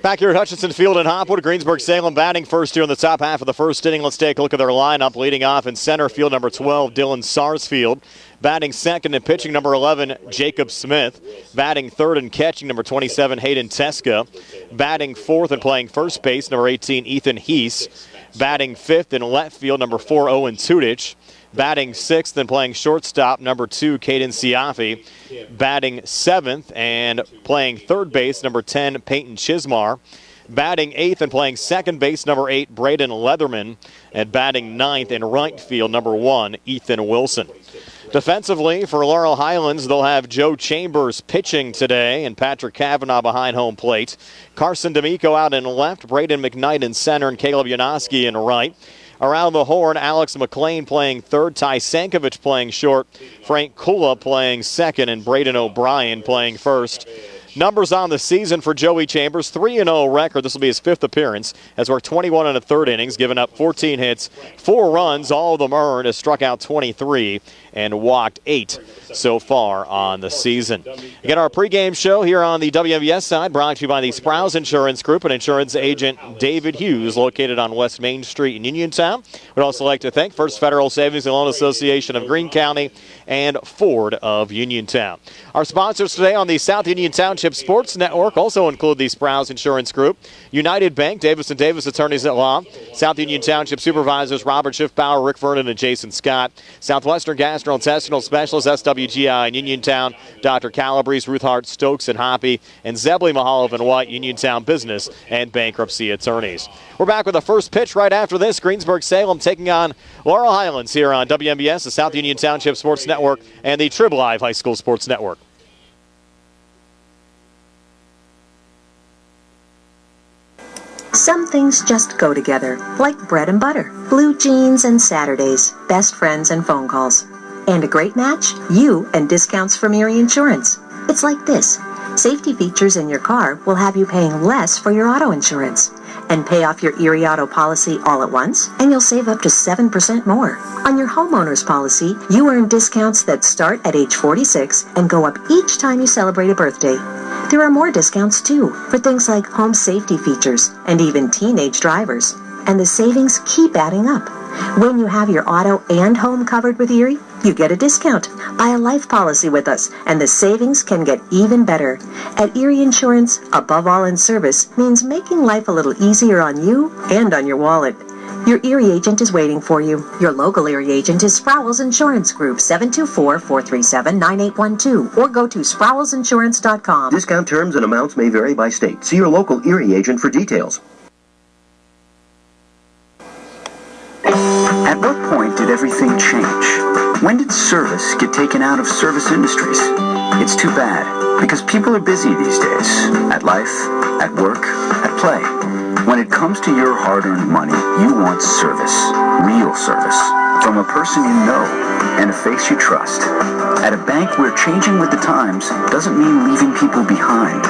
Back here at Hutchinson Field in Hopwood, Greensburg-Salem batting first here in the top half of the first inning. Let's take a look at their lineup. Leading off in center field, number 12, Dylan Sarsfield. Batting second and pitching, number 11, Jacob Smith. Batting third and catching, number 27, Hayden Teska. Batting fourth and playing first base, number 18, Ethan Heath. Batting fifth in left field, number 4, Owen Tudich. Batting sixth and playing shortstop, number 2, Caden Siafi. Batting seventh and playing third base, number 10, Peyton Chismar. Batting eighth and playing second base, number 8, Braden Leatherman. And batting ninth in right field, number 1, Ethan Wilson. Defensively, for Laurel Highlands, they'll have Joe Chambers pitching today and Patrick Kavanaugh behind home plate. Carson D'Amico out in left, Braden McKnight in center, and Caleb Yanoski in right. Around the horn, Alex McLean playing third, Ty Sankovic playing short, Frank Kula playing second, and Braden O'Brien playing first. Numbers on the season for Joey Chambers, 3-0 record. This will be his 5th appearance. Has worked 21 and a third innings, given up 14 hits, 4 runs, all of them earned, has struck out 23 and walked 8 so far on the season. Again, our pregame show here on the WMBS side brought to you by the Sprouse Insurance Group and insurance agent David Hughes, located on West Main Street in Uniontown. We'd also like to thank First Federal Savings and Loan Association of Greene County and Ford of Uniontown. Our sponsors today on the South Union Township Sports Network also include the Sprouse Insurance Group, United Bank, Davis & Davis Attorneys at Law, South Union Township Supervisors Robert Schiffbauer, Rick Vernon, and Jason Scott, Southwestern Gastrointestinal Specialist SWGI in Uniontown, Dr. Calabrese, Ruth Hart, Stokes, and Hoppy, and Zebley Mahaloff and White, Uniontown Business and Bankruptcy Attorneys. We're back with the first pitch right after this. Greensburg-Salem taking on Laurel Highlands here on WMBS, the South Union Township Sports Network, and the Trib Live High School Sports Network. Some things just go together, like bread and butter, blue jeans and Saturdays, best friends and phone calls. And a great match? You and discounts from Erie Insurance. It's like this. Safety features in your car will have you paying less for your auto insurance. And pay off your Erie Auto policy all at once, and you'll save up to 7% more. On your homeowner's policy, you earn discounts that start at age 46 and go up each time you celebrate a birthday. There are more discounts, too, for things like home safety features and even teenage drivers. And the savings keep adding up. When you have your auto and home covered with Erie, you get a discount. Buy a life policy with us, and the savings can get even better. At Erie Insurance, above all in service means making life a little easier on you and on your wallet. Your Erie agent is waiting for you. Your local Erie agent is Sproul's Insurance Group, 724-437-9812, or go to sproulsinsurance.com. Discount terms and amounts may vary by state. See your local Erie agent for details. At what point did everything change? When did service get taken out of service industries? It's too bad, because people are busy these days. At life, at work, at play. When it comes to your hard-earned money, you want service. Real service. From a person you know and a face you trust. At a bank where changing with the times doesn't mean leaving people behind.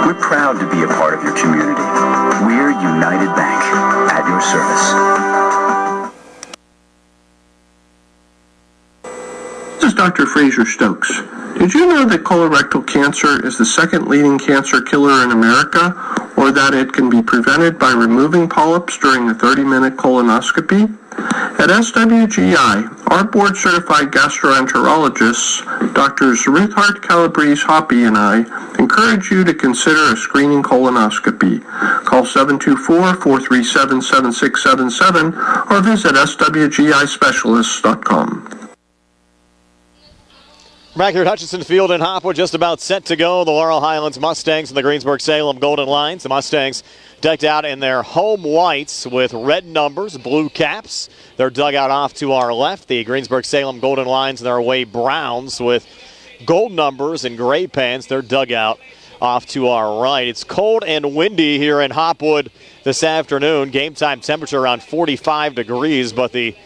We're proud to be a part of your community. We're United Bank, at your service. This is Dr. Fraser Stokes. Did you know that colorectal cancer is the second leading cancer killer in America, or that it can be prevented by removing polyps during a 30-minute colonoscopy? At SWGI, our board-certified gastroenterologists, Drs. Ruth Hart, Calabrese, Hoppy, and I, encourage you to consider a screening colonoscopy. Call 724-437-7677 or visit swgispecialists.com. Back here at Hutchinson Field in Hopwood, just about set to go. The Laurel Highlands Mustangs and the Greensburg-Salem Golden Lions. The Mustangs decked out in their home whites with red numbers, blue caps. Their dugout off to our left. The Greensburg-Salem Golden Lions in their away browns with gold numbers and gray pants. Their dugout off to our right. It's cold and windy here in Hopwood this afternoon. Game time temperature around 45 degrees, but the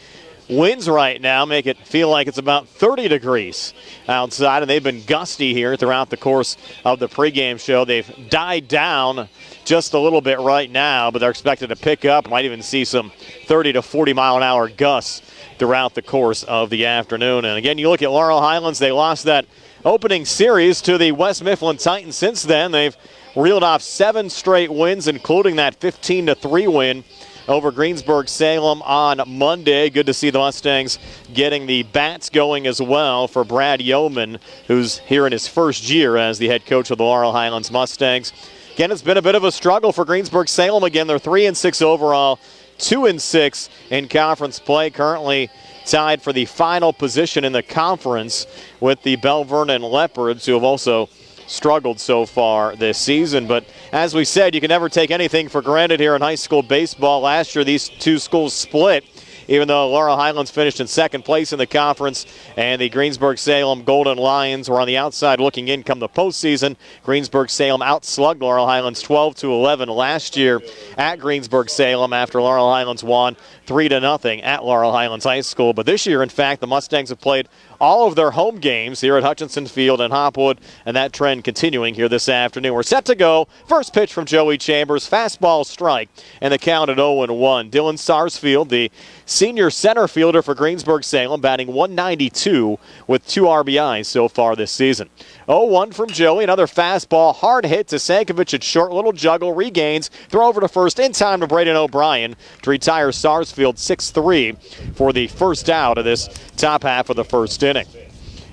winds right now make it feel like it's about 30 degrees outside, and they've been gusty here throughout the course of the pregame show. They've died down just a little bit right now, but they're expected to pick up. Might even see some 30 to 40 mile an hour gusts throughout the course of the afternoon. And again, you look at Laurel Highlands, they lost that opening series to the West Mifflin Titans. Since then, they've reeled off 7 straight wins, including that 15-3 win over Greensburg-Salem on Monday. Good to see the Mustangs getting the bats going as well for Brad Yeoman, who's here in his first year as the head coach of the Laurel Highlands Mustangs. Again, it's been a bit of a struggle for Greensburg-Salem. Again, they're 3-6 overall, 2-6 in conference play. Currently tied for the final position in the conference with the Belle Vernon Leopards, who have also struggled so far this season. But as we said, you can never take anything for granted here in high school baseball. Last year, these two schools split, even though Laurel Highlands finished in second place in the conference and the Greensburg-Salem Golden Lions were on the outside looking in come the postseason. Greensburg-Salem outslugged Laurel Highlands 12-11 last year at Greensburg-Salem after Laurel Highlands won 3-0 at Laurel Highlands High School. But this year, in fact, the Mustangs have played all of their home games here at Hutchinson Field and Hopwood, and that trend continuing here this afternoon. We're set to go. First pitch from Joey Chambers, fastball strike, and the count at 0-1. Dylan Sarsfield, the senior center fielder for Greensburg-Salem, batting .192 with 2 RBIs so far this season. 0-1 from Joey, another fastball, hard hit to Sankovic at short, little juggle, regains, throw over to first in time to Braden O'Brien to retire Sarsfield 6-3 for the first out of this top half of the first inning.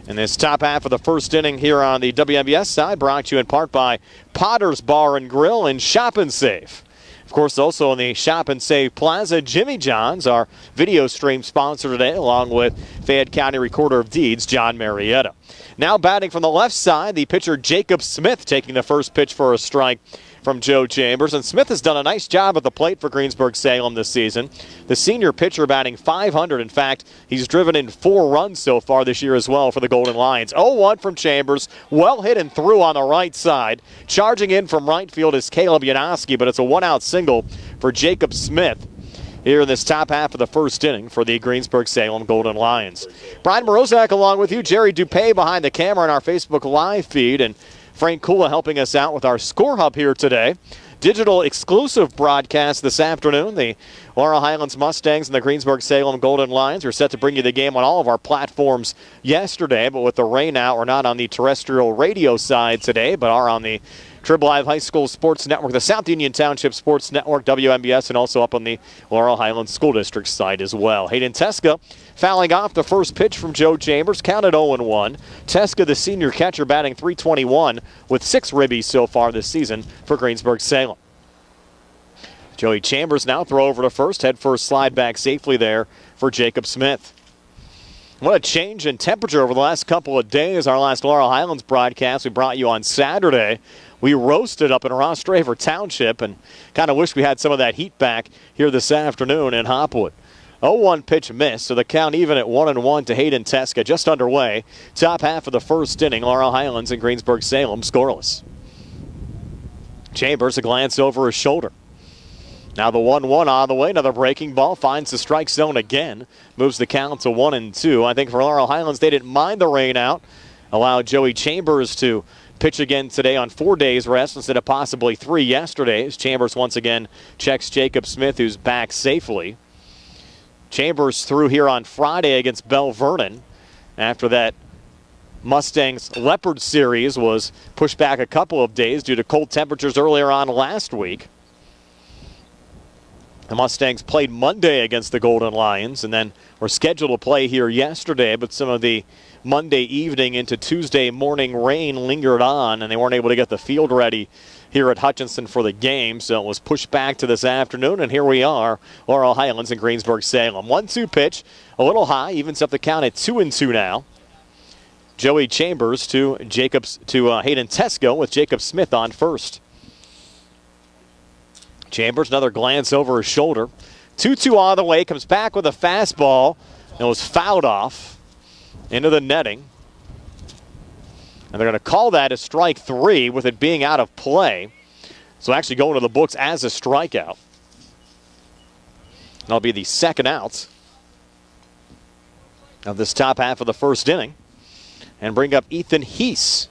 And this top half of the first inning here on the WMBS side brought to you in part by Potter's Bar and Grill and Shop and Save. Of course, also in the Shop and Save Plaza, Jimmy John's, our video stream sponsor today, along with Fayette County Recorder of Deeds, John Marietta. Now batting from the left side, the pitcher Jacob Smith taking the first pitch for a strike from Joe Chambers. And Smith has done a nice job at the plate for Greensburg-Salem this season. The senior pitcher batting .500. In fact, he's driven in 4 runs so far this year as well for the Golden Lions. 0-1 from Chambers. Well hit and through on the right side. Charging in from right field is Caleb Yanowski, but it's a 1-out single for Jacob Smith here in this top half of the first inning for the Greensburg-Salem Golden Lions. Brian Morozak along with you. Jerry Dupay behind the camera in our Facebook Live feed, and Frank Kula helping us out with our Score Hub here today. Digital exclusive broadcast this afternoon. The Laurel Highlands Mustangs and the Greensburg-Salem Golden Lions are set to bring you the game on all of our platforms yesterday, but with the rain out, we're not on the terrestrial radio side today, but are on the Trib Live High School Sports Network, the South Union Township Sports Network, WMBS, and also up on the Laurel Highlands School District side as well. Hayden Teska fouling off the first pitch from Joe Chambers, counted 0-1. Teska, the senior catcher, batting .321 with 6 ribbies so far this season for Greensburg-Salem. Joey Chambers now throw over to first, head first slide back safely there for Jacob Smith. What a change in temperature over the last couple of days. Our last Laurel Highlands broadcast we brought you on Saturday. We roasted up in Ross Draver Township and kind of wish we had some of that heat back here this afternoon in Hopwood. 0-1 pitch miss, so the count even at 1-1 to Hayden Teska, just underway. Top half of the first inning, Laurel Highlands and Greensburg-Salem scoreless. Chambers, a glance over his shoulder. Now the 1-1 on the way. Another breaking ball finds the strike zone again. Moves the count to 1-2. I think for Laurel Highlands, they didn't mind the rain out. Allowed Joey Chambers to pitch again today on 4 days rest instead of possibly 3 yesterday. As Chambers once again checks Jacob Smith, who's back safely. Chambers threw here on Friday against Belle Vernon after that Mustangs Leopard series was pushed back a couple of days due to cold temperatures earlier on last week. The Mustangs played Monday against the Golden Lions and then were scheduled to play here yesterday, but some of the Monday evening into Tuesday morning rain lingered on, and they weren't able to get the field ready here at Hutchinson for the game, so it was pushed back to this afternoon, and here we are, Laurel Highlands and Greensburg-Salem. 1-2 pitch, a little high, evens up the count at 2-2 now. Joey Chambers to Hayden Teska with Jacob Smith on first. Chambers, another glance over his shoulder. 2-2 on the way, comes back with a fastball, and was fouled off into the netting. And they're going to call that a strike 3 with it being out of play. So actually going to the books as a strikeout. That'll be the second out of this top half of the first inning. And bring up Ethan Heath,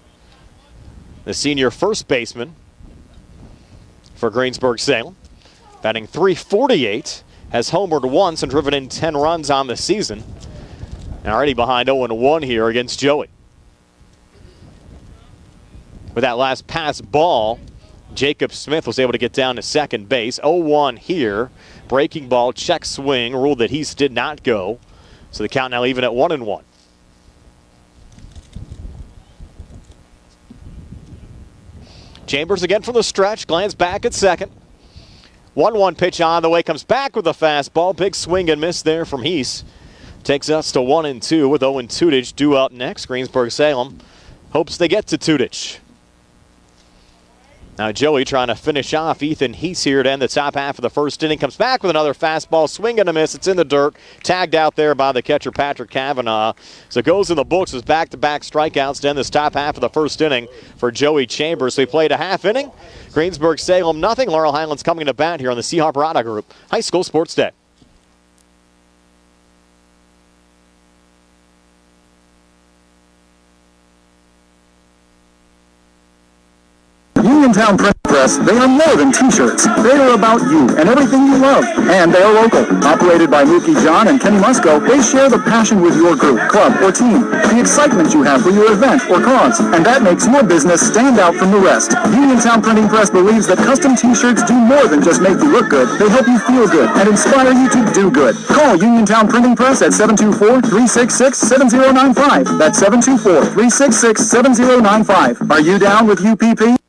the senior first baseman for Greensburg-Salem. Batting .348, has homered once and driven in 10 runs on the season. And already behind 0-1 here against Joey. With that last pass ball, Jacob Smith was able to get down to second base. 0-1 here. Breaking ball, check swing, ruled that Heath did not go. So the count now even at 1-1. Chambers again from the stretch, glance back at second. 1-1 pitch on the way, comes back with a fastball. Big swing and miss there from Heath. Takes us to 1-2 with Owen Tudich due up next. Greensburg-Salem hopes they get to Tudich. Now Joey trying to finish off Ethan Heath here to end the top half of the first inning. Comes back with another fastball, swing and a miss. It's in the dirt, tagged out there by the catcher Patrick Cavanaugh. So it goes in the books as back-to-back strikeouts to end this top half of the first inning for Joey Chambers. So he played a half inning. Greensburg-Salem nothing. Laurel Highlands coming to bat here on the C. Harper Group High School Sports Day. Uniontown Print Press, they are more than t-shirts. They are about you and everything you love. And they are local. Operated by Mookie John and Kenny Musco, they share the passion with your group, club, or team. The excitement you have for your event or cause. And that makes your business stand out from the rest. Uniontown Printing Press believes that custom t-shirts do more than just make you look good. They help you feel good and inspire you to do good. Call Uniontown Printing Press at 724-366-7095. That's 724-366-7095. Are you down with UPP?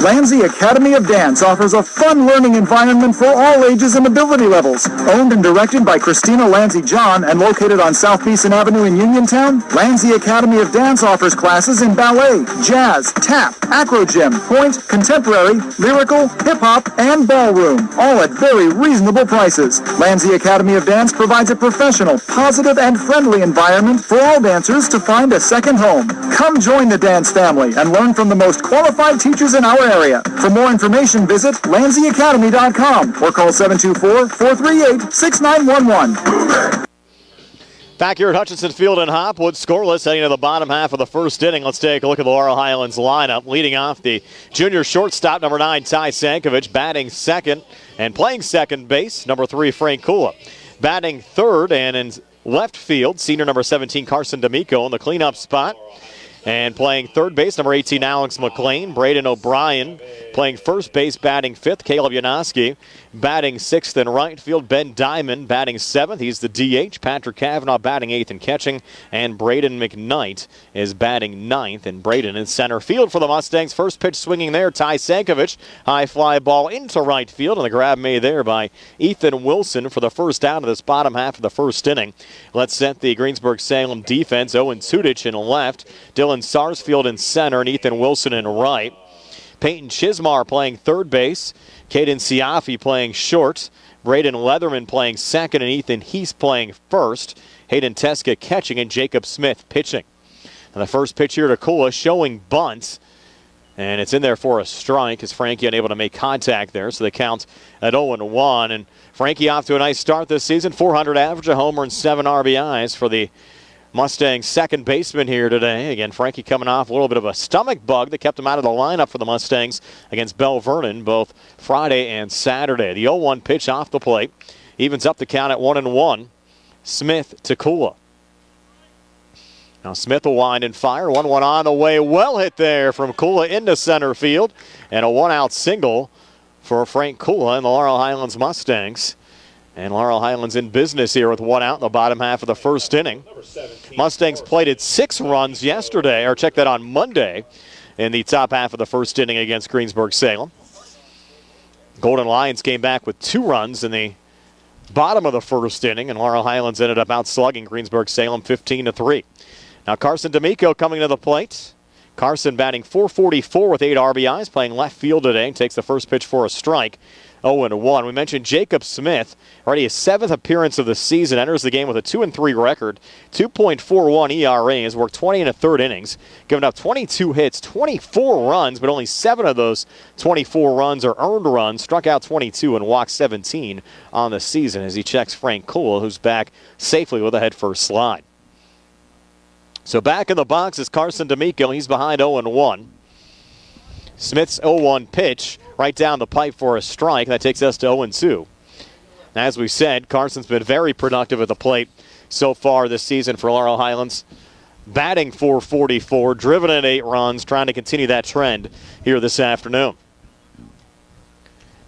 Landsey Academy of Dance offers a fun learning environment for all ages and ability levels. Owned and directed by Christina Landsey John and located on South Beeson Avenue in Uniontown, Landsey Academy of Dance offers classes in ballet, jazz, tap, acro gym, point, contemporary, lyrical, hip-hop, and ballroom, all at very reasonable prices. Landsey Academy of Dance provides a professional, positive, and friendly environment for all dancers to find a second home. Come join the dance family and learn from the most qualified teachers in our area. For more information, visit LandseyAcademy.com or call 724-438-6911. Back here at Hutchinson Field in Hopwood, scoreless heading to the bottom half of the first inning. Let's take a look at the Laurel Highlands lineup. Leading off the junior shortstop, number 9, Ty Sankovic. Batting second and playing second base, number 3, Frank Kula. Batting third and in left field, senior number 17, Carson D'Amico in the cleanup spot. And playing third base, number 18, Alex McLean. Braden O'Brien playing first base, batting fifth. Caleb Yanoski batting sixth in right field. Ben Diamond batting seventh. He's the DH. Patrick Cavanaugh batting eighth and catching. And Braden McKnight is batting ninth. And Braden in center field for the Mustangs. First pitch swinging there, Ty Sankovic. High fly ball into right field. And the grab made there by Ethan Wilson for the first out of this bottom half of the first inning. Let's set the Greensburg-Salem defense. Owen Tudich in left. Dylan Sarsfield in center and Ethan Wilson in right. Peyton Chismar playing third base. Caden Siafi playing short. Braden Leatherman playing second and Ethan Heath playing first. Hayden Teska catching and Jacob Smith pitching. And the first pitch here to Kula showing bunt. And it's in there for a strike as Frankie unable to make contact there. So they count at 0-1. And Frankie off to a nice start this season. 400 average, a homer, and 7 RBIs for the Mustangs second baseman here today. Again, Frankie coming off a little bit of a stomach bug that kept him out of the lineup for the Mustangs against Bell Vernon both Friday and Saturday. The 0-1 pitch off the plate evens up the count at 1-1. Smith to Kula. Now Smith will wind and fire. 1-1 on the way. Well hit there from Kula into center field. And a one-out single for Frank Kula and the Laurel Highlands Mustangs. And Laurel Highlands in business here with one out in the bottom half of the first inning. Mustangs plated 6 runs yesterday, or check that on Monday, in the top half of the first inning against Greensburg-Salem. Golden Lions came back with 2 runs in the bottom of the first inning, and Laurel Highlands ended up outslugging Greensburg-Salem 15-3. Now Carson D'Amico coming to the plate. Carson batting .444 with 8 RBIs, playing left field today. Takes the first pitch for a strike. 0-1. We mentioned Jacob Smith, already his 7th appearance of the season, enters the game with a 2-3 record, 2.41 ERA, has worked 20 1/3 innings, given up 22 hits, 24 runs, but only 7 of those 24 runs are earned runs, struck out 22 and walked 17 on the season as he checks Frank Kula, who's back safely with a head-first slide. So back in the box is Carson D'Amico. He's behind 0-1. Smith's 0-1 pitch right down the pipe for a strike. That takes us to 0-2. As we said, Carson's been very productive at the plate so far this season for Laurel Highlands. batting .444, driven in 8 runs, trying to continue that trend here this afternoon.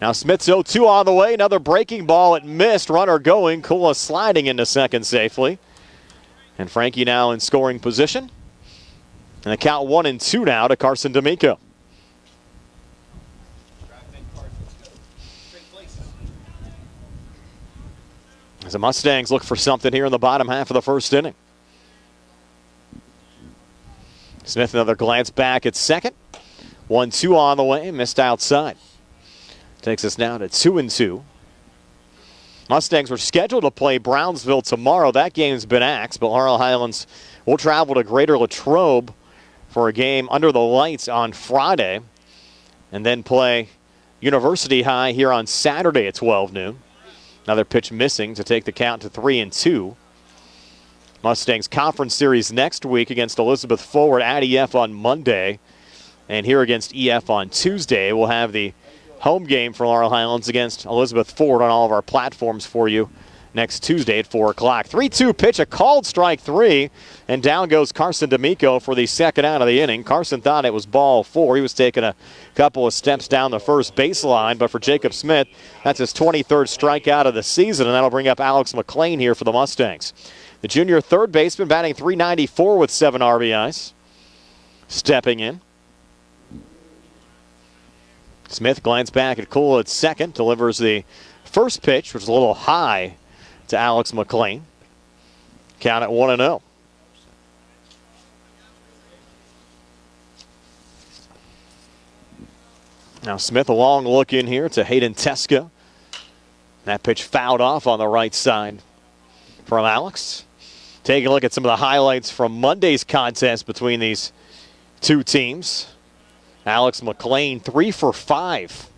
Now Smith's 0-2 on the way. Another breaking ball. It missed. Runner going. Kula sliding into second safely. And Frankie now in scoring position. And the count 1-2 now to Carson D'Amico. As the Mustangs look for something here in the bottom half of the first inning. Smith another glance back at second. 1-2 on the way. Missed outside. Takes us now to 2-2. Mustangs were scheduled to play Brownsville tomorrow. That game's been axed, but Laurel Highlands will travel to Greater Latrobe for a game under the lights on Friday and then play University High here on Saturday at 12 noon. Another pitch missing to take the count to 3-2. Mustangs Conference Series next week against Elizabeth Forward at EF on Monday. And here against EF on Tuesday. We'll have the home game for Laurel Highlands against Elizabeth Forward on all of our platforms for you next Tuesday at 4 o'clock. 3-2 pitch, a called strike 3, and down goes Carson D'Amico for the second out of the inning. Carson thought it was ball 4. He was taking a couple of steps down the first baseline, but for Jacob Smith, that's his 23rd strikeout of the season, and that'll bring up Alex McLean here for the Mustangs. The junior third baseman batting .394 with 7 RBIs. Stepping in. Smith glanced back at Cole at second, delivers the first pitch, which is a little high to Alex McLean. Count at 1-0. Now Smith a long look in here to Hayden Teska. That pitch fouled off on the right side from Alex. Taking a look at some of the highlights from Monday's contest between these two teams. Alex McLean 3 for 5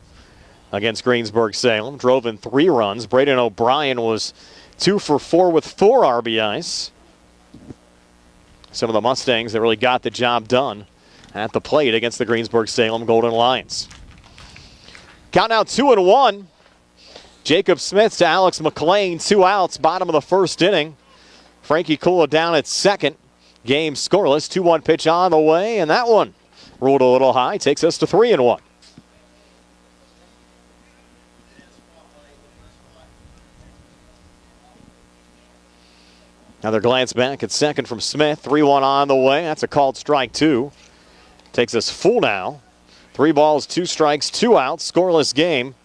against Greensburg-Salem. Drove in 3 runs. Braden O'Brien was 2 for 4 with 4 RBIs. Some of the Mustangs that really got the job done at the plate against the Greensburg-Salem Golden Lions. Count now 2-1. Jacob Smith to Alex McLean. 2 outs. Bottom of the first inning. Frankie Kula down at second. Game scoreless. 2-1 pitch on the way, and that one ruled a little high. Takes us to 3-1. Another glance back at second from Smith. 3-1 on the way. That's a called strike 2. Takes us full now. 3 balls, 2 strikes, 2 outs. Scoreless game.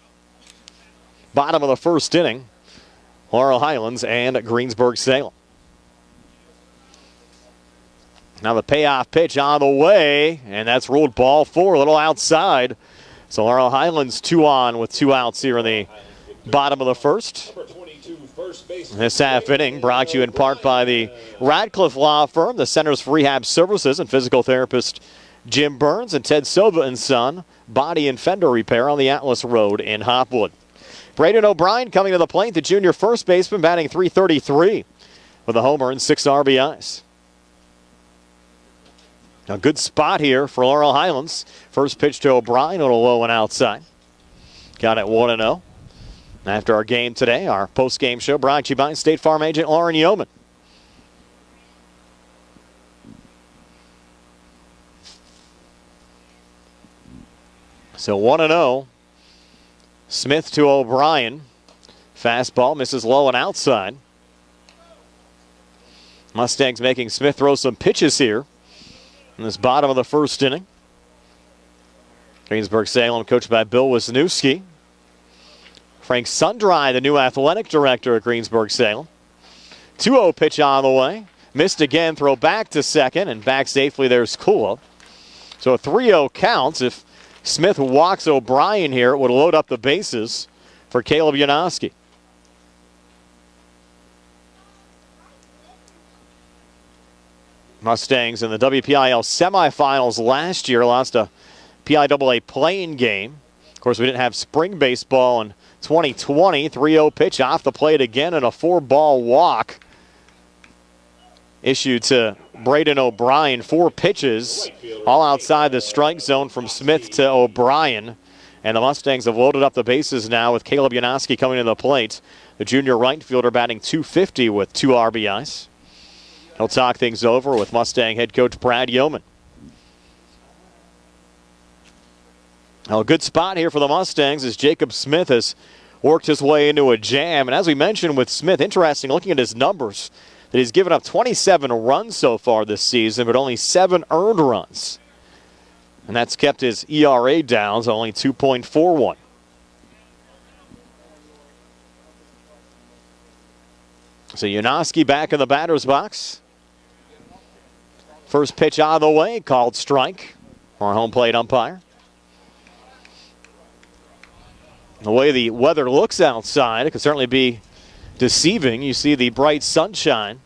Bottom of the first inning. Laurel Highlands and Greensburg-Salem. Now the payoff pitch on the way, and that's ruled ball 4, a little outside. So Laurel Highlands 2 on with 2 outs here in the bottom of the first. This half inning brought to you in part by the Radcliffe Law Firm, the Centers for Rehab Services, and physical therapist Jim Burns and Ted Silva & Son, body and fender repair on the Atlas Road in Hopwood. Braden O'Brien coming to the plate, the junior first baseman, batting .333 with a homer and 6 RBIs. A good spot here for Laurel Highlands. First pitch to O'Brien, a little low and outside. Got it 1-0. After our game today, our post-game show brought to you by State Farm agent Lauren Yeoman. So 1-0. Smith to O'Brien. Fastball misses low and outside. Mustangs making Smith throw some pitches here in this bottom of the first inning. Greensburg-Salem coached by Bill Wisniewski. Frank Sundry, the new athletic director at Greensburg-Salem. 2-0 pitch on the way. Missed again, throw back to second, and back safely there's Kula. So a 3-0 counts. If Smith walks O'Brien here, it would load up the bases for Caleb Janoski. Mustangs in the WPIAL semifinals last year lost a PIAA playing game. Of course, we didn't have spring baseball in 2020. 3-0 pitch off the plate again and a 4-ball walk issued to Braden O'Brien. 4 pitches all outside the strike zone from Smith to O'Brien. And the Mustangs have loaded up the bases now with Caleb Janoski coming to the plate. The junior right fielder batting .250 with 2 RBIs. He'll talk things over with Mustang head coach Brad Yeoman. Now, a good spot here for the Mustangs as Jacob Smith has worked his way into a jam. And as we mentioned with Smith, interesting looking at his numbers, that he's given up 27 runs so far this season, but only 7 earned runs. And that's kept his ERA down to only 2.41. So Yanoski back in the batter's box. First pitch out of the way, called strike for our home plate umpire. The way the weather looks outside, it could certainly be deceiving. You see the bright sunshine.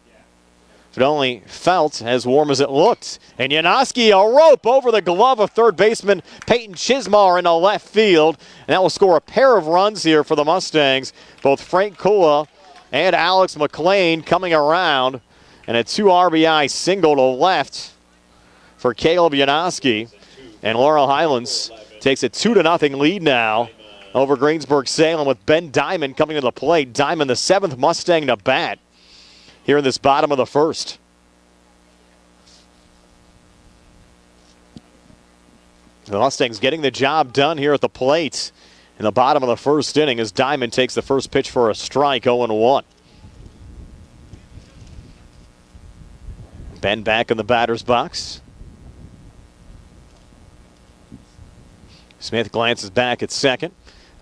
If it only felt as warm as it looked. And Yanoski, a rope over the glove of third baseman Peyton Chismar into left field. And that will score a pair of runs here for the Mustangs. Both Frank Kula and Alex McLean coming around. And a 2 RBI single to left for Caleb Yanoski. And Laurel Highlands takes a 2-0 lead now over Greensburg-Salem with Ben Diamond coming to the plate. Diamond, the 7th Mustang to bat here in this bottom of the first. The Mustangs getting the job done here at the plate in the bottom of the first inning as Diamond takes the first pitch for a strike, 0-1. Ben back in the batter's box. Smith glances back at second.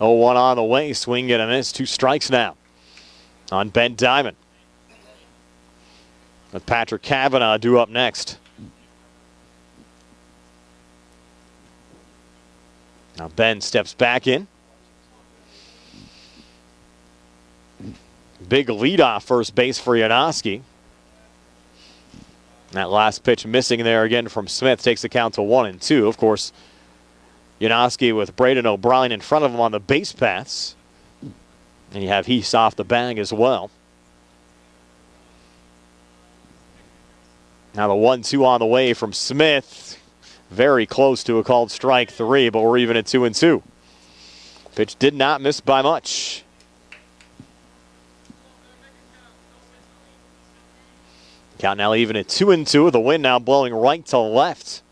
0-1 on the way, swing and a miss, 2 strikes now on Ben Diamond. With Patrick Cavanaugh due up next. Now Ben steps back in. Big leadoff first base for Yanoski. That last pitch missing there again from Smith takes the count to 1-2. Of course, Yanoski with Braden O'Brien in front of him on the base paths. And you have Heath off the bag as well. Now the 1-2 on the way from Smith. Very close to a called strike 3, but we're even at 2-2. Pitch did not miss by much. Count now even at 2-2. The wind now blowing right to left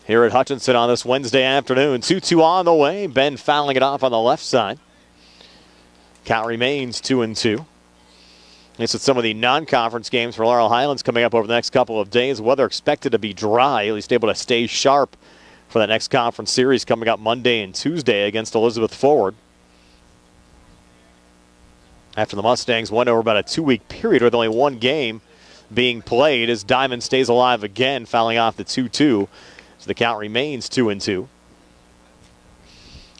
here at Hutchinson on this Wednesday afternoon. 2-2 on the way. Ben fouling it off on the left side. Count remains 2-2. This is some of the non-conference games for Laurel Highlands coming up over the next couple of days. Weather expected to be dry, at least able to stay sharp for that next conference series coming up Monday and Tuesday against Elizabeth Forward. After the Mustangs went over about a 2-week period with only 1 game being played as Diamond stays alive again, fouling off the 2-2. So the count remains 2-2.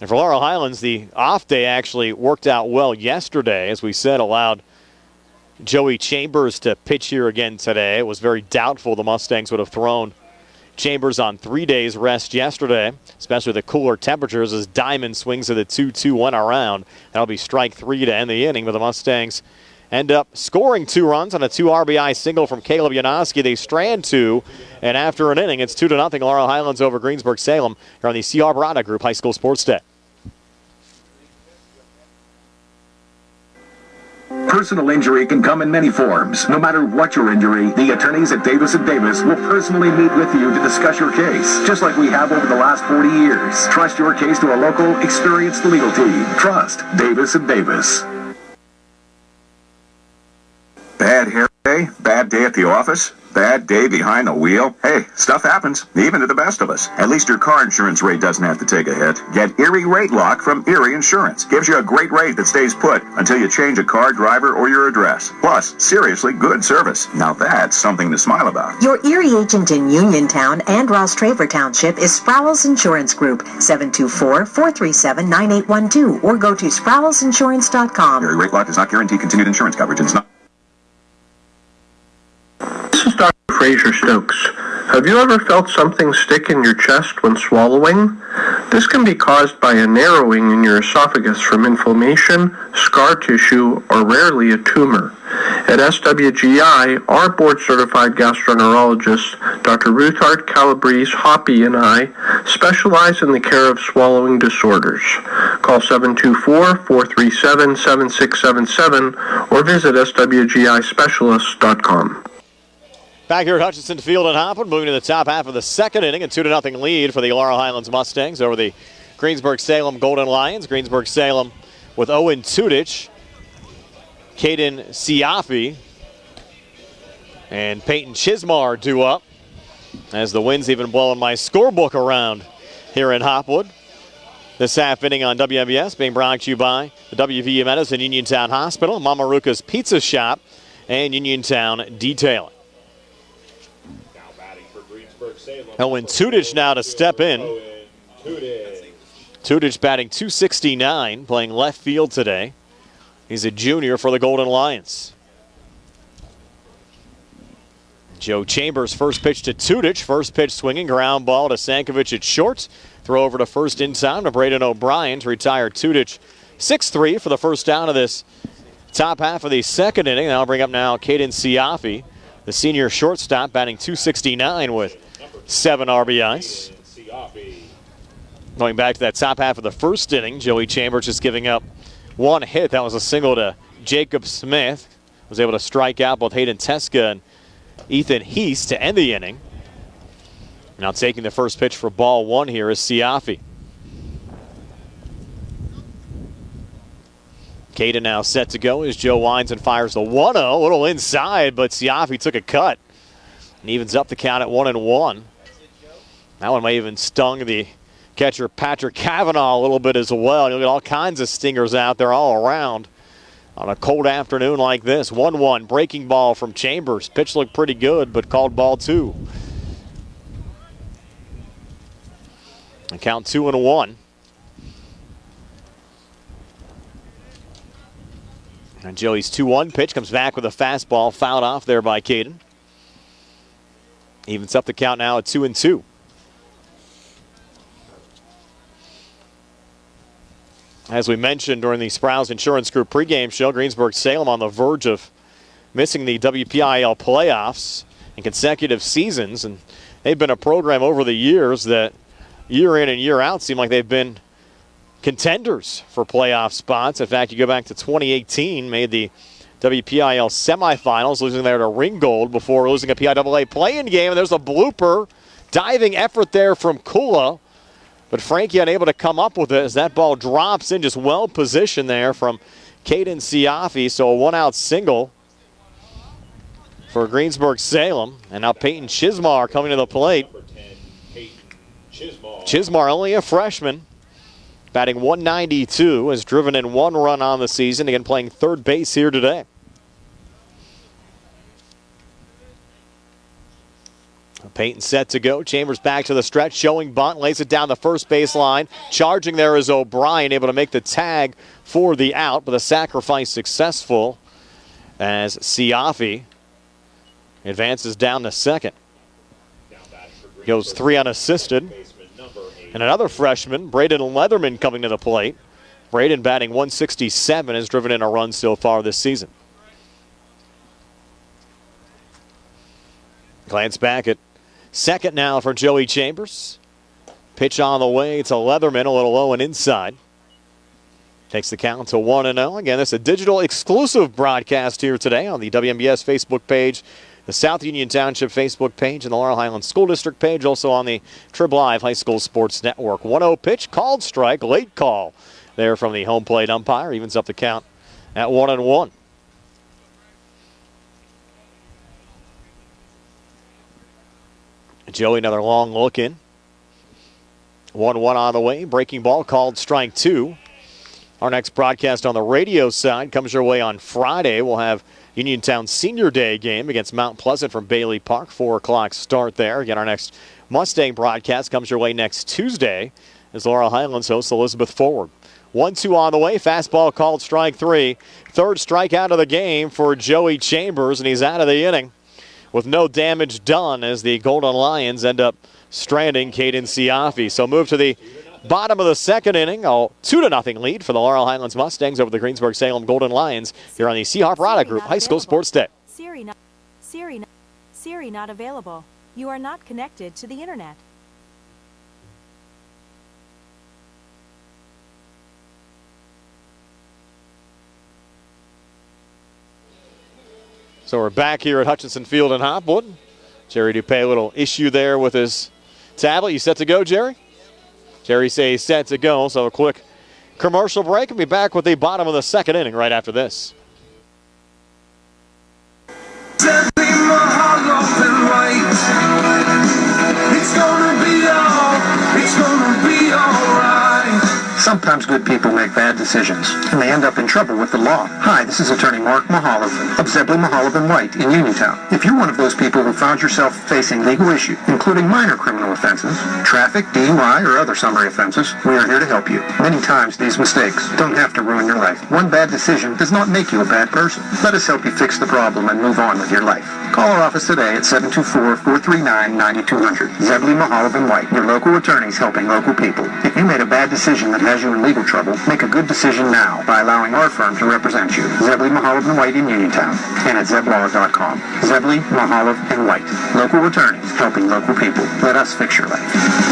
And for Laurel Highlands, the off day actually worked out well yesterday. As we said, allowed Joey Chambers to pitch here again today. It was very doubtful the Mustangs would have thrown Chambers on 3 days rest yesterday, especially the cooler temperatures as Diamond swings at the 2-2 one around. That'll be strike 3 to end the inning, but the Mustangs end up scoring 2 runs on a 2 RBI single from Caleb Yanoski. They strand 2, and after an inning, it's 2-0 Laurel Highlands over Greensburg-Salem here on the C. Barada Group High School Sports Day. Personal injury can come in many forms. No matter what your injury, the attorneys at Davis & Davis will personally meet with you to discuss your case, just like we have over the last 40 years. Trust your case to a local, experienced legal team. Trust Davis & Davis. Bad hair day? Bad day at the office? Bad day behind the wheel? Hey, stuff happens, even to the best of us. At least your car insurance rate doesn't have to take a hit. Get Erie Rate Lock from Erie Insurance. Gives you a great rate that stays put until you change a car, driver, or your address. Plus, seriously good service. Now that's something to smile about. Your Erie agent in Uniontown and Ross Traver Township is Sproul's Insurance Group, 724-437-9812, or go to sproulsinsurance.com. Erie Rate Lock does not guarantee continued insurance coverage. It's not. This is Dr. Fraser Stokes. Have you ever felt something stick in your chest when swallowing? This can be caused by a narrowing in your esophagus from inflammation, scar tissue, or rarely a tumor. At SWGI, our board-certified gastroenterologist, Dr. Ruthart Calabrese Hoppy, and I specialize in the care of swallowing disorders. Call 724-437-7677 or visit swgispecialist.com. Back here at Hutchinson Field in Hopwood, moving to the top half of the second inning, a 2-0 lead for the Laurel Highlands Mustangs over the Greensburg-Salem Golden Lions. Greensburg-Salem with Owen Tudich, Caden Siafi, and Peyton Chismar due up as the wind's even blowing my scorebook around here in Hopwood. This half inning on WMBS being brought to you by the WVU Meadows and Uniontown Hospital, Mama Ruka's Pizza Shop, and Uniontown Detailing. Owen Tudich now to step in. Tudich batting .269, playing left field today. He's a junior for the Golden Lions. Joe Chambers first pitch to Tudich. First pitch swinging, ground ball to Sankovic at short. Throw over to first in time to Braden O'Brien to retire Tudich 6-3 for the first down of this top half of the second inning. I'll bring up now Caden Siafi, the senior shortstop, batting .269 with 7 RBIs. Going back to that top half of the first inning, Joey Chambers just giving up one hit. That was a single to Jacob Smith. Was able to strike out both Hayden Teska and Ethan Heath to end the inning. Now taking the first pitch for ball one here is Siafi. Caden now set to go as Joe winds and fires the 1-0. A little inside, but Siafi took a cut and evens up the count at 1-1. That one may even stung the catcher Patrick Cavanaugh a little bit as well. You'll get all kinds of stingers out there all around on a cold afternoon like this. 1-1, breaking ball from Chambers. Pitch looked pretty good, but called ball 2. And count 2-1. And Joey's 2-1 pitch comes back with a fastball fouled off there by Caden. Evens up the count now at 2-2. As we mentioned during the Sprouse Insurance Group pregame show, Greensburg-Salem on the verge of missing the WPIAL playoffs in consecutive seasons. And they've been a program over the years that year in and year out seem like they've been contenders for playoff spots. In fact, you go back to 2018, made the WPIAL semifinals, losing there to Ringgold before losing a PIAA play-in game. And there's a blooper, diving effort there from Kula. But Frankie unable to come up with it as that ball drops in, just well positioned there from Caden Siafi. So a one-out single for Greensburg-Salem. And now Peyton Chismar coming to the plate. Chismar, only a freshman, batting .192, has driven in 1 run on the season. Again, playing third base here today. Peyton set to go. Chambers back to the stretch, showing bunt, lays it down the first baseline. Charging there is O'Brien, able to make the tag for the out, but the sacrifice successful as Siafi advances down to second. Goes 3 unassisted. And another freshman, Braden Leatherman, coming to the plate. Braden batting .167, has driven in a run so far this season. Glance back at second now for Joey Chambers. Pitch on the way to Leatherman, a little low and inside. Takes the count to 1-0. Again, this is a digital exclusive broadcast here today on the WMBS Facebook page, the South Union Township Facebook page, and the Laurel Highlands School District page, also on the Trib Live High School Sports Network. 1-0 pitch, called strike, late call there from the home plate umpire. Evens up the count at 1-1. Joey, another long look in. 1-1 on the way. Breaking ball called strike 2. Our next broadcast on the radio side comes your way on Friday. We'll have Uniontown Senior Day game against Mount Pleasant from Bailey Park. 4 o'clock start there. Again, our next Mustang broadcast comes your way next Tuesday as Laurel Highlands hosts Elizabeth Forward. 1-2 on the way. Fastball called strike 3. Third strikeout of the game for Joey Chambers, and he's out of the inning with no damage done as the Golden Lions end up stranding Caden Siafi. So move to the bottom of the second inning. A 2-0 lead for the Laurel Highlands Mustangs over the Greensburg-Salem Golden Lions here on the Seahawk Rada Group High School Sports Day. Siri not available. You are not connected to the internet. So we're back here at Hutchinson Field in Hopwood. Jerry Dupay, a little issue there with his tablet. You set to go, Jerry? Jerry says set to go, so a quick commercial break and be back with the bottom of the second inning right after this. Sometimes good people make bad decisions, and they end up in trouble with the law. Hi, this is attorney Mark Mahalev of Zebley, Mahalev & White in Uniontown. If you're one of those people who found yourself facing legal issues, including minor criminal offenses, traffic, DUI, or other summary offenses, we are here to help you. Many times, these mistakes don't have to ruin your life. One bad decision does not make you a bad person. Let us help you fix the problem and move on with your life. Call our office today at 724-439-9200. Zebley, Mahalev & White, your local attorneys helping local people. If you made a bad decision that has you in legal trouble, make a good decision now by allowing our firm to represent you. Zebley, Mahalev & White in Uniontown and at zeblog.com. Zebley, Mahalev & White, local attorneys helping local people. Let us fix your life.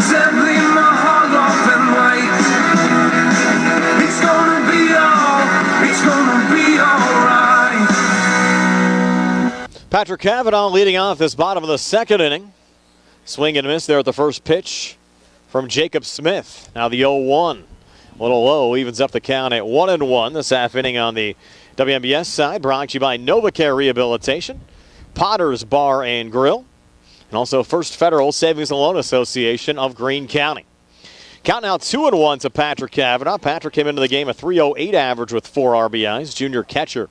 Zebley, Mahalev & White. It's gonna be all right. Patrick Cavanaugh leading off this bottom of the second inning. Swing and miss there at the first pitch from Jacob Smith. Now the 0-1. A little low, evens up the count at 1-1 this half inning on the WMBS side. Brought to you by NovaCare Rehabilitation, Potter's Bar and Grill, and also First Federal Savings and Loan Association of Greene County. Count now 2-1 to Patrick Cavanaugh. Patrick came into the game a .308 average with 4 RBIs. Junior catcher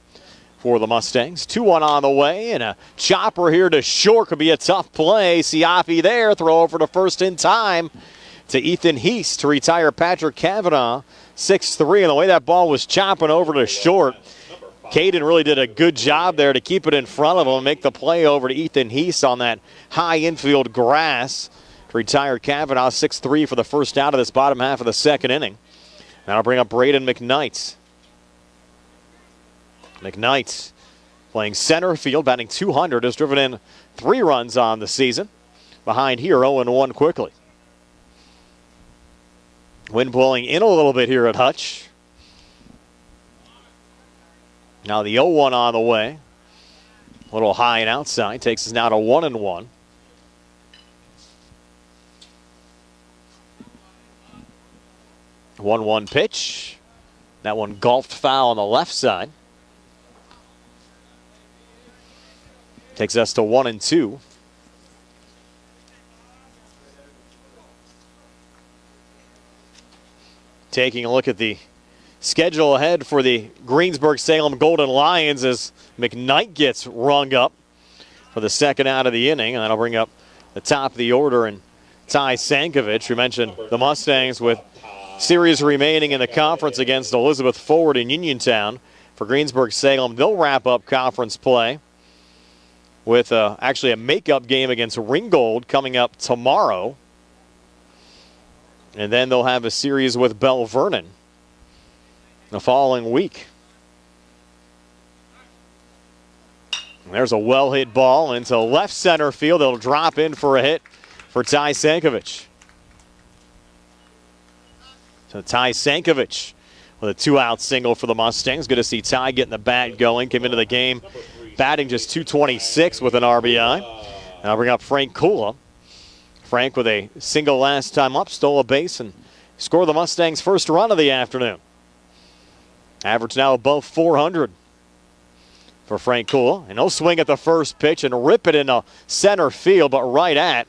for the Mustangs. 2-1 on the way, and a chopper here to short could be a tough play. Siafi there, throw over to first in time to Ethan Heath to retire Patrick Cavanaugh, 6-3. And the way that ball was chopping over to short, Caden really did a good job there to keep it in front of him and make the play over to Ethan Heath on that high infield grass to retire Cavanaugh, 6-3 for the first out of this bottom half of the second inning. Now I'll bring up Braden McKnight. McKnight playing center field, batting .200, has driven in 3 runs on the season. Behind here, 0-1 quickly. Wind blowing in a little bit here at Hutch. Now the 0-1 on the way. A little high and outside. Takes us now to 1-1. One pitch. That one golfed foul on the left side. Takes us to 1-2. Taking a look at the schedule ahead for the Greensburg-Salem Golden Lions as McKnight gets rung up for the second out of the inning. And that'll bring up the top of the order and Ty Sankovic. We mentioned the Mustangs with series remaining in the conference against Elizabeth Forward in Uniontown. For Greensburg-Salem, they'll wrap up conference play with actually a makeup game against Ringgold coming up tomorrow. And then they'll have a series with Bell Vernon the following week. And there's a well-hit ball into left center field. It'll drop in for a hit for Ty Sankovic. So Ty Sankovic with a 2-out single for the Mustangs. Good to see Ty getting the bat going. Came into the game batting just .226 with an RBI. And I'll bring up Frank Kula. Frank with a single last time up, stole a base, and scored the Mustangs' first run of the afternoon. Average now above 400 for Frank Kula. And he'll swing at the first pitch and rip it into center field, but right at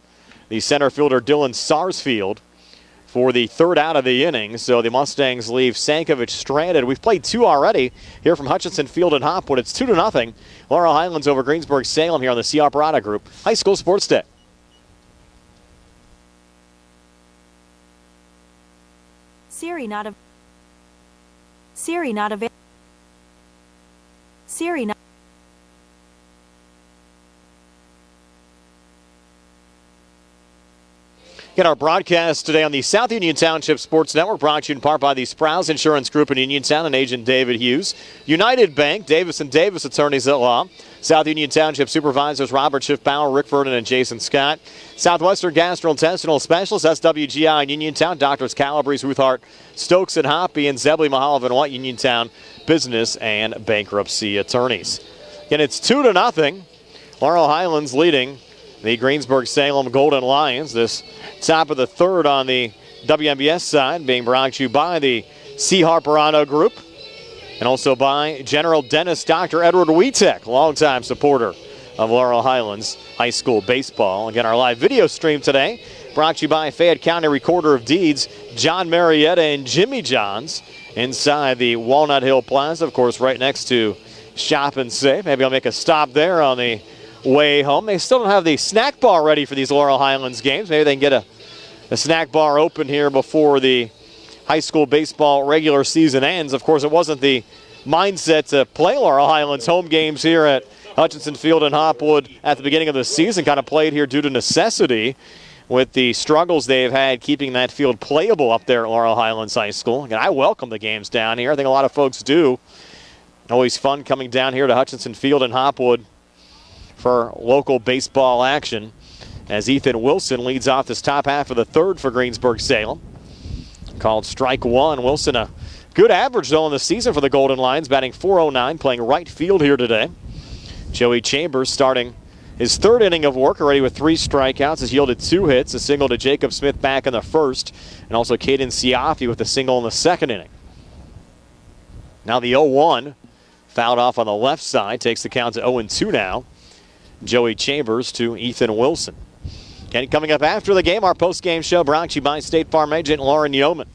the center fielder Dylan Sarsfield for the third out of the inning. So the Mustangs leave Sankovic stranded. We've played 2 already here from Hutchinson Field in Hopwood. It's 2-0. Laurel Highlands over Greensburg-Salem here on the C.R. Parada Group High School Sports Day. Siri not available. Siri not available. Siri not. Get our broadcast today on the South Union Township Sports Network, brought to you in part by the Sprouse Insurance Group in Uniontown and agent David Hughes. United Bank, Davis & Davis attorneys at law. South Union Township supervisors Robert Schiffbauer, Rick Vernon, and Jason Scott. Southwestern Gastrointestinal Specialists, SWGI in Uniontown, Doctors Calabrese, Ruthart, Stokes and Hoppy, and Zebley, Mahalev & White, Uniontown business and bankruptcy attorneys. Again, it's 2-0. Laurel Highlands leading the Greensburg-Salem Golden Lions. This top of the third on the WMBS side being brought to you by the C. Harper Auto Group and also by General Dentist Dr. Edward Wietek, longtime supporter of Laurel Highlands High School baseball. Again, our live video stream today brought to you by Fayette County Recorder of Deeds, John Marietta and Jimmy Johns inside the Walnut Hill Plaza, of course, right next to Shop and Save. Maybe I'll make a stop there on the way home. They still don't have the snack bar ready for these Laurel Highlands games. Maybe they can get a snack bar open here before the high school baseball regular season ends. Of course, it wasn't the mindset to play Laurel Highlands home games here at Hutchinson Field in Hopwood at the beginning of the season. Kind of played here due to necessity with the struggles they've had keeping that field playable up there at Laurel Highlands High School. And I welcome the games down here. I think a lot of folks do. Always fun coming down here to Hutchinson Field in Hopwood for local baseball action as Ethan Wilson leads off this top half of the third for Greensburg-Salem. Called strike one. Wilson, a good average, though, in the season for the Golden Lions, batting .409, playing right field here today. Joey Chambers starting his third inning of work, already with 3 strikeouts, has yielded 2 hits, a single to Jacob Smith back in the first, and also Caden Siafi with a single in the second inning. Now the 0-1, fouled off on the left side, takes the count to 0-2 now. Joey Chambers to Ethan Wilson. And coming up after the game, our post-game show brought to you by State Farm agent Lauren Yeoman.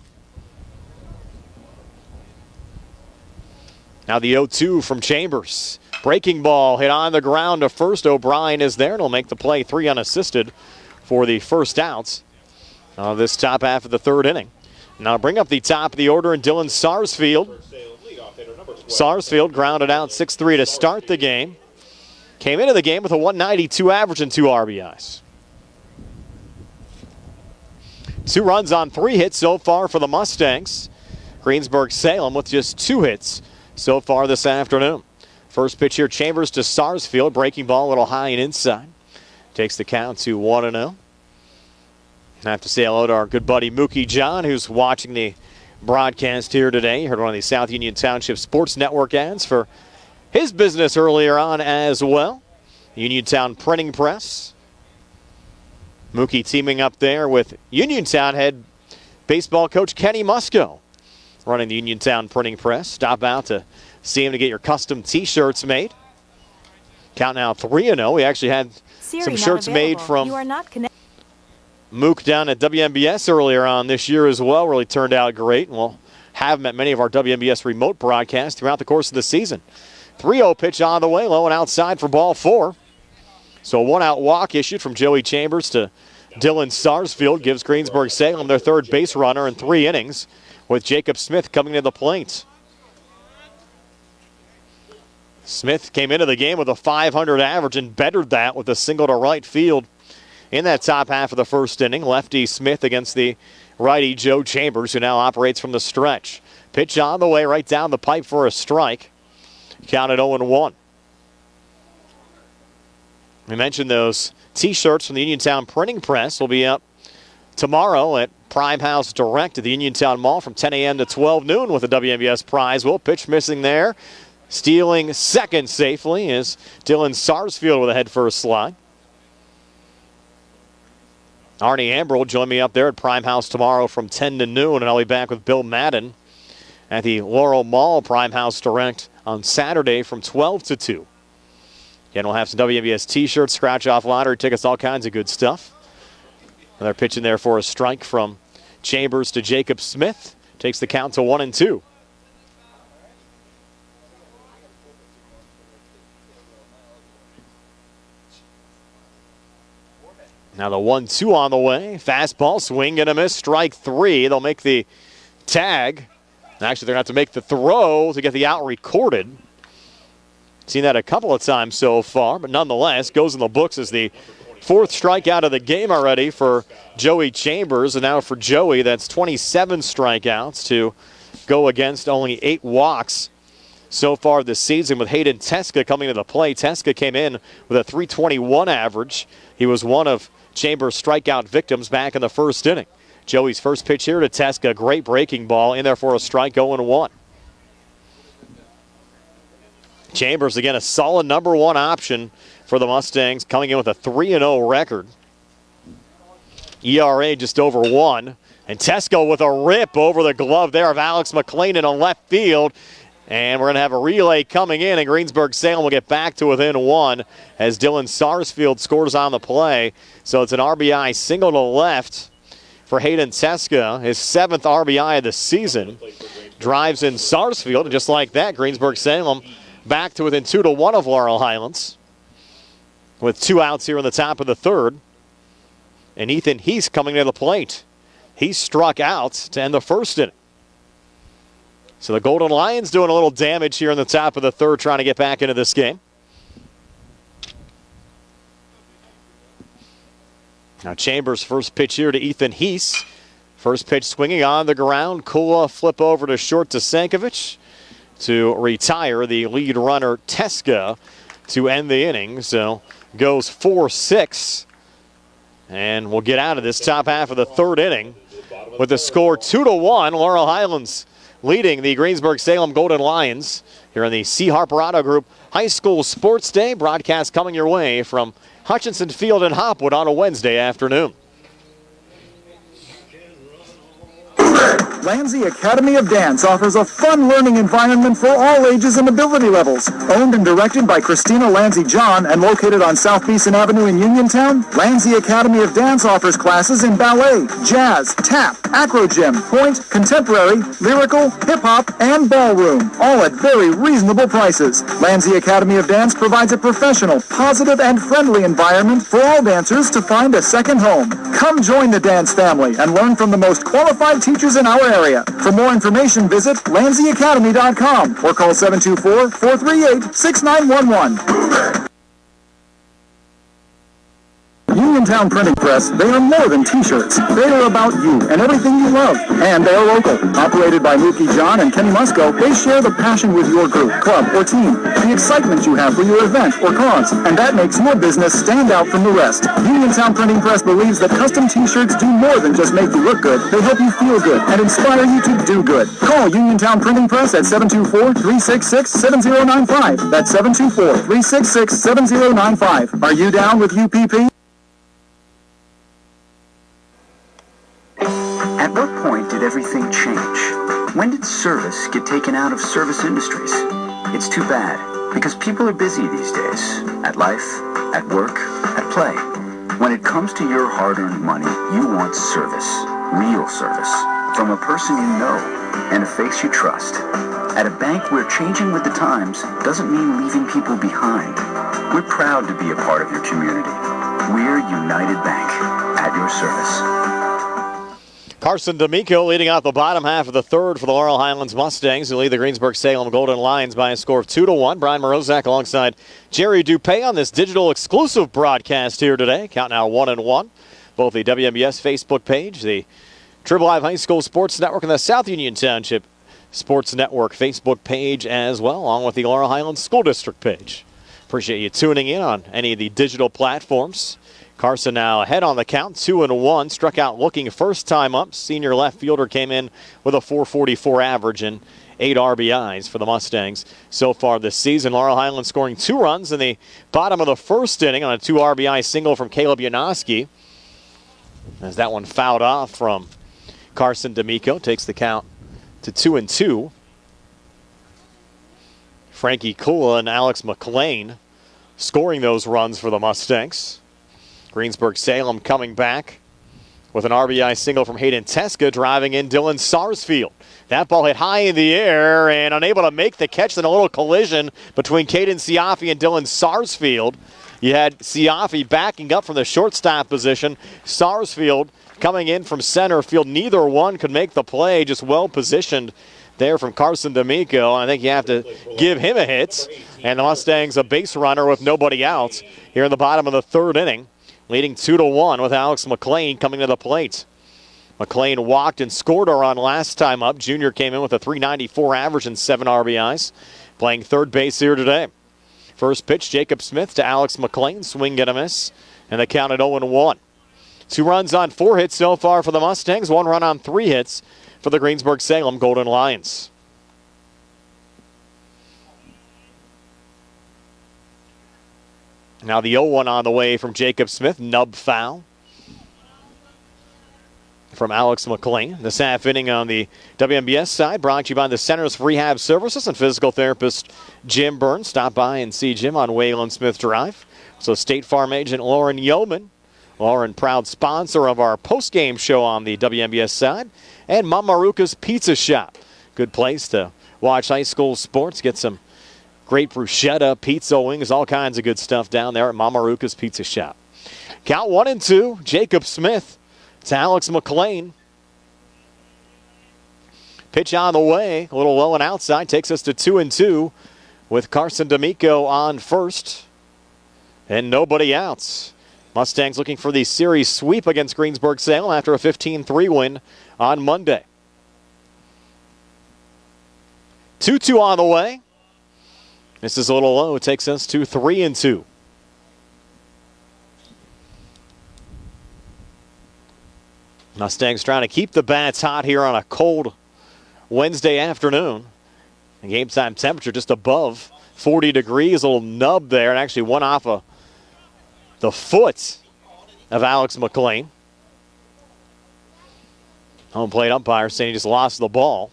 Now the 0-2 from Chambers. Breaking ball hit on the ground to first. O'Brien is there and will make the play, 3 unassisted for the first outs of this top half of the third inning. Now bring up the top of the order in Dylan Sarsfield. Sarsfield grounded out 6-3 to start the game. Came into the game with a 192 average and 2 RBIs. 2 runs on 3 hits so far for the Mustangs. Greensburg-Salem with just 2 hits so far this afternoon. First pitch here, Chambers to Sarsfield. Breaking ball a little high and inside. Takes the count to 1-0. I have to say hello to our good buddy Mookie John, who's watching the broadcast here today. You heard one of the South Union Township Sports Network ads for his business earlier on as well. Uniontown Printing Press. Mookie teaming up there with Uniontown head baseball coach Kenny Musco, running the Uniontown Printing Press. Stop out to see him to get your custom T-shirts made. Count now 3-0. We actually had some shirts made from Mook down at WMBS earlier on this year as well. Really turned out great. And we'll have them at many of our WMBS remote broadcasts throughout the course of the season. 3-0 pitch on the way, low and outside for ball 4. So a 1-out walk issued from Joey Chambers to Dylan Sarsfield gives Greensburg-Salem their third base runner in 3 innings, with Jacob Smith coming to the plate. Smith came into the game with a .500 average and bettered that with a single to right field in that top half of the first inning. Lefty Smith against the righty Joe Chambers, who now operates from the stretch. Pitch on the way right down the pipe for a strike. Counted 0-1. We mentioned those T-shirts from the Uniontown Printing Press will be up tomorrow at Prime House Direct at the Uniontown Mall from 10 a.m. to 12 noon with a WMBS prize. Will pitch missing there. Stealing second safely is Dylan Sarsfield with a head-first slide. Arnie Amber will join me up there at Prime House tomorrow from 10 to noon, and I'll be back with Bill Madden at the Laurel Mall Prime House Direct on Saturday from 12 to 2. Again, we'll have some WMBS T-shirts, scratch-off lottery tickets, all kinds of good stuff. And they're pitching there for a strike from Chambers to Jacob Smith. Takes the count to 1-2. Now the 1-2 on the way. Fastball, swing and a miss, strike 3. They'll make the tag. Actually, they're going to have to make the throw to get the out recorded. Seen that a couple of times so far, but nonetheless goes in the books as the 4th strikeout of the game already for Joey Chambers. And now for Joey, that's 27 strikeouts to go against only 8 walks so far this season, with Hayden Teska coming to the plate. Teska came in with a .321 average. He was one of Chambers' strikeout victims back in the first inning. Joey's first pitch here to Teska, great breaking ball in there for a strike, 0-1. Chambers, again, a solid number 1 option for the Mustangs, coming in with a 3-0 record. ERA just over 1. And Tesco with a rip over the glove there of Alex McLean in a left field. And we're going to have a relay coming in, and Greensburg-Salem will get back to within 1 as Dylan Sarsfield scores on the play. So it's an RBI single to left for Hayden Teska, his 7th RBI of the season. Drives in Sarsfield, and just like that, Greensburg-Salem back to within 2-1 of Laurel Highlands. With 2 outs here in the top of the 3rd. And Ethan Heath coming to the plate. He struck out to end the 1st inning. So the Golden Lions doing a little damage here in the top of the 3rd, trying to get back into this game. Now Chambers' first pitch here to Ethan Heath. First pitch swinging on the ground. Kula flip over to short to Sankovic to retire the lead runner Teska to end the inning. So goes 4-6. And we'll get out of this top half of the 3rd inning with the score 2-1. Laurel Highlands leading the Greensburg-Salem Golden Lions here on the C. Harper Auto Group High School Sports Day. Broadcast coming your way from Hutchinson Field in Hopwood on a Wednesday afternoon. Lansing Academy of Dance offers a fun learning environment for all ages and ability levels. Owned and directed by Christina Lansing John and located on South Beeson Avenue in Uniontown, Lansing Academy of Dance offers classes in ballet, jazz, tap, acro gym, point, contemporary, lyrical, hip-hop, and ballroom, all at very reasonable prices. Lansing Academy of Dance provides a professional, positive, and friendly environment for all dancers to find a second home. Come join the dance family and learn from the most qualified teachers in our area. For more information, visit LansingAcademy.com or call 724-438-6911. Uniontown Printing Press, they are more than t-shirts. They are about you and everything you love. And they are local. Operated by Mookie John and Kenny Musco, they share the passion with your group, club, or team. The excitement you have for your event or cause. And that makes your business stand out from the rest. Uniontown Printing Press believes that custom t-shirts do more than just make you look good. They help you feel good and inspire you to do good. Call Uniontown Printing Press at 724-366-7095. That's 724-366-7095. Are you down with UPP? At what point did everything change? When did service get taken out of service industries? It's too bad, because people are busy these days. At life, at work, at play. When it comes to your hard-earned money, you want service. Real service. From a person you know and a face you trust. At a bank where changing with the times doesn't mean leaving people behind. We're proud to be a part of your community. We're United Bank, at your service. Carson D'Amico leading out the bottom half of the 3rd for the Laurel Highlands Mustangs, who lead the Greensburg-Salem Golden Lions by a score of 2-1. Brian Morozak alongside Jerry Dupay on this digital exclusive broadcast here today. Count now 1-1. Both the WMBS Facebook page, the Triple Live High School Sports Network, and the South Union Township Sports Network Facebook page as well, along with the Laurel Highlands School District page. Appreciate you tuning in on any of the digital platforms. Carson now ahead on the count, 2-1. Struck out looking first time up. Senior left fielder came in with a .444 average and 8 RBIs for the Mustangs so far this season. Laurel Highlands scoring 2 runs in the bottom of the 1st inning on a 2 RBI single from Caleb Yanoski. As that one fouled off from Carson D'Amico, takes the count to 2-2. Frankie Kula and Alex McLean scoring those runs for the Mustangs. Greensburg-Salem coming back with an RBI single from Hayden Teska, driving in Dylan Sarsfield. That ball hit high in the air and unable to make the catch. Then a little collision between Caden Siafi and Dylan Sarsfield. You had Siafi backing up from the shortstop position. Sarsfield coming in from center field. Neither one could make the play, just well positioned there from Carson D'Amico. I think you have to give him a hit. And the Mustangs a base runner with nobody out here in the bottom of the 3rd inning. Leading 2-1 with Alex McLean coming to the plate. McLean walked and scored a run last time up. Junior came in with a .394 average and 7 RBIs. Playing third base here today. First pitch, Jacob Smith to Alex McLean. Swing and a miss. And the count at 0-1. 2 runs on 4 hits so far for the Mustangs. 1 run on 3 hits for the Greensburg-Salem Golden Lions. Now the 0-1 on the way from Jacob Smith. Nub foul from Alex McLean. This half inning on the WMBS side brought to you by the Centers for Rehab Services and physical therapist Jim Burns. Stop by and see Jim on Wayland Smith Drive. So State Farm agent Lauren Yeoman. Lauren, proud sponsor of our post-game show on the WMBS side. And Mamaruka's Pizza Shop. Good place to watch high school sports. Get some great bruschetta, pizza, wings, all kinds of good stuff down there at Mamaruka's Pizza Shop. Count 1-2. Jacob Smith to Alex McLean. Pitch on the way. A little low and outside. Takes us to 2-2 with Carson D'Amico on first. And nobody outs. Mustangs looking for the series sweep against Greensburg-Salem after a 15-3 win on Monday. 2-2 on the way. This is a little low. It takes us to 3-2. Mustangs trying to keep the bats hot here on a cold Wednesday afternoon. The game time temperature just above 40 degrees. A little nub there, and actually one off the foot of Alex McLean. Home plate umpire saying he just lost the ball.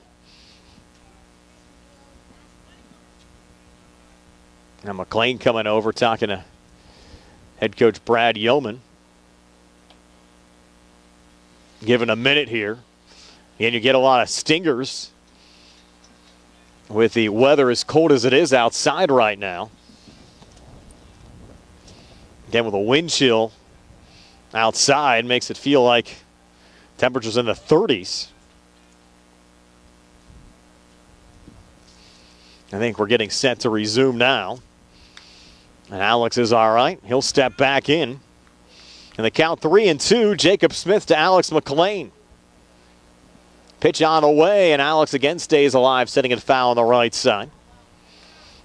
Now McLean coming over, talking to head coach Brad Yeoman. Given a minute here. And you get a lot of stingers with the weather as cold as it is outside right now. Again, with a wind chill outside, makes it feel like temperatures in the 30s. I think we're getting set to resume now. And Alex is all right. He'll step back in. And the count 3-2, Jacob Smith to Alex McLean. Pitch on the way, and Alex again stays alive, setting it foul on the right side.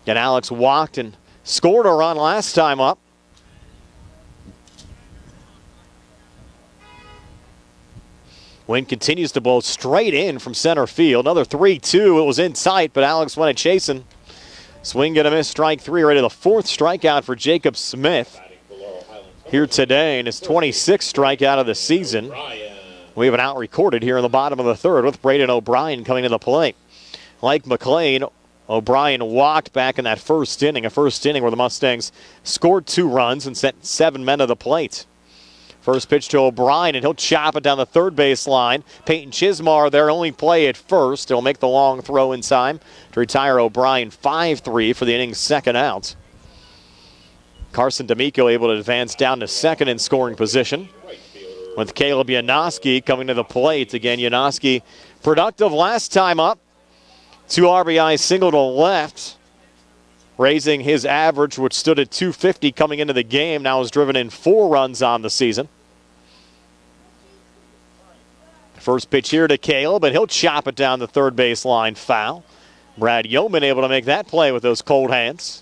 And Alex walked and scored a run last time up. Wind continues to blow straight in from center field. Another 3-2. It was in sight, but Alex went chasing. Swing and a miss, strike three. Right to the fourth strikeout for Jacob Smith here today, and his 26th strikeout of the season. We have an out recorded here in the bottom of the third with Braden O'Brien coming to the plate. Like McLean, O'Brien walked back in that first inning, a first inning where the Mustangs scored 2 runs and sent 7 men to the plate. First pitch to O'Brien, and he'll chop it down the third base line. Peyton Chismar, their only play at first. He'll make the long throw in time to retire O'Brien 5-3 for the inning's second out. Carson D'Amico able to advance down to second in scoring position with Caleb Yanoski coming to the plate. Again, Yanoski productive last time up. 2 RBI single to left, raising his average, which stood at 250 coming into the game. Now has driven in 4 runs on the season. First pitch here to Caleb, and he'll chop it down the third base line foul. Brad Yeoman able to make that play with those cold hands.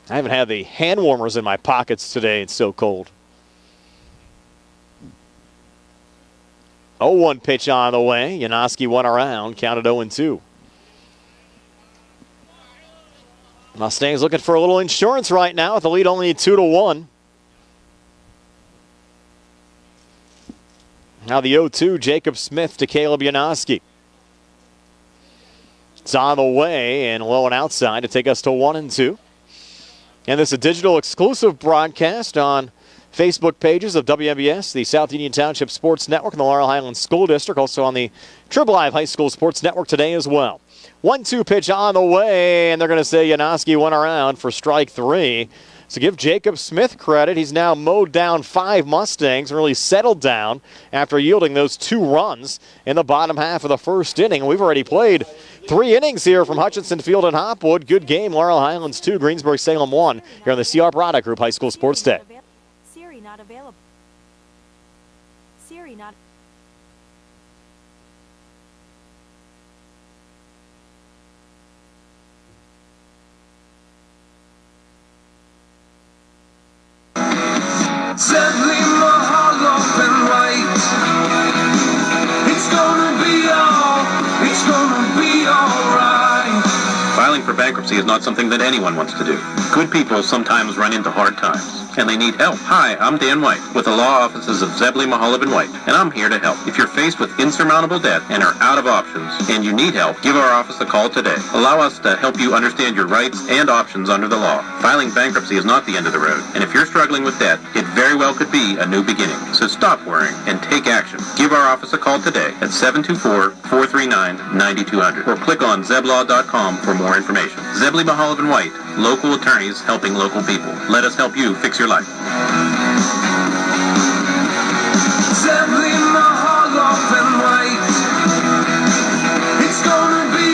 I haven't had the hand warmers in my pockets today. It's so cold. 0-1 pitch on the way. Yanoski went around, counted 0-2. Mustangs looking for a little insurance right now with the lead only 2-1. Now the 0-2, Jacob Smith to Caleb Yanoski. It's on the way and low and outside to take us to 1-2. And this is a digital exclusive broadcast on Facebook pages of WMBS, the South Union Township Sports Network, and the Laurel Highlands School District. Also on the Triple Live High School Sports Network today as well. 1-2 pitch on the way, and they're going to say Yanoski went around for strike 3. So give Jacob Smith credit. He's now mowed down 5 Mustangs and really settled down after yielding those 2 runs in the bottom half of the first inning. We've already played 3 innings here from Hutchinson Field and Hopwood. Good game. Laurel Highlands 2, Greensburg-Salem 1 here on the CR Product Group High School Sports Day. Siri not available. Siri not. Said leave my heart up and white. It's gonna be alright. Filing for bankruptcy is not something that anyone wants to do. Good people sometimes run into hard times, and they need help. Hi, I'm Dan White with the law offices of Zebley, Mahalav & White, and I'm here to help. If you're faced with insurmountable debt and are out of options and you need help, give our office a call today. Allow us to help you understand your rights and options under the law. Filing bankruptcy is not the end of the road, and if you're struggling with debt, it very well could be a new beginning. So stop worrying and take action. Give our office a call today at 724-439-9200 or click on zeblaw.com for more information. Zebley, Mahalav & White, local attorneys helping local people. Let us help you fix your life. Zebley, Mahalav and White. It's gonna be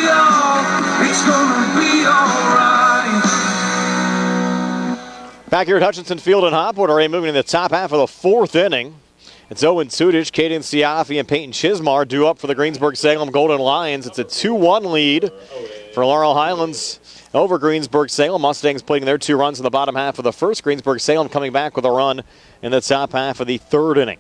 alright. Back here at Hutchinson Field in Hopwood, already moving in the top half of the fourth inning. It's Owen Tudich, Caden Siafi, and Peyton Chismar due up for the Greensburg-Salem Golden Lions. It's a 2-1 lead for Laurel Highlands over Greensburg-Salem. Mustangs putting their 2 runs in the bottom half of the first. Greensburg-Salem coming back with a run in the top half of the third inning.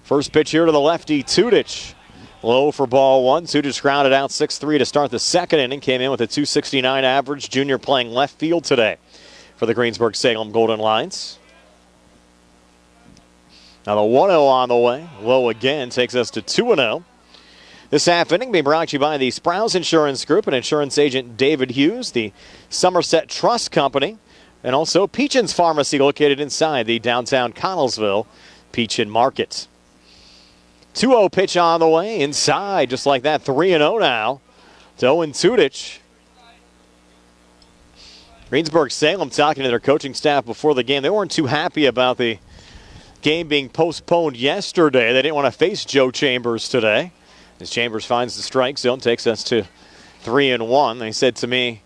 First pitch here to the lefty, Tudich. Low for ball one. Tudich grounded out 6-3 to start the second inning. Came in with a .269 average. Junior playing left field today for the Greensburg-Salem Golden Lions. Now the 1-0 on the way. Low again takes us to 2-0. This half inning being brought to you by the Sprouse Insurance Group and insurance agent David Hughes, the Somerset Trust Company, and also Peachin's Pharmacy located inside the downtown Connellsville Peachin Market. 2-0 pitch on the way inside, just like that. 3-0 now to Owen Tudich. Greensburg-Salem talking to their coaching staff before the game. They weren't too happy about the game being postponed yesterday. They didn't want to face Joe Chambers today. As Chambers finds the strike zone, takes us to 3-1. They said to me,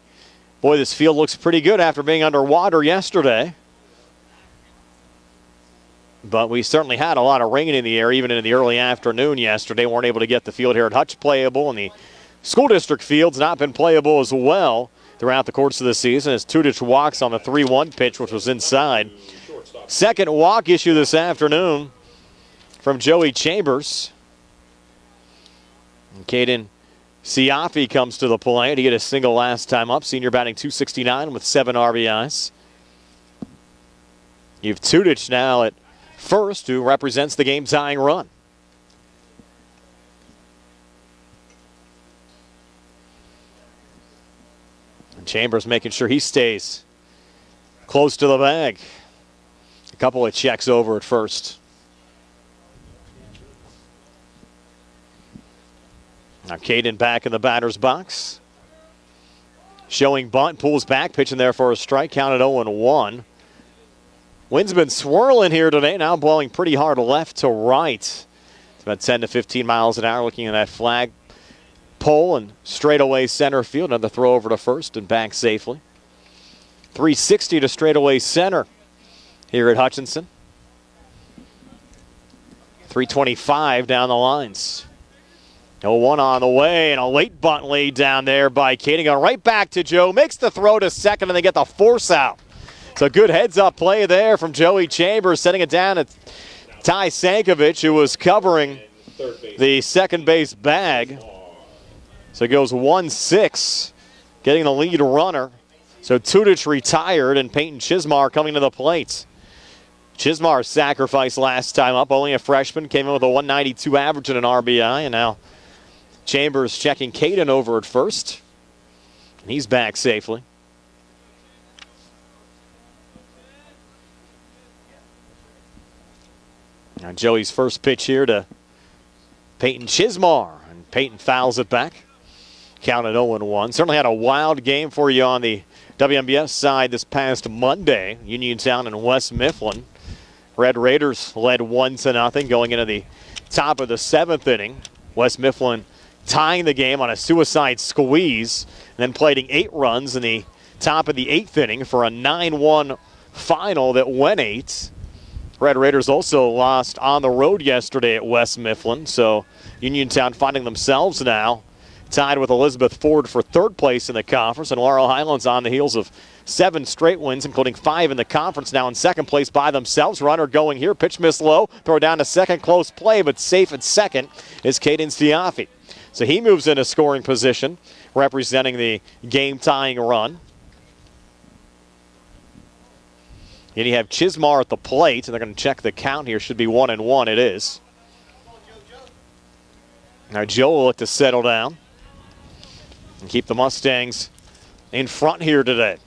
boy, this field looks pretty good after being underwater yesterday. But we certainly had a lot of rain in the air, even in the early afternoon yesterday. Weren't able to get the field here at Hutch playable, and the school district field's not been playable as well throughout the course of the season as Tudich walks on the 3-1 pitch, which was inside. Second walk issue this afternoon from Joey Chambers. And Caden Siafi comes to the plate. He hit a single last time up. Senior batting .269 with 7 RBIs. You have Tudich now at first, who represents the game-tying run. And Chambers making sure he stays close to the bag. A couple of checks over at first. Now Caden back in the batter's box. Showing bunt, pulls back, pitching there for a strike, counted 0-1. Wind's been swirling here today, now blowing pretty hard left to right. It's about 10 to 15 miles an hour, looking at that flag pole and straightaway center field. Another throw over to first and back safely. 360 to straightaway center here at Hutchinson. 325 down the lines. 0-1 on the way, and a late bunt laid down there by Caden. Going right back to Joe, makes the throw to second, and they get the force out. So good heads-up play there from Joey Chambers, setting it down at Ty Sankovic, who was covering the second base bag. So it goes 1-6, getting the lead runner. So Tudich retired, and Peyton Chismar coming to the plate. Chismar sacrificed last time up, only a freshman, came in with a 192 average and an RBI, and now Chambers checking Caden over at first. And he's back safely. Now Joey's first pitch here to Peyton Chismar, and Peyton fouls it back. Counted 0-1. Certainly had a wild game for you on the WMBS side this past Monday. Uniontown and West Mifflin. Red Raiders led 1-0 going into the top of the 7th inning. West Mifflin tying the game on a suicide squeeze, and then plating 8 runs in the top of the 8th inning for a 9-1 final that went 8. Red Raiders also lost on the road yesterday at West Mifflin, so Uniontown finding themselves now tied with Elizabeth Ford for 3rd place in the conference, and Laurel Highlands on the heels of 7 straight wins, including 5 in the conference, now in 2nd place by themselves. Runner going here, pitch miss low, throw down to second, close play, but safe at second is Caden Siafi. So he moves into scoring position representing the game-tying run. And you have Chismar at the plate, and they're going to check the count here. Should be 1-1. It is. Now Joe will look to settle down and keep the Mustangs in front here today.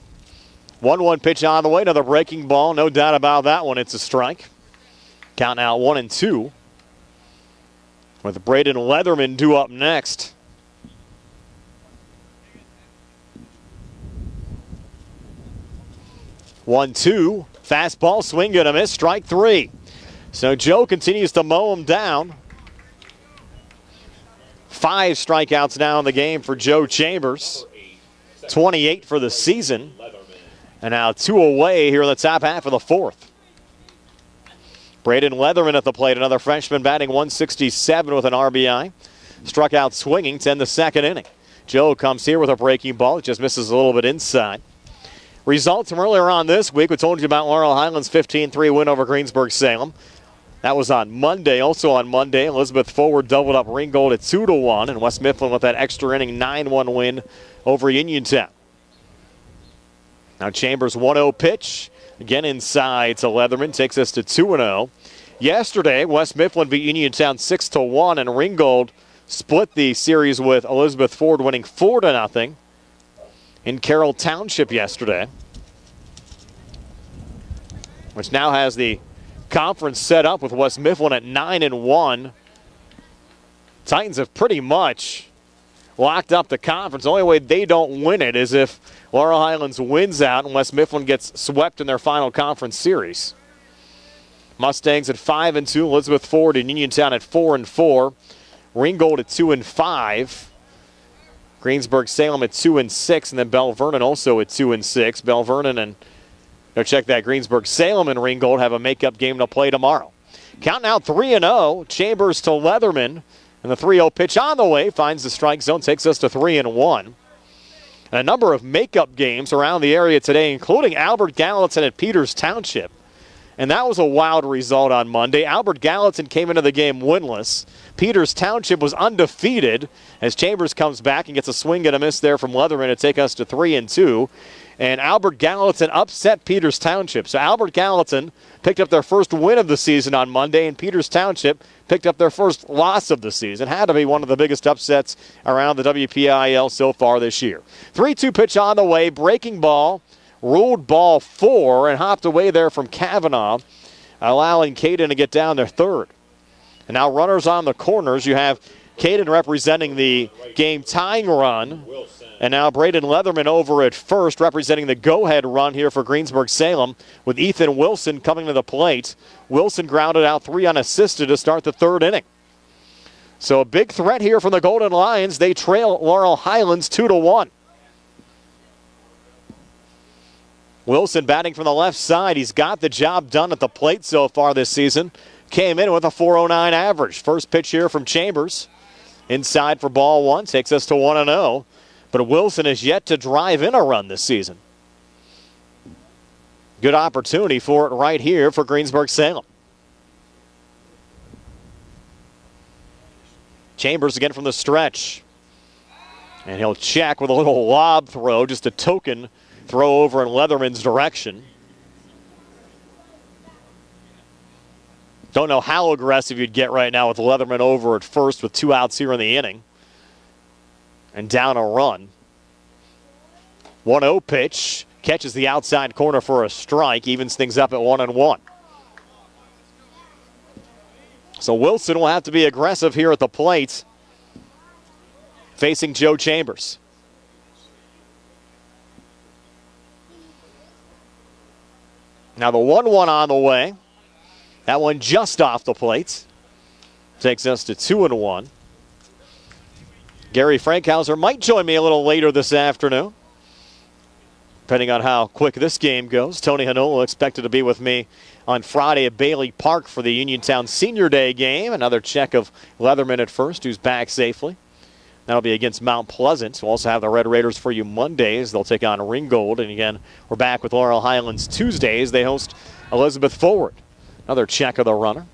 1-1 pitch on the way. Another breaking ball. No doubt about that one. It's a strike. Count now 1-2. With Braden Leatherman due up next. One-two. Fastball, swing and a miss, strike three. So Joe continues to mow him down. 5 strikeouts now in the game for Joe Chambers. 28 for the season. And now 2 away here in the top half of the 4th. Braden Leatherman at the plate, another freshman batting 167 with an RBI. Struck out swinging to end the second inning. Joe comes here with a breaking ball. It just misses a little bit inside. Results from earlier on this week. We told you about Laurel Highlands' 15-3 win over Greensburg-Salem. That was on Monday. Also on Monday, Elizabeth Forward doubled up Ringgold at 2-1, and West Mifflin with that extra inning 9-1 win over Uniontown. Now Chambers 1-0 pitch. Again inside to Leatherman. Takes us to 2-0. Yesterday, West Mifflin beat Uniontown 6-1, and Ringgold split the series with Elizabeth Forward winning 4-0 in Carroll Township yesterday, which now has the conference set up with West Mifflin at 9-1. Titans have pretty much locked up the conference. The only way they don't win it is if Laurel Highlands wins out and West Mifflin gets swept in their final conference series. Mustangs at 5-2, Elizabeth Forward and Uniontown at 4-4, Ringgold at 2-5. Greensburg-Salem at 2-6, and then Bell Vernon also at 2-6. Bell Vernon and check that. Greensburg-Salem and Ringgold have a makeup game to play tomorrow. Count now 3-0. Chambers to Leatherman, and the 3-0 pitch on the way finds the strike zone, takes us to 3-1. A number of makeup games around the area today, including Albert Gallatin at Peters Township. And that was a wild result on Monday. Albert Gallatin came into the game winless. Peters Township was undefeated as Chambers comes back and gets a swing and a miss there from Leatherman to take us to 3-2. And Albert Gallatin upset Peters Township. So Albert Gallatin picked up their first win of the season on Monday, and Peters Township picked up their first loss of the season. Had to be one of the biggest upsets around the WPIAL so far this year. 3-2 pitch on the way, breaking ball. Ruled ball 4 and hopped away there from Kavanaugh, allowing Caden to get down to third. And now runners on the corners. You have Caden representing the game-tying run. And now Braden Leatherman over at first, representing the go-ahead run here for Greensburg-Salem, with Ethan Wilson coming to the plate. Wilson grounded out 3 unassisted to start the third inning. So a big threat here from the Golden Lions. They trail Laurel Highlands 2-1. Wilson batting from the left side. He's got the job done at the plate so far this season. Came in with a .409 average. First pitch here from Chambers. Inside for ball 1. Takes us to 1-0. But Wilson has yet to drive in a run this season. Good opportunity for it right here for Greensburg-Salem. Chambers again from the stretch. And he'll check with a little lob throw, just a token throw over in Leatherman's direction. Don't know how aggressive you'd get right now with Leatherman over at first with 2 outs here in the inning. And down a run. 1-0 pitch. Catches the outside corner for a strike. Evens things up at 1-1. So Wilson will have to be aggressive here at the plate, facing Joe Chambers. Now the 1-1 on the way. That one just off the plate. Takes us to 2-1. Gary Frankhauser might join me a little later this afternoon, depending on how quick this game goes. Tony Hanola expected to be with me on Friday at Bailey Park for the Uniontown Senior Day game. Another check of Leatherman at first, who's back safely. That'll be against Mount Pleasant. We'll also have the Red Raiders for you Mondays. They'll take on Ringgold. And again, we're back with Laurel Highlands Tuesdays. They host Elizabeth Forward. Another check of the runner.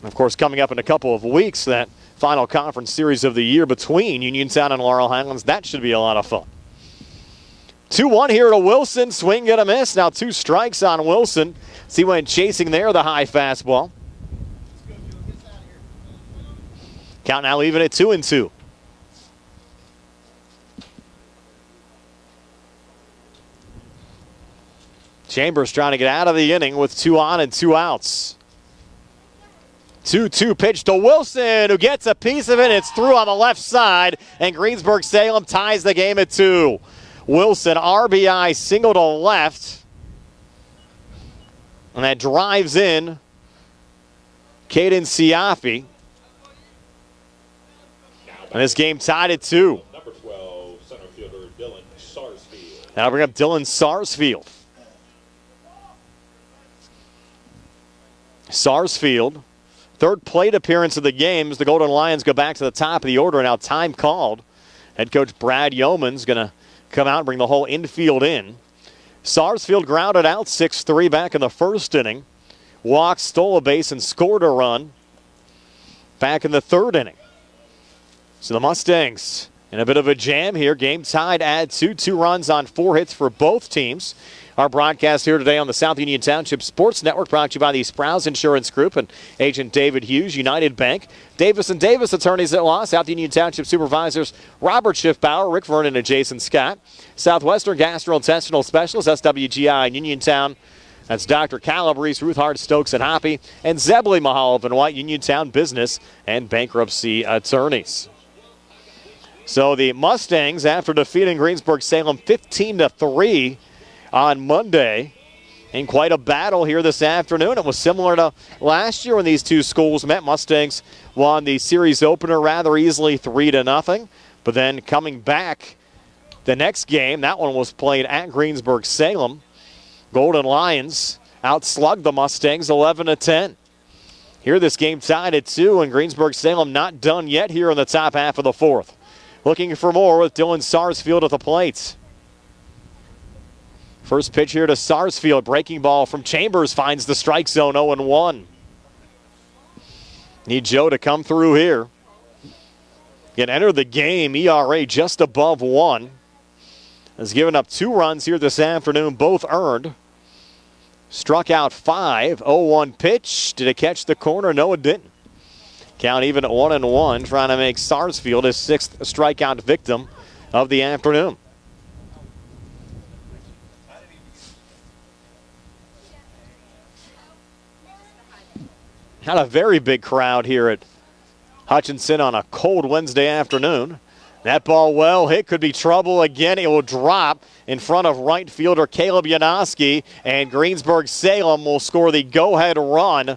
Of course, coming up in a couple of weeks, that final conference series of the year between Uniontown and Laurel Highlands. That should be a lot of fun. 2-1 here to Wilson. Swing and a miss. Now 2 strikes on Wilson. He went chasing there, the high fastball. Count now even at 2-2. Chambers trying to get out of the inning with 2 on and 2 outs. 2-2 pitch to Wilson, who gets a piece of it. It's through on the left side, and Greensburg-Salem ties the game at 2. Wilson, RBI single to left. And that drives in Caden Siafi. And this game tied at 2. Number 12, center fielder Dylan Sarsfield. Now bring up Dylan Sarsfield. Sarsfield, third plate appearance of the game as the Golden Lions go back to the top of the order. Now time called. Head coach Brad Yeoman's going to come out and bring the whole infield in. Sarsfield grounded out 6-3 back in the first inning. Walked, stole a base, and scored a run back in the third inning. So the Mustangs in a bit of a jam here. Game tied at 2. 2 runs on 4 hits for both teams. Our broadcast here today on the South Union Township Sports Network brought to you by the Sprouse Insurance Group and Agent David Hughes, United Bank. Davis & Davis, attorneys at law. South Union Township supervisors Robert Schiffbauer, Rick Vernon, and Jason Scott. Southwestern Gastrointestinal Specialist, SWGI in Uniontown. That's Dr. Calabrese, Ruth Hart, Stokes, and Hoppy. And Zebley Mahaloff and White, Uniontown business and bankruptcy attorneys. So the Mustangs, after defeating Greensburg-Salem 15-3 on Monday, in quite a battle here this afternoon. It was similar to last year when these two schools met. Mustangs won the series opener rather easily 3-0. But then coming back the next game, that one was played at Greensburg-Salem. Golden Lions outslugged the Mustangs 11-10. Here this game tied at 2, and Greensburg-Salem not done yet here in the top half of the fourth. Looking for more with Dylan Sarsfield at the plate. First pitch here to Sarsfield. Breaking ball from Chambers finds the strike zone, 0-1. Need Joe to come through here. Get entered the game, ERA just above 1. Has given up 2 runs here this afternoon, both earned. Struck out 5, 0-1 pitch. Did it catch the corner? No, it didn't. Count even at 1-1, trying to make Sarsfield his 6th strikeout victim of the afternoon. Not a very big crowd here at Hutchinson on a cold Wednesday afternoon. That ball well hit, could be trouble again. It will drop in front of right fielder Caleb Janoski, and Greensburg-Salem will score the go-ahead run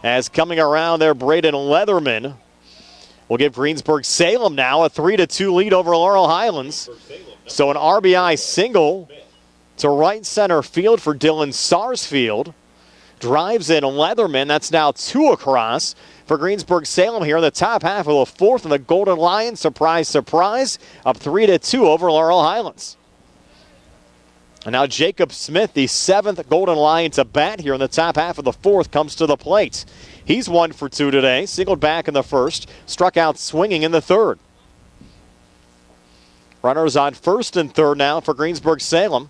as coming around there, Braden Leatherman will give Greensburg-Salem now a 3-2 lead over Laurel Highlands. So an RBI single to right center field for Dylan Sarsfield. Drives in Leatherman. That's now 2 across for Greensburg-Salem here in the top half of the fourth. And the Golden Lions, surprise, surprise, up 3-2 over Laurel Highlands. And now Jacob Smith, the 7th Golden Lion to bat here in the top half of the fourth, comes to the plate. He's 1 for 2 today. Singled back in the first. Struck out swinging in the third. Runners on first and third now for Greensburg-Salem.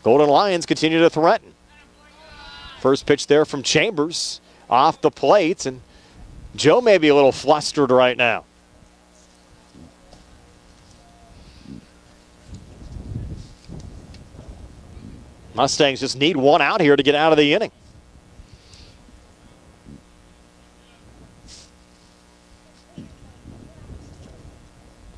Golden Lions continue to threaten. First pitch there from Chambers off the plate, and Joe may be a little flustered right now. Mustangs just need 1 out here to get out of the inning.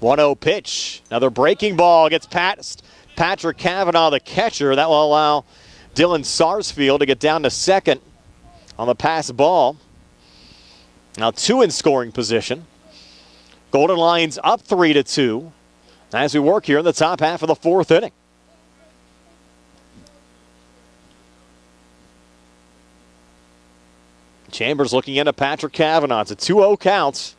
.1-0 pitch. Another breaking ball gets past Patrick Cavanaugh, the catcher. That will allow Dylan Sarsfield to get down to second on the pass ball. Now 2 in scoring position. Golden Lions up 3-2 as we work here in the top half of the fourth inning. Chambers looking into Patrick Cavanaugh. It's a 2-0 count.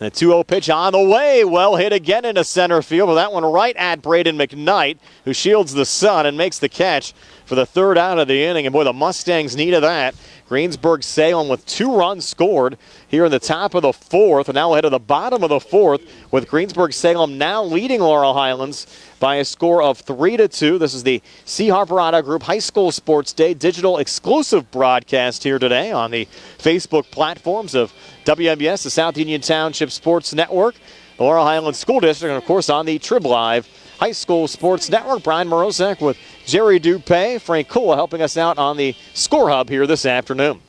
And a 2-0 pitch on the way. Well hit again into center field, but that one right at Braden McKnight, who shields the sun and makes the catch for the 3rd out of the inning. And boy, the Mustangs needed that. Greensburg-Salem with 2 runs scored here in the top of the 4th, and now we'll head to the bottom of the 4th with Greensburg-Salem now leading Laurel Highlands by a score of 3-2. This is the C. Harper Auto Group High School Sports Day digital exclusive broadcast here today on the Facebook platforms of WMBS, the South Union Township Sports Network, the Laurel Highlands School District, and of course on the Trib Live High School Sports Network. Brian Morozek with Jerry Dupay, Frank Kula helping us out on the Score Hub here this afternoon.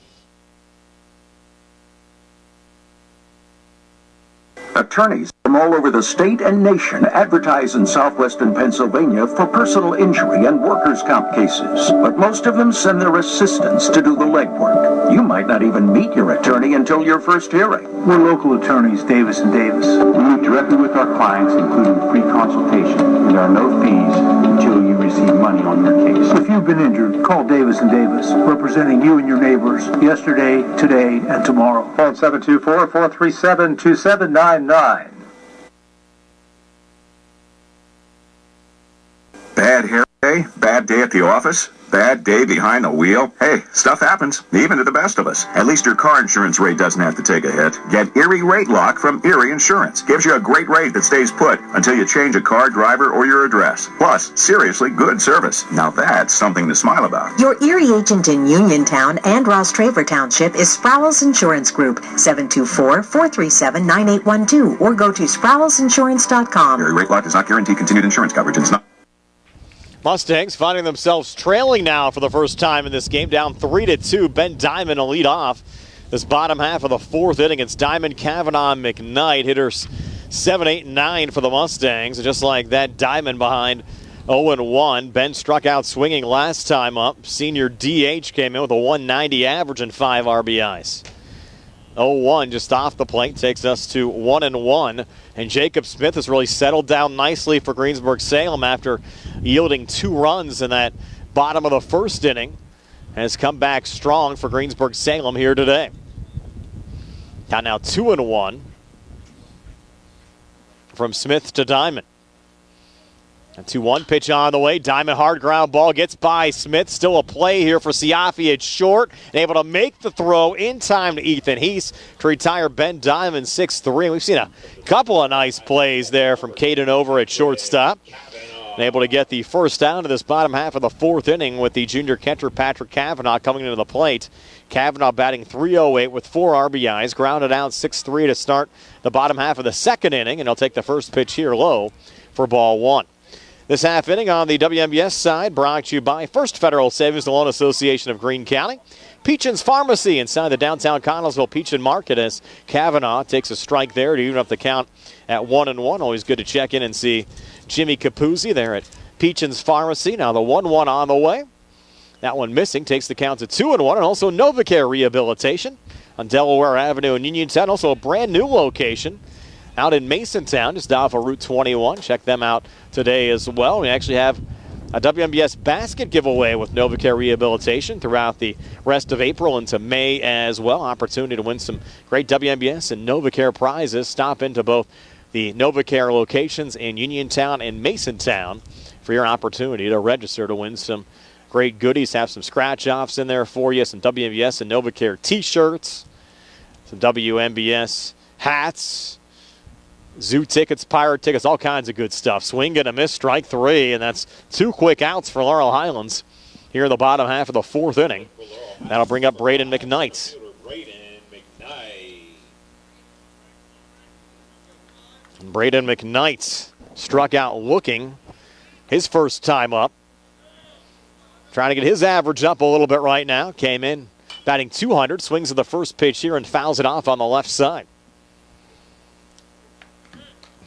Attorneys from all over the state and nation advertise in southwestern Pennsylvania for personal injury and workers' comp cases, but most of them send their assistants to do the legwork. You might not even meet your attorney until your first hearing. We're local attorneys, Davis & Davis. We meet directly with our clients, including free consultation, and there are no fees until you receive money on your case. If you've been injured, call Davis & Davis, representing you and your neighbors yesterday, today, and tomorrow. Phone 724-437-2799. Bad hair day? Bad day at the office? Bad day behind the wheel? Hey, stuff happens, even to the best of us. At least your car insurance rate doesn't have to take a hit. Get Erie Rate Lock from Erie Insurance. Gives you a great rate that stays put until you change a car, driver, or your address. Plus, seriously good service. Now that's something to smile about. Your Erie agent in Uniontown and Ross Traver Township is Sproul's Insurance Group, 724-437-9812, or go to sproulsinsurance.com. Erie Rate Lock does not guarantee continued insurance coverage. It's not. Mustangs finding themselves trailing now for the first time in this game, down 3-2. Ben Diamond will lead off this bottom half of the 4th inning. It's Diamond, Kavanaugh, McKnight. Hitters 7, 8, and 9 for the Mustangs. And just like that, Diamond behind 0-1. Ben struck out swinging last time up. Senior DH came in with a 190 average and 5 RBIs. 0-1 just off the plate takes us to 1-1. And Jacob Smith has really settled down nicely for Greensburg-Salem after yielding 2 runs in that bottom of the 1st inning. Has come back strong for Greensburg-Salem here today. Now 2-1 from Smith to Diamond. A 2-1 pitch on the way. Diamond hard ground ball gets by Smith. Still a play here for Siafi at short. And able to make the throw in time to Ethan Heath to retire Ben Diamond 6-3. We've seen a couple of nice plays there from Caden Over at shortstop. And able to get the first down to this bottom half of the 4th inning with the junior catcher Patrick Kavanaugh coming into the plate. Kavanaugh batting .308 with 4 RBIs. Grounded out 6-3 to start the bottom half of the 2nd inning. And he'll take the first pitch here low for ball 1. This half inning on the WMBS side brought to you by First Federal Savings and Loan Association of Greene County. Peachin's Pharmacy inside the downtown Connellsville Peachin Market as Kavanaugh takes a strike there to even up the count at 1-1. Always good to check in and see Jimmy Capuzzi there at Peachin's Pharmacy. Now the 1-1 on the way. That one missing takes the count to 2-1. And also Novacare Rehabilitation on Delaware Avenue in Uniontown. Also a brand new location out in Masontown, just off of Route 21. Check them out today as well. We actually have a WMBS basket giveaway with Novacare Rehabilitation throughout the rest of April into May as well. Opportunity to win some great WMBS and Novacare prizes. Stop into both the Novacare locations in Uniontown and Masontown for your opportunity to register to win some great goodies. Have some scratch-offs in there for you, some WMBS and Novacare t-shirts, some WMBS hats, zoo tickets, pirate tickets, all kinds of good stuff. Swing and a miss, strike 3, and that's 2 quick outs for Laurel Highlands here in the bottom half of the 4th inning. That'll bring up Braden McKnight. Braden McKnight struck out looking his first time up. Trying to get his average up a little bit right now. Came in batting .200, swings at the first pitch here and fouls it off on the left side.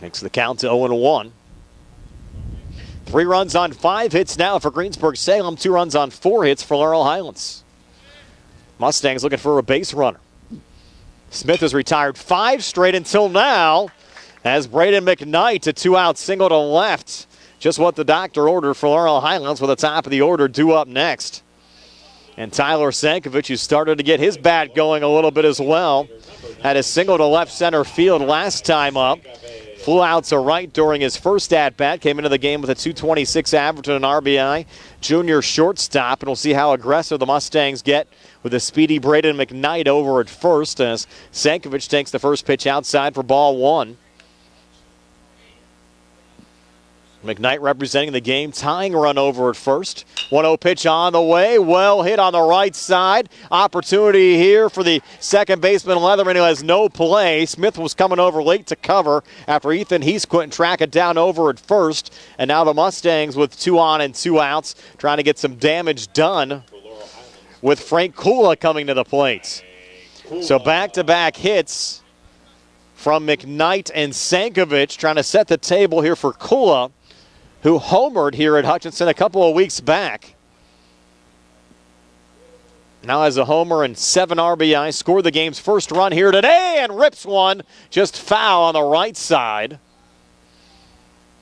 Makes the count to 0-1. 3 runs on 5 hits now for Greensburg-Salem. 2 runs on 4 hits for Laurel Highlands. Mustangs looking for a base runner. Smith has retired 5 straight until now as Braden McKnight a 2-out single to left. Just what the doctor ordered for Laurel Highlands with the top of the order due up next. And Tyler Sankovic, who started to get his bat going a little bit as well, had a single to left center field last time up. Flew out to right during his first at-bat. Came into the game with a .226 average and an RBI. Junior shortstop, and we'll see how aggressive the Mustangs get with a speedy Braden McKnight over at first as Sankovic takes the first pitch outside for ball one. McKnight representing the game, tying run over at first. 1-0 pitch on the way, well hit on the right side. Opportunity here for the second baseman Leatherman, who has no play. Smith was coming over late to cover after Heath couldn't track it down over at first. And now the Mustangs with 2 on and 2 outs, trying to get some damage done with Frank Kula coming to the plate. So back-to-back hits from McKnight and Sankovic, trying to set the table here for Kula, who homered here at Hutchinson a couple of weeks back. Now has a homer and 7 RBI, scored the game's first run here today and rips one just foul on the right side.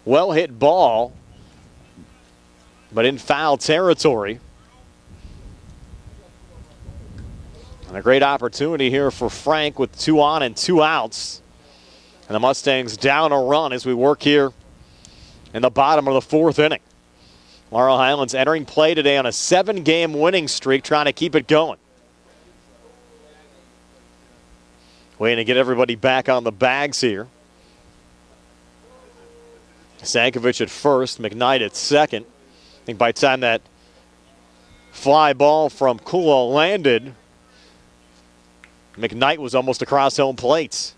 Well hit ball, but in foul territory. And a great opportunity here for Frank with 2 on and 2 outs. And the Mustangs down a run as we work here in the bottom of the 4th inning. Laurel Highlands entering play today on a 7-game winning streak, trying to keep it going. Waiting to get everybody back on the bags here. Sankovic at first, McKnight at second. I think by the time that fly ball from Kula landed, McKnight was almost across home plate.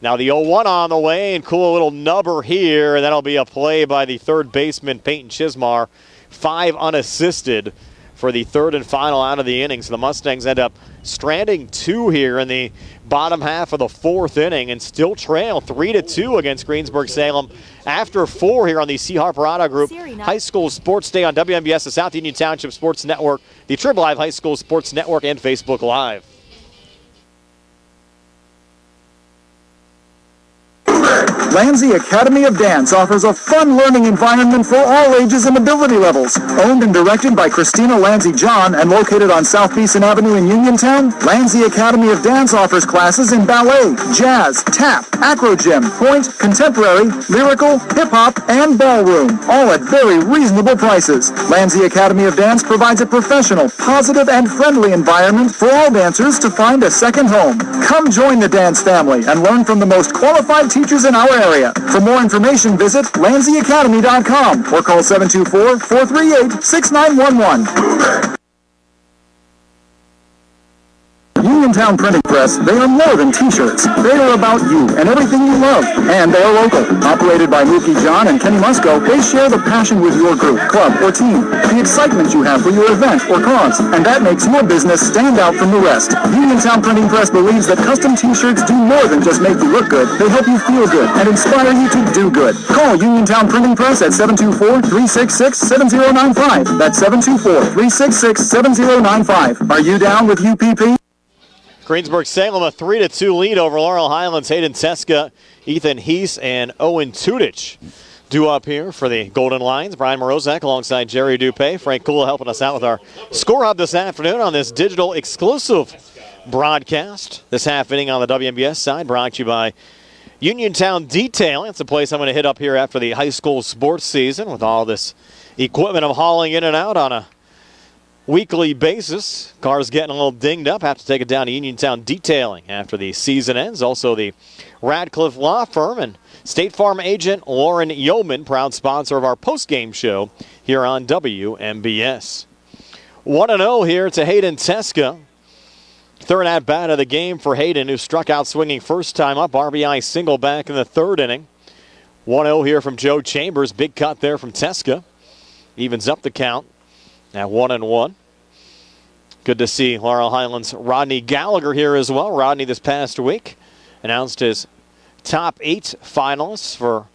Now the 0-1 on the way, and cool little nubber here, and that'll be a play by the third baseman, Peyton Chismar. 5 unassisted for the third and final out of the inning. So the Mustangs end up stranding 2 here in the bottom half of the 4th inning and still trail 3-2 against Greensburg-Salem after 4 here on the C. Harper Auto Group High School Sports Day on WMBS, the South Union Township Sports Network, the Triple Live High School Sports Network, and Facebook Live. Landsea Academy of Dance offers a fun learning environment for all ages and ability levels. Owned and directed by Christina Landsea John and located on South Beeson Avenue in Uniontown, Landsea Academy of Dance offers classes in ballet, jazz, tap, acro gym, point, contemporary, lyrical, hip-hop, and ballroom, all at very reasonable prices. Landsea Academy of Dance provides a professional, positive, and friendly environment for all dancers to find a second home. Come join the dance family and learn from the most qualified teachers in our area. For more information, visit LandseaAcademy.com or call 724-438-6911. Uniontown Printing Press, they are more than t-shirts. They are about you and everything you love. And they are local. Operated by Mookie John and Kenny Musco, they share the passion with your group, club, or team. The excitement you have for your event or cause. And that makes your business stand out from the rest. Uniontown Printing Press believes that custom t-shirts do more than just make you look good. They help you feel good and inspire you to do good. Call Uniontown Printing Press at 724-366-7095. That's 724-366-7095. Are you down with UPP? Greensburg-Salem a 3-2 lead over Laurel Highlands. Hayden Teska, Ethan Heath, and Owen Tudich due up here for the Golden Lions. Brian Morozak alongside Jerry Dupay. Frank Kula helping us out with our Score Hub this afternoon on this digital exclusive broadcast. This half inning on the WMBS side brought to you by Uniontown Detailing. It's a place I'm going to hit up here after the high school sports season with all this equipment I'm hauling in and out on a weekly basis. Cars getting a little dinged up. Have to take it down to Uniontown Detailing after the season ends. Also the Radcliffe Law Firm and State Farm agent Lauren Yeoman, proud sponsor of our post-game show here on WMBS. 1-0 here to Hayden Teska. Third at-bat of the game for Hayden, who struck out swinging first time up. RBI single back in the 3rd inning. 1-0 here from Joe Chambers. Big cut there from Teska. Evens up the count at 1-1. Good to see Laurel Highlands' Rodney Gallagher here as well. Rodney this past week announced his top 8 finalists for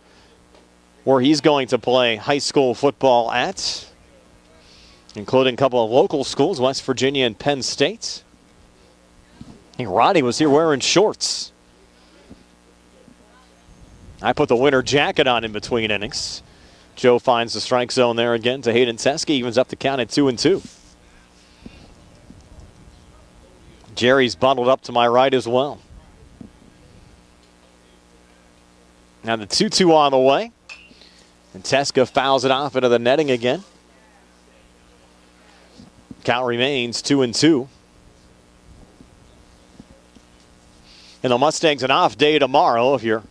where he's going to play high school football at, including a couple of local schools, West Virginia and Penn State. I think Rodney was here wearing shorts. I put the winter jacket on in between innings. Joe finds the strike zone there again to Hayden Teske. Evens up the count at 2-2. Jerry's bundled up to my right as well. Now the 2-2 on the way. And Teske fouls it off into the netting again. Count remains 2-2. And the Mustangs an off day tomorrow. If your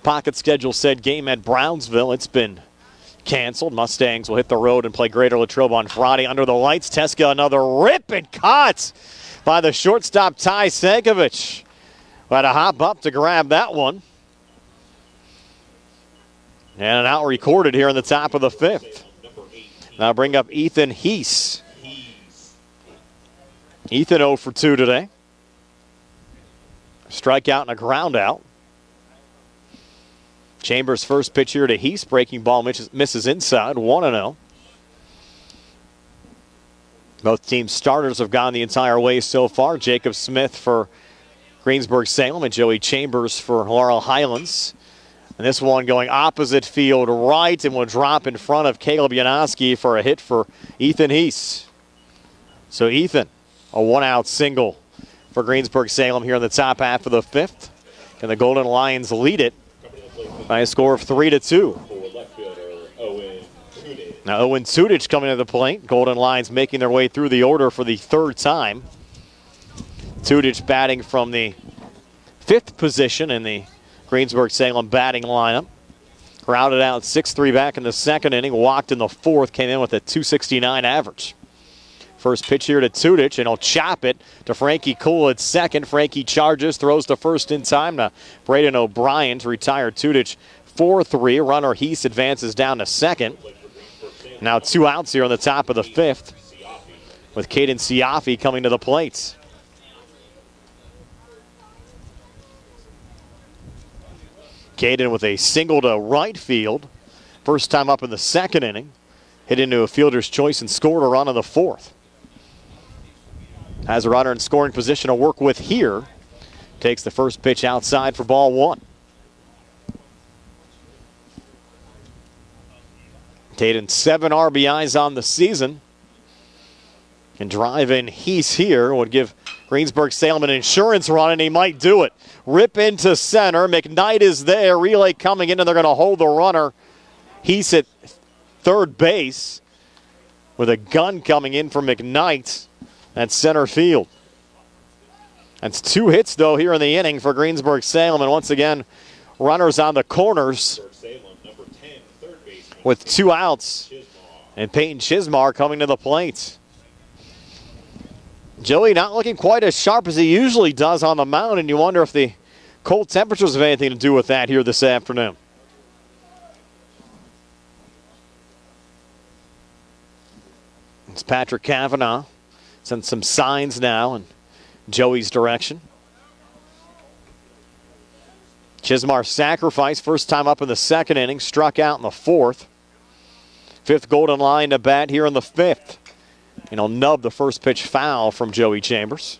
pocket schedule said game at Brownsville, it's been canceled. Mustangs will hit the road and play Greater Latrobe on Friday under the lights. Teska another rip and cut by the shortstop Ty Sankovic. Had to hop up to grab that one. And an out recorded here in the top of the 5th. Now bring up Ethan Heath. Ethan 0 for 2 today. Strikeout and a ground out. Chambers' first pitch here to Heath. Breaking ball misses inside. 1-0. Both teams' starters have gone the entire way so far. Jacob Smith for Greensburg-Salem and Joey Chambers for Laurel Highlands. And this one going opposite field right and will drop in front of Caleb Janoski for a hit for Ethan Heath. So Ethan, a one-out single for Greensburg-Salem here in the top half of the 5th. And the Golden Lions lead it by a score of 3-2. Now Owen Tudich coming to the plate. Golden Lions making their way through the order for the 3rd time. Tudich batting from the 5th position in the Greensburg-Salem batting lineup. Grounded out 6-3 back in the 2nd inning. Walked in the 4th. Came in with a .269 average. First pitch here to Tudich, and he'll chop it to Frankie Cool at second. Frankie charges, throws to first in time to Braden O'Brien to retire Tudich 4-3. Runner Heath advances down to second. Now 2 outs here on the top of the 5th with Caden Siafi coming to the plate. Caden with a single to right field. First time up in the 2nd inning. Hit into a fielder's choice and scored a run in the 4th. Has a runner in scoring position to work with here. Takes the first pitch outside for ball 1. Caden 7 RBIs on the season. And drive in Heath here would give Greensburg-Salem an insurance run, and he might do it. Rip into center. McKnight is there. Relay coming in, and they're going to hold the runner. Heath at third base with a gun coming in for McKnight at center field. That's 2 hits, though, here in the inning for Greensburg-Salem. And once again, runners on the corners with 2 outs. And Peyton Chismar coming to the plate. Joey not looking quite as sharp as he usually does on the mound, and you wonder if the cold temperatures have anything to do with that here this afternoon. It's Patrick Kavanaugh. Sent some signs now in Joey's direction. Chismar sacrifice, first time up in the 2nd inning, struck out in the 4th. 5th Golden Line to bat here in the 5th. And he'll nub the first pitch foul from Joey Chambers.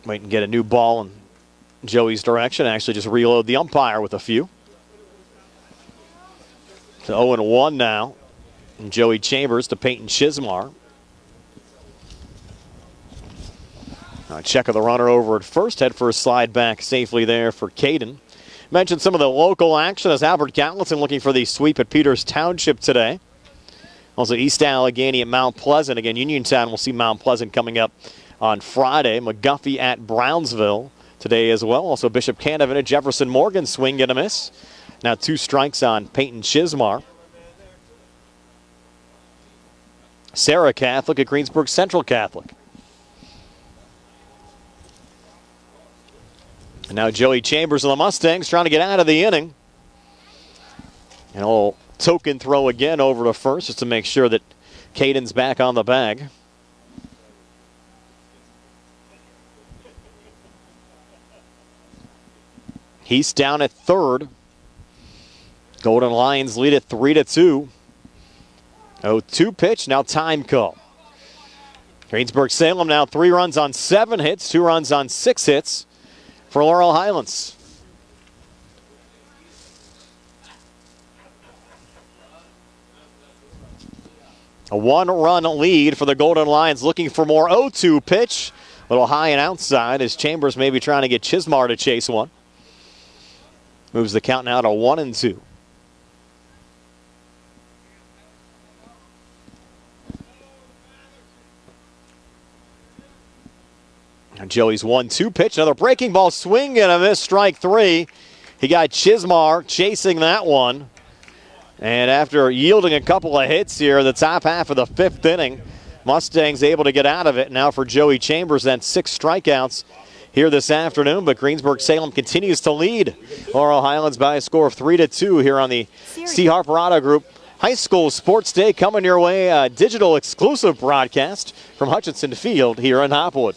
Wait and get a new ball in Joey's direction. Actually just reload the umpire with a few. So 0-1 now. And Joey Chambers to Peyton Chismar. Check of the runner over at first. Head for a slide back safely there for Caden. Mentioned some of the local action as Albert Gallatin looking for the sweep at Peters Township today. Also East Allegheny at Mount Pleasant. Again, Uniontown will see Mount Pleasant coming up on Friday. McGuffey at Brownsville today as well. Also Bishop Canevin at Jefferson Morgan. Swing and a miss. Now 2 strikes on Peyton Chismar. Sarah Catholic at Greensburg Central Catholic. And now Joey Chambers and the Mustangs trying to get out of the inning. And a little token throw again over to first just to make sure that Caden's back on the bag. He's down at third. Golden Lions lead at 3-2. 0-2 pitch, now time call. Greensburg-Salem now 3 runs on 7 hits, 2 runs on 6 hits for Laurel Highlands. A 1-run lead for the Golden Lions, looking for more. 0-2 pitch, a little high and outside as Chambers may be trying to get Chismar to chase one. Moves the count now to 1-2. Joey's 1-2 pitch. Another breaking ball swing and a miss, strike 3. He got Chismar chasing that one. And after yielding a couple of hits here in the top half of the 5th inning, Mustangs able to get out of it. Now for Joey Chambers, then 6 strikeouts here this afternoon. But Greensburg-Salem continues to lead Laurel Highlands by a score of 3-2 here on the C. Harper Auto Group High School Sports Day. Coming your way, a digital exclusive broadcast from Hutchinson Field here in Hopwood.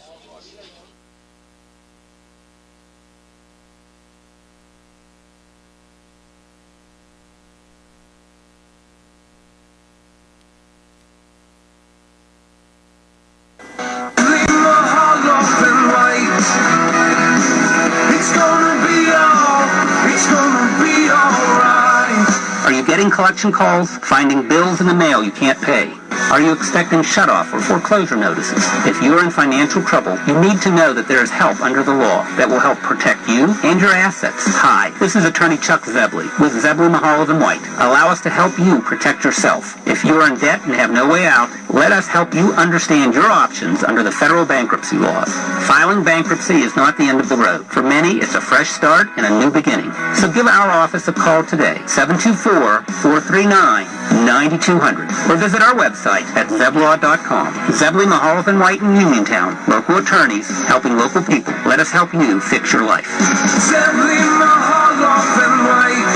Are you getting collection calls, finding bills in the mail you can't pay? Are you expecting shutoff or foreclosure notices? If you are in financial trouble, you need to know that there is help under the law that will help protect you and your assets. Hi, this is Attorney Chuck Zebley with Zebley, Mahalav & White. Allow us to help you protect yourself. If you are in debt and have no way out, let us help you understand your options under the federal bankruptcy laws. Filing bankruptcy is not the end of the road. For many, it's a fresh start and a new beginning. So give our office a call today, 724-439-9200, or visit our website at zeblaw.com. Zebley, Mahalav & White in Uniontown, local attorneys helping local people. Let us help you fix your life. Zebley, Mahalav & White.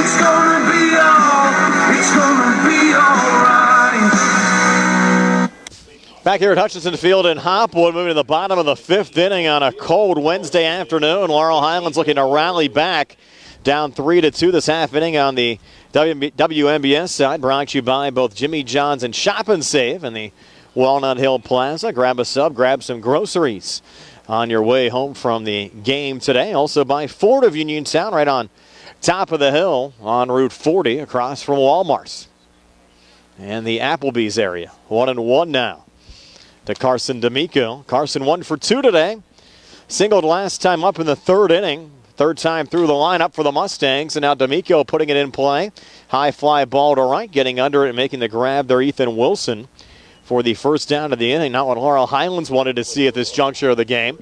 It's gonna be alright. Back here at Hutchinson Field in Hopwood, moving to the bottom of the 5th inning on a cold Wednesday afternoon. Laurel Highlands looking to rally back, down 3-2 this half inning on the WNBS side. Brought to you by both Jimmy John's and Shop and Save in the Walnut Hill Plaza. Grab a sub, grab some groceries on your way home from the game today. Also by Ford of Uniontown, right on top of the hill on Route 40 across from Walmart's. And the Applebee's area, 1-1 now to Carson D'Amico. Carson 1 for 2 today. Singled last time up in the 3rd inning. 3rd time through the lineup for the Mustangs. And now D'Amico putting it in play. High fly ball to right. Getting under it and making the grab there, Ethan Wilson, for the first down of the inning. Not what Laurel Highlands wanted to see at this juncture of the game.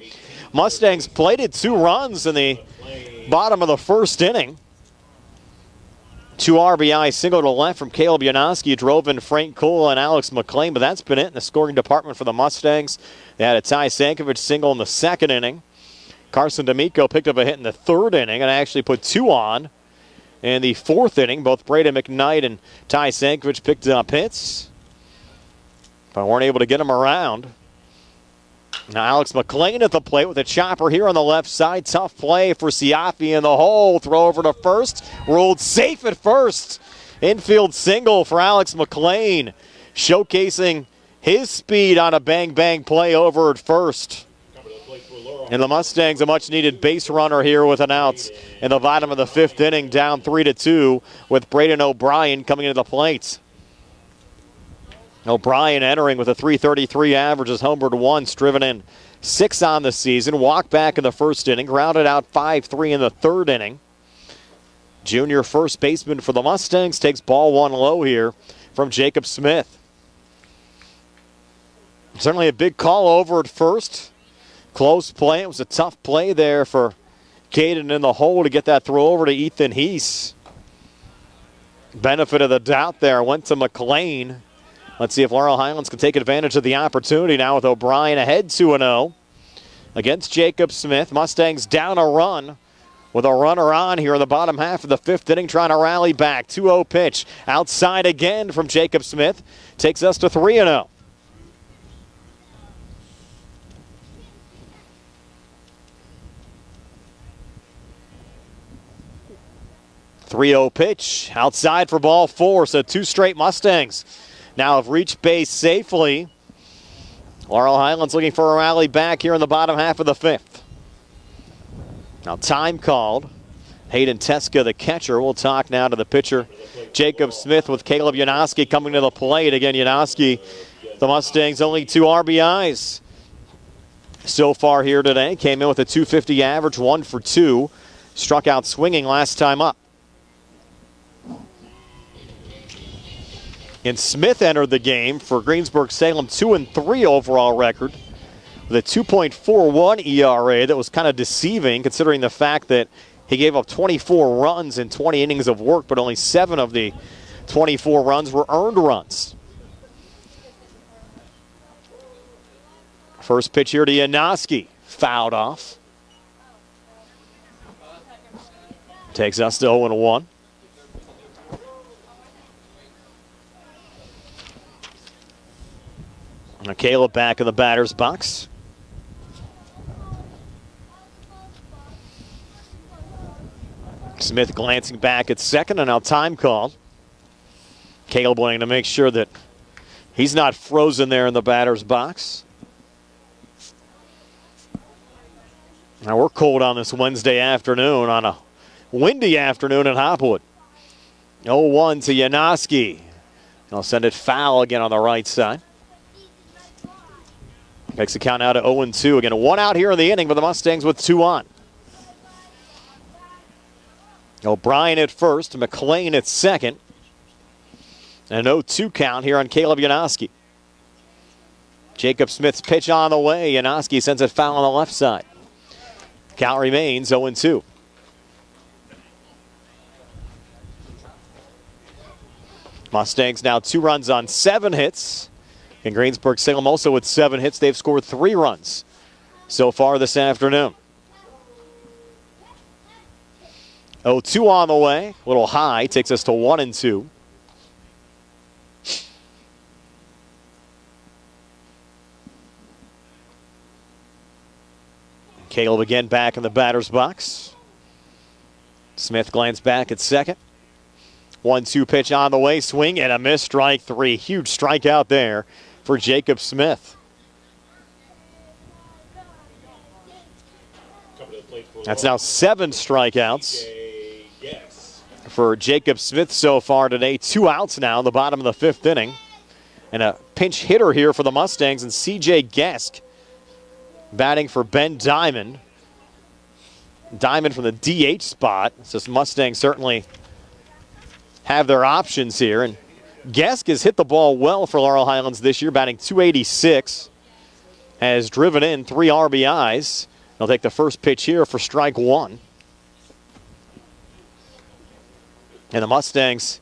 Mustangs plated 2 runs in the bottom of the 1st inning. 2 RBI single to left from Caleb Yanoski, drove in Frank Cole and Alex McLean, but that's been it in the scoring department for the Mustangs. They had a Ty Sankovic single in the 2nd inning. Carson D'Amico picked up a hit in the 3rd inning and actually put 2 on in the 4th inning. Both Braden McKnight and Ty Sankovic picked up hits, but weren't able to get them around. Now Alex McLean at the plate with a chopper here on the left side. Tough play for Siafi in the hole. Throw over to first. Ruled safe at first. Infield single for Alex McLean, showcasing his speed on a bang-bang play over at first. And the Mustangs a much-needed base runner here with an out in the bottom of the 5th inning, down 3-2 with Braden O'Brien coming into the plate. O'Brien entering with a .333 average, has homered once, driven in 6 on the season. Walked back in the 1st inning, grounded out 5-3 in the 3rd inning. Junior first baseman for the Mustangs takes ball 1 low here from Jacob Smith. Certainly a big call over at first. Close play. It was a tough play there for Caden in the hole to get that throw over to Ethan Heath. Benefit of the doubt there went to McLean. Let's see if Laurel Highlands can take advantage of the opportunity now with O'Brien ahead 2-0 against Jacob Smith. Mustangs down a run with a runner on here in the bottom half of the 5th inning, trying to rally back. 2-0 pitch outside again from Jacob Smith. Takes us to 3-0. 3-0 pitch outside for ball 4. So 2 straight Mustangs now have reached base safely. Laurel Highlands looking for a rally back here in the bottom half of the 5th. Now time called. Hayden Teska, the catcher. We'll talk now to the pitcher, Jacob Smith, with Caleb Yanoski coming to the plate. Again, Yanoski, the Mustangs' only 2 RBIs so far here today. Came in with a .250 average, 1 for 2. Struck out swinging last time up. And Smith entered the game for Greensburg-Salem, 2-3 overall record. with a 2.41 ERA. That was kind of deceiving considering the fact that he gave up 24 runs in 20 innings of work, but only 7 of the 24 runs were earned runs. First pitch here to Yanoski, fouled off. Takes us to 0-1. Now Caleb back in the batter's box. Smith glancing back at second, and now time call. Caleb wanting to make sure that he's not frozen there in the batter's box. Now we're cold on this Wednesday afternoon, on a windy afternoon in Hopwood. 0-1 to Yanoski. He'll send it foul again on the right side. Makes the count out to 0-2. Again, 1 out here in the inning, but the Mustangs with 2 on. O'Brien at first, McLean at second. And an 0-2 count here on Caleb Yanoski. Jacob Smith's pitch on the way. Yanoski sends it foul on the left side. Count remains 0-2. Mustangs now 2 runs on 7 hits. And Greensburg-Salem also with 7 hits. They've scored 3 runs so far this afternoon. 0-2 on the way. A little high. Takes us to 1-2. Caleb again back in the batter's box. Smith glanced back at second. 1-2 pitch on the way. Swing and a miss. Strike 3. Huge strikeout there for Jacob Smith. That's now 7 strikeouts for Jacob Smith so far today. 2 outs now in the bottom of the 5th inning. And a pinch hitter here for the Mustangs, and C.J. Gesk batting for Ben Diamond. Diamond from the DH spot. So Mustangs certainly have their options here. And Gesk has hit the ball well for Laurel Highlands this year, batting .286. Has driven in 3 RBIs. He'll take the first pitch here for strike 1. And the Mustangs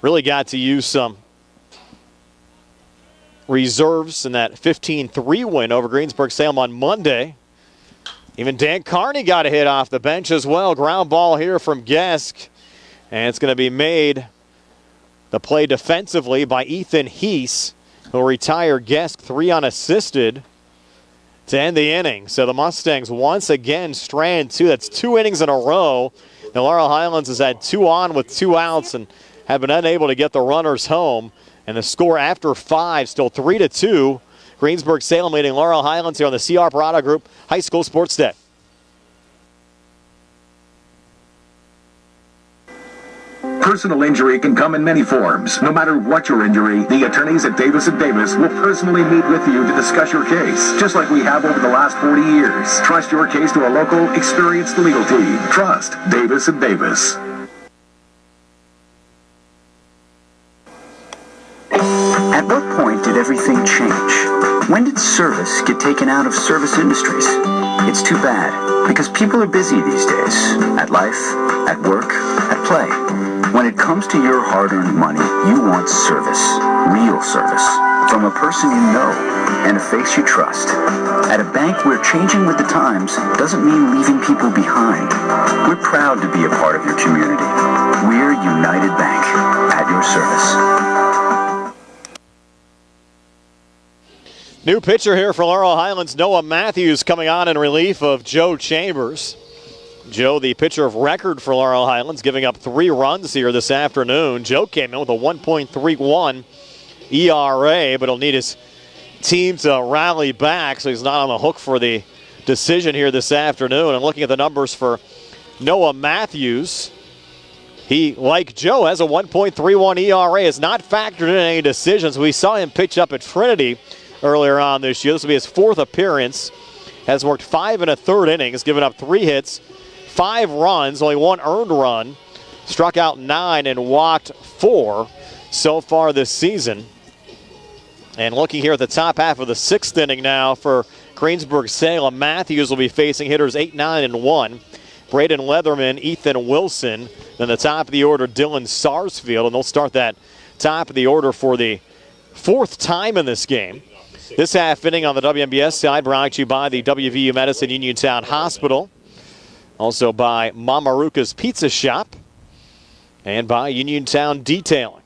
really got to use some reserves in that 15-3 win over Greensburg-Salem on Monday. Even Dan Carney got a hit off the bench as well. Ground ball here from Gesk. And it's going to be made the play defensively by Ethan Heath, who'll retire Gesk 3 unassisted to end the inning. So the Mustangs once again strand 2. That's 2 innings in a row. The Laurel Highlands has had 2 on with 2 outs and have been unable to get the runners home. And the score after 5, still 3-2. Greensburg-Salem leading Laurel Highlands here on the C.R. Parada Group High School Sports Day. Personal injury can come in many forms. No matter what your injury, the attorneys at Davis & Davis will personally meet with you to discuss your case, just like we have over the last 40 years. Trust your case to a local, experienced legal team. Trust Davis & Davis. At what point did everything change? When did service get taken out of service industries? It's too bad, because people are busy these days. At life, at work, at play. When it comes to your hard-earned money, you want service. Real service. From a person you know and a face you trust. At a bank where changing with the times doesn't mean leaving people behind. We're proud to be a part of your community. We're United Bank, at your service. New pitcher here for Laurel Highlands, Noah Matthews, coming on in relief of Joe Chambers. Joe, the pitcher of record for Laurel Highlands, giving up 3 runs here this afternoon. Joe came in with a 1.31 ERA, but he'll need his team to rally back, so he's not on the hook for the decision here this afternoon. And looking at the numbers for Noah Matthews, he, like Joe, has a 1.31 ERA, has not factored in any decisions. We saw him pitch up at Trinity earlier on this year. This will be his 4th appearance. Has worked 5 1/3 innings, given up 3 hits, 5 runs, only 1 earned run. Struck out 9 and walked 4 so far this season. And looking here at the top half of the 6th inning now for Greensburg-Salem. Matthews will be facing hitters 8, 9, and 1. Braden Leatherman, Ethan Wilson. Then the top of the order, Dylan Sarsfield. And they'll start that top of the order for the 4th time in this game. This half inning on the WMBS side brought to you by the WVU Medicine Uniontown Hospital. Also by Mamaruka's Pizza Shop. And by Uniontown Detailing.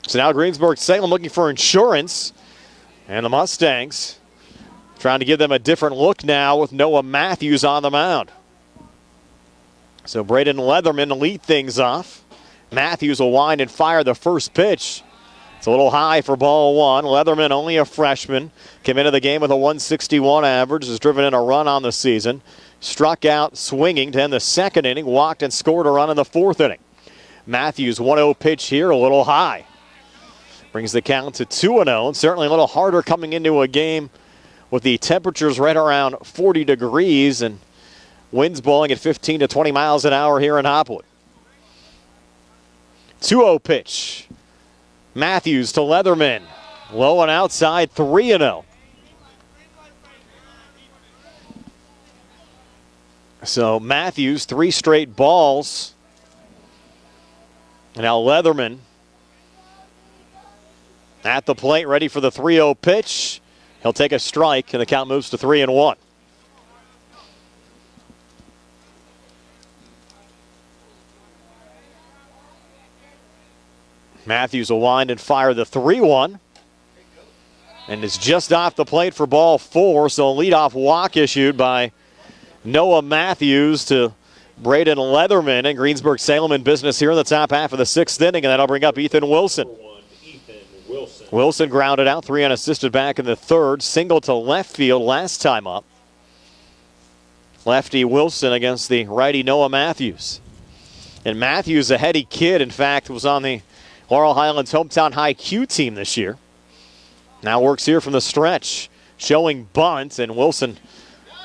So now Greensburg-Salem looking for insurance. And the Mustangs trying to give them a different look now with Noah Matthews on the mound. So Braden Leatherman to lead things off. Matthews will wind and fire the first pitch. It's a little high for ball one. Leatherman, only a freshman, came into the game with a 161 average, has driven in a run on the season. Struck out swinging to end the second inning, walked and scored a run in the 4th inning. Matthews 1-0 pitch here, a little high. Brings the count to 2-0. Certainly a little harder coming into a game with the temperatures right around 40 degrees and winds blowing at 15 to 20 miles an hour here in Hopwood. 2-0 pitch. Matthews to Leatherman. Low and outside, 3-0. So Matthews, 3 straight balls. And now Leatherman at the plate, ready for the 3-0 pitch. He'll take a strike, and the count moves to 3-1. Matthews will wind and fire the 3-1. And is just off the plate for ball 4, so a leadoff walk issued by Noah Matthews to Braden Leatherman, and Greensburg-Salem in business here in the top half of the 6th inning, and that'll bring up Ethan Wilson. Wilson grounded out, 3 unassisted back in the 3rd. Single to left field last time up. Lefty Wilson against the righty Noah Matthews. And Matthews, a heady kid, in fact, was on the Laurel Highlands hometown high Q team this year. Now works here from the stretch. Showing bunt, and Wilson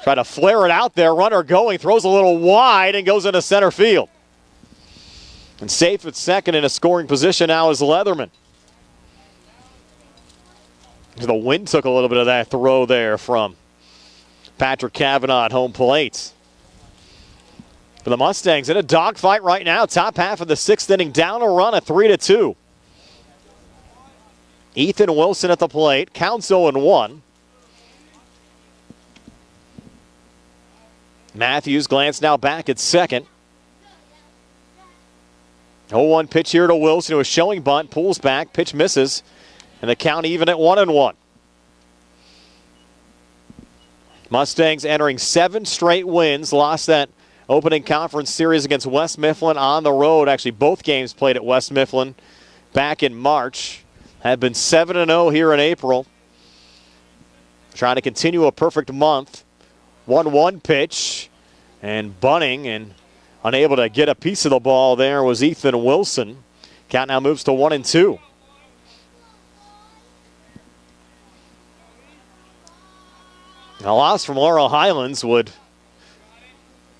tried to flare it out there. Runner going, throws a little wide and goes into center field. And safe at second in a scoring position now is Leatherman. The wind took a little bit of that throw there from Patrick Cavanaugh at home plate. For the Mustangs in a dogfight right now. Top half of the 6th inning, down a run at 3-2. Ethan Wilson at the plate. Counts 0-1. Matthews glance now back at second. 0-1 pitch here to Wilson, who is showing bunt, pulls back, pitch misses. And the count even at 1-1. Mustangs entering 7 straight wins. Lost that opening conference series against West Mifflin on the road. Actually, both games played at West Mifflin back in March. Have been 7-0 here in April. Trying to continue a perfect month. 1-1 pitch. And bunting and unable to get a piece of the ball there was Ethan Wilson. Count now moves to 1-2. A loss from Laurel Highlands would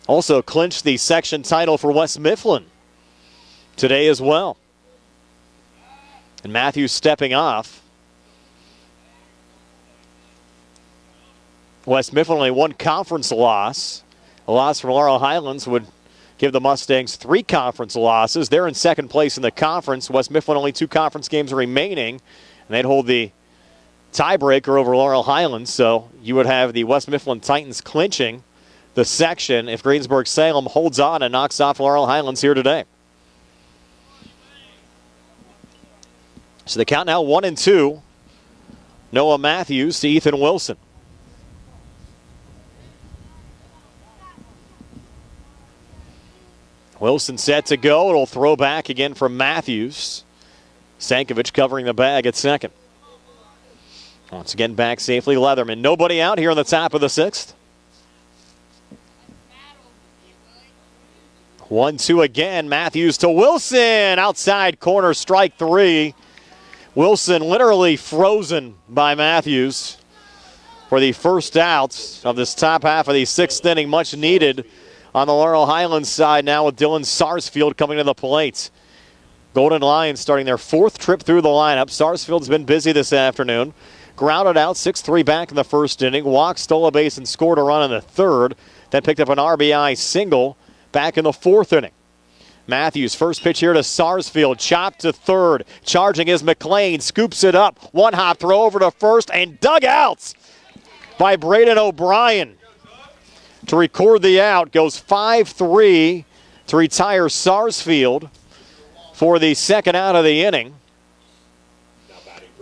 also clinch the section title for West Mifflin today as well. And Matthews stepping off. West Mifflin only 1 conference loss. A loss from Laurel Highlands would give the Mustangs 3 conference losses. They're in second place in the conference. West Mifflin only 2 conference games remaining. And they'd hold the tiebreaker over Laurel Highlands, so you would have the West Mifflin Titans clinching the section if Greensburg-Salem holds on and knocks off Laurel Highlands here today. So the count now 1-2. Noah Matthews to Ethan Wilson. Wilson set to go. It'll throw back again from Matthews. Stankovic covering the bag at second. Once again, back safely, Leatherman. Nobody out here in the top of the 6th. 1-2 again. Matthews to Wilson. Outside corner, strike 3. Wilson literally frozen by Matthews for the first out of this top half of the 6th inning. Much needed on the Laurel Highlands side now with Dylan Sarsfield coming to the plate. Golden Lions starting their 4th trip through the lineup. Sarsfield's been busy this afternoon. grounded out 6-3 back in the first inning, walked, stole a base, and scored a run in the third. Then picked up an RBI single back in the fourth inning. Matthews, first pitch here to Sarsfield, chopped to third. Charging is McLean, scoops it up. One hop throw over to first, and dug out by Braden O'Brien to record the out. Goes 5-3 to retire Sarsfield for the second out of the inning.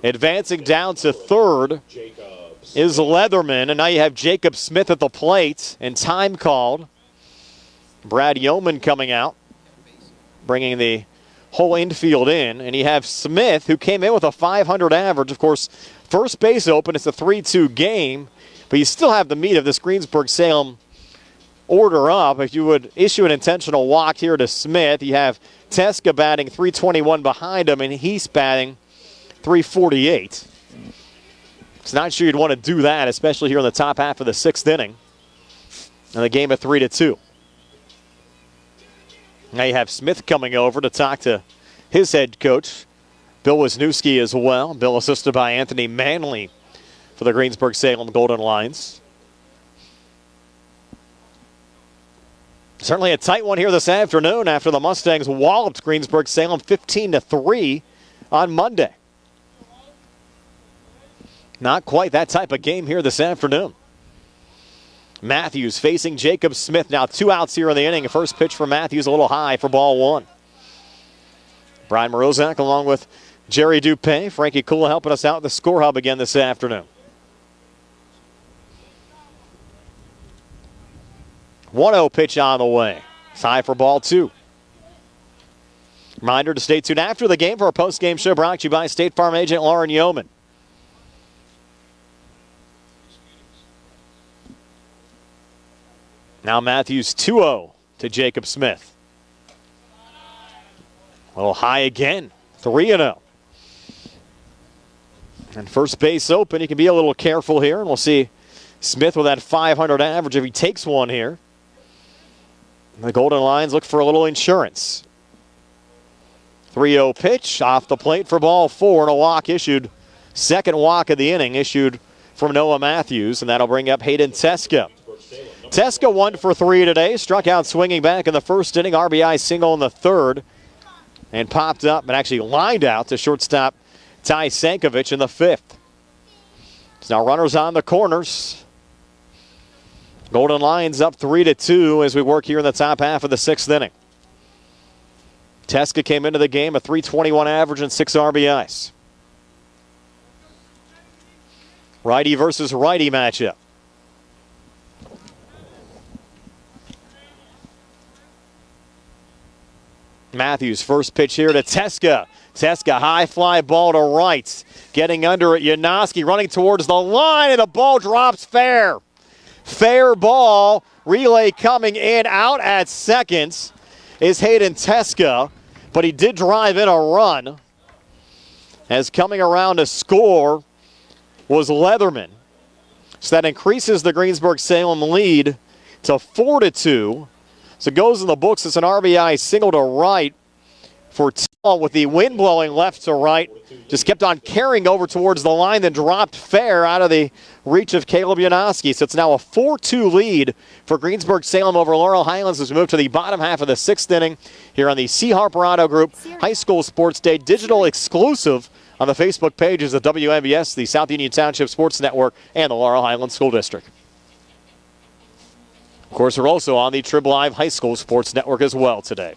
Advancing down to third is Leatherman, and now you have Jacob Smith at the plate, and time called. Brad Yeoman coming out, bringing the whole infield in, and you have Smith, who came in with a 500 average. Of course, first base open. It's a 3-2 game, but you still have the meat of this Greensburg-Salem order up. If you would issue an intentional walk here to Smith, you have Teska batting 321 behind him, and Heath batting 348. It's not sure you'd want to do that, especially here in the top half of the sixth inning. And the game at 3-2. Now you have Smith coming over to talk to his head coach, Bill Wisniewski, as well. Bill assisted by Anthony Manley for the Greensburg-Salem Golden Lions. Certainly a tight one here this afternoon after the Mustangs walloped Greensburg-Salem 15-3 on Monday. Not quite that type of game here this afternoon. Matthews facing Jacob Smith. Now 2 outs here in the inning. First pitch for Matthews a little high for ball one. Brian Morozak along with Jerry Dupé. Frankie Kula helping us out at the Score Hub again this afternoon. 1-0 pitch on the way. It's high for ball two. Reminder to stay tuned after the game for our post-game show brought to you by State Farm agent Lauren Yeoman. Now Matthews 2-0 to Jacob Smith. A little high again, 3-0. And first base open, you can be a little careful here, and we'll see Smith with that 500 average if he takes one here. The Golden Lions look for a little insurance. 3-0 pitch off the plate for ball four, and a walk issued. Second walk of the inning issued from Noah Matthews, and that'll bring up Hayden Teska. Teska 1 for 3 today, struck out swinging back in the first inning, RBI single in the third, and popped up and actually lined out to shortstop Ty Sankovic in the fifth. So now runners on the corners. Golden Lions up 3-2 as we work here in the top half of the sixth inning. Teska came into the game a .321 average and 6 RBIs. Righty versus righty matchup. Matthews, first pitch here to Teska. Teska, high fly ball to right. Getting under it, Janoski running towards the line, and the ball drops fair. Fair ball. Relay coming in. Out at second is Hayden Teska, but he did drive in a run. As coming around to score was Leatherman. So that increases the Greensburg-Salem lead to 4-2. So it goes in the books. It's an RBI single to right for Tall with the wind blowing left to right. Just kept on carrying over towards the line, then dropped fair out of the reach of Caleb Janoski. So it's now a 4-2 lead for Greensburg-Salem over Laurel Highlands as we move to the bottom half of the sixth inning here on the C. Harper Auto Group High School Sports Day digital exclusive on the Facebook pages of WMBS, the South Union Township Sports Network, and the Laurel Highlands School District. Of course, we're also on the Trib Live High School Sports Network as well today.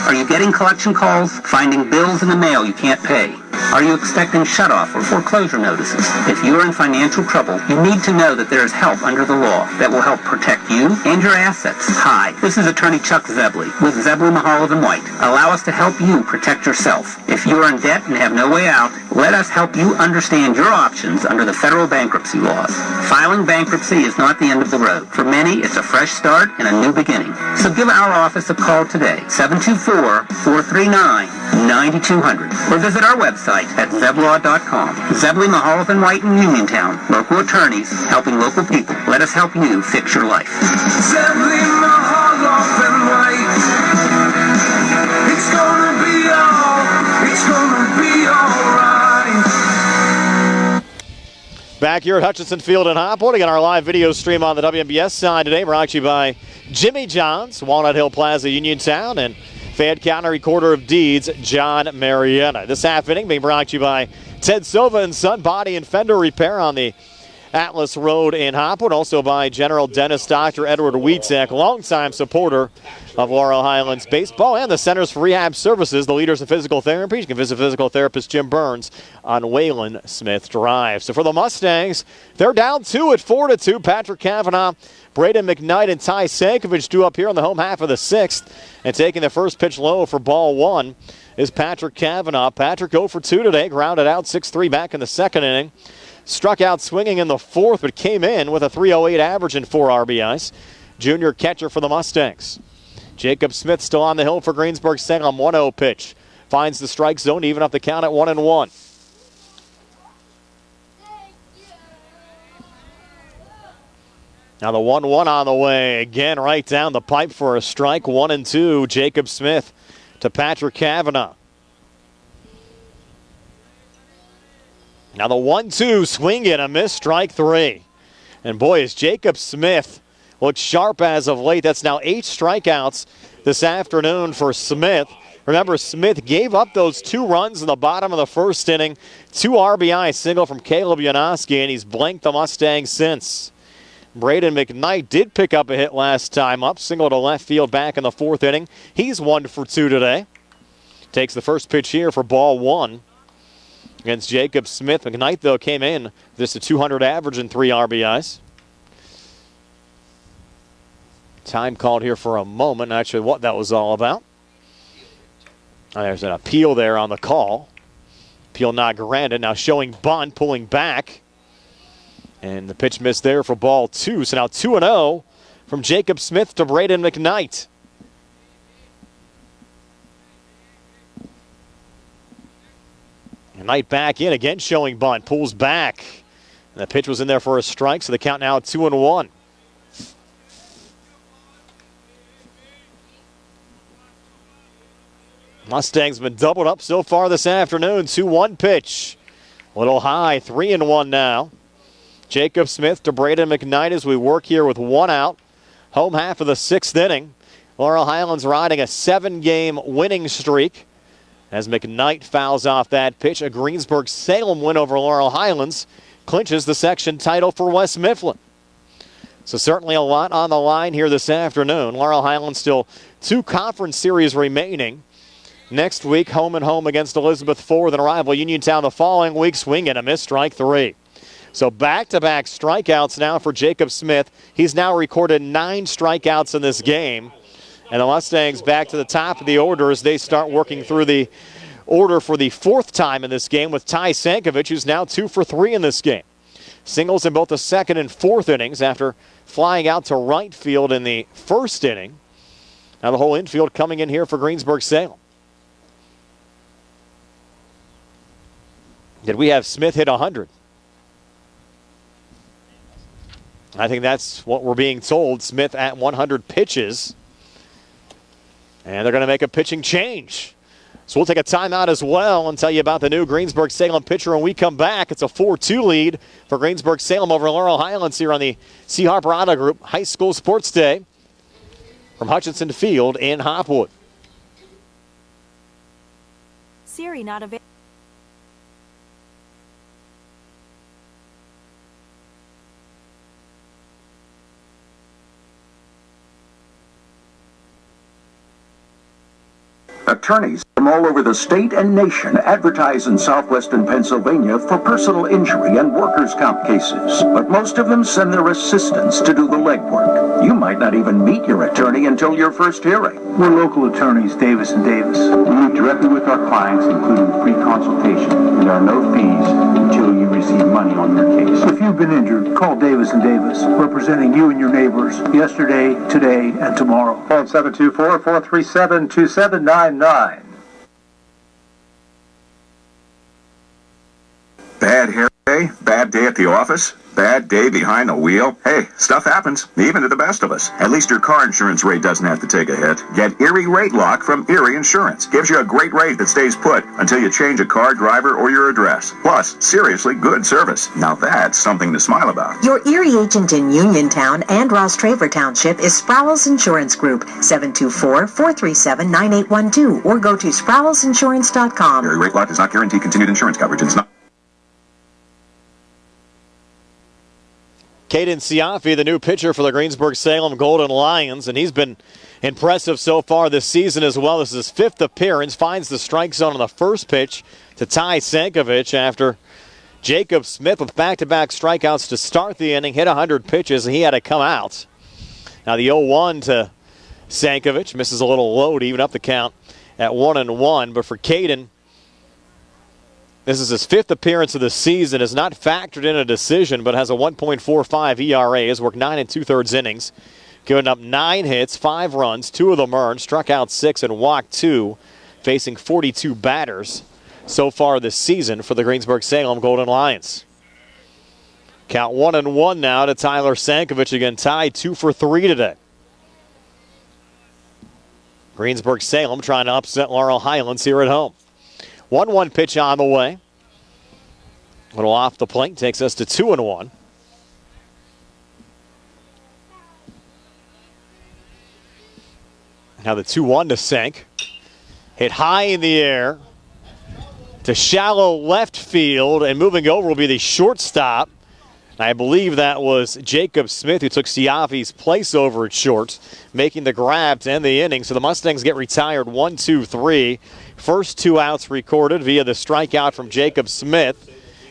Are you getting collection calls, finding bills in the mail you can't pay? Are you expecting shutoff or foreclosure notices? If you are in financial trouble, you need to know that there is help under the law that will help protect you and your assets. Hi, this is Attorney Chuck Zebley with Zebley, Mahalav & White. Allow us to help you protect yourself. If you are in debt and have no way out, Let us help you understand your options under the federal bankruptcy laws. Filing bankruptcy is not the end of the road. For many, it's a fresh start and a new beginning. So give our office a call today, 724-439-9200, or visit our website at zeblaw.com. Zebley, Mahaloff & White in Uniontown, local attorneys helping local people. Let us help you fix your life. Zebley, Mahaloff & White. It's gonna be alright. Back here at Hutchinson Field in Hopwood, again, our live video stream on the WMBS side today brought to you by Jimmy John's, Walnut Hill Plaza, Uniontown, and Fayette County Recorder of Deeds, John Marietta. This half inning being brought to you by Ted Silva and Son Body and Fender Repair on the Atlas Road in Hopwood. Also by General Dentist Dr. Edward Wietek, longtime supporter of Laurel Highlands baseball, and the Centers for Rehab Services, the leaders of physical therapy. You can visit physical therapist Jim Burns on Wayland Smith Drive. So for the Mustangs, they're down 2 at 4-2. Patrick Cavanaugh, Braden McKnight, and Ty Sankovic due up here on the home half of the 6th. And taking the first pitch low for ball 1 is Patrick Cavanaugh. Patrick 0 for 2 today, grounded out 6-3 back in the second inning. Struck out swinging in the fourth, but came in with a .308 average and 4 RBIs. Junior catcher for the Mustangs. Jacob Smith still on the hill for Greensburg-Salem. 1-0 pitch. Finds the strike zone, even up the count at 1-1. Now the 1-1 on the way. Again, right down the pipe for a strike. 1-2. Jacob Smith to Patrick Cavanaugh. Now the 1-2, swing and a miss, strike 3. And boy, is Jacob Smith looked sharp as of late. That's now 8 strikeouts this afternoon for Smith. Remember, Smith gave up those 2 runs in the bottom of the first inning. 2 RBI single from Caleb Janoski, and he's blanked the Mustangs since. Braden McKnight did pick up a hit last time up, single to left field back in the 4th inning. He's 1 for 2 today. Takes the first pitch here for ball 1. Against Jacob Smith. McKnight, though, came in just a .200 average and 3 RBIs. Time called here for a moment. Not sure what that was all about. There's an appeal there on the call. Appeal not granted. Now showing bunt, pulling back. And the pitch missed there for ball 2. So now 2-0 from Jacob Smith to Braden McKnight. Knight back in again, showing bunt, pulls back. And the pitch was in there for a strike, so the count now at 2-1. Mustangs been doubled up so far this afternoon. 2-1 pitch. A little high, 3-1 now. Jacob Smith to Braden McKnight as we work here with 1 out. Home half of the 6th inning. Laurel Highlands riding a 7-game winning streak. As McKnight fouls off that pitch, a Greensburg-Salem win over Laurel Highlands clinches the section title for West Mifflin. So certainly a lot on the line here this afternoon. Laurel Highlands still 2 conference series remaining. Next week, home and home against Elizabeth Ford, then rival Uniontown the following week. Swing and a miss, strike 3. So back-to-back strikeouts now for Jacob Smith. He's now recorded 9 strikeouts in this game. And the Mustangs back to the top of the order as they start working through the order for the 4th time in this game with Ty Sankovic, who's now 2 for 3 in this game. Singles in both the 2nd and 4th innings after flying out to right field in the 1st inning. Now the whole infield coming in here for Greensburg-Salem. Did we have Smith hit 100? I think that's what we're being told. Smith at 100 pitches. And they're going to make a pitching change. So we'll take a timeout as well and tell you about the new Greensburg-Salem pitcher when we come back. It's a 4-2 lead for Greensburg-Salem over Laurel Highlands here on the C. Harper Auto Group High School Sports Day from Hutchinson Field in Hopwood. Siri not available. Attorneys from all over the state and nation advertise in southwestern Pennsylvania for personal injury and workers' comp cases, but most of them send their assistants to do the legwork. You might not even meet your attorney until your first hearing. We're local attorneys, Davis & Davis. We meet directly with our clients, including free consultation, and there are no you've been injured, call Davis & Davis, representing you and your neighbors yesterday, today, and tomorrow. Phone 724-437-2799. Bad hair day? Bad day at the office? Bad day behind the wheel? Hey, stuff happens, even to the best of us. At least your car insurance rate doesn't have to take a hit. Get Erie Rate Lock from Erie Insurance. Gives you a great rate that stays put until you change a car, driver, or your address. Plus, seriously good service. Now that's something to smile about. Your Erie agent in Uniontown and Ross Traver Township is Sproul's Insurance Group, 724-437-9812, or go to sproulsinsurance.com. Erie Rate Lock does not guarantee continued insurance coverage. It's not. Caden Siafi, the new pitcher for the Greensburg-Salem Golden Lions, and he's been impressive so far this season as well. This is his fifth appearance, finds the strike zone on the first pitch to Ty Sankovic after Jacob Smith with back-to-back strikeouts to start the inning, hit 100 pitches, and he had to come out. Now the 0-1 to Sankovic, misses a little low to even up the count at 1-1, but for Caden, this is his fifth appearance of the season, has not factored in a decision, but has a 1.45 ERA, has worked 9 2/3 innings, given up 9 hits, 5 runs, 2 of them earned, struck out 6 and walked 2, facing 42 batters so far this season for the Greensburg-Salem Golden Lions. Count 1-1 now to Tyler Sankovic, again tied 2 for 3 today. Greensburg-Salem trying to upset Laurel Highlands here at home. 1-1 pitch on the way. A little off the plate, takes us to 2-1. Now the 2-1 to Sank. Hit high in the air to shallow left field, and moving over will be the shortstop. I believe that was Jacob Smith who took Siafi's place over at short, making the grab to end the inning. So the Mustangs get retired 1-2-3. First 2 outs recorded via the strikeout from Jacob Smith.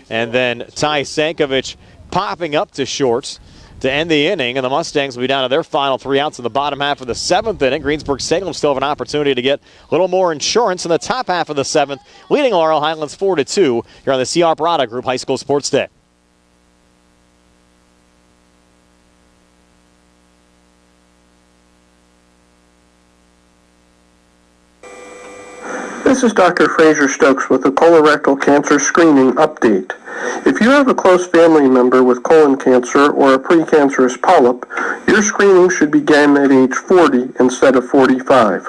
And then Ty Sankovic popping up to short to end the inning. And the Mustangs will be down to their final 3 outs in the bottom half of the 7th inning. Greensburg-Salem still have an opportunity to get a little more insurance in the top half of the 7th, leading Laurel Highlands 4-2 here on the C.R. Brada Group High School Sports Day. This is Dr. Fraser Stokes with the colorectal cancer screening update. If you have a close family member with colon cancer or a precancerous polyp, your screening should begin at age 40 instead of 45.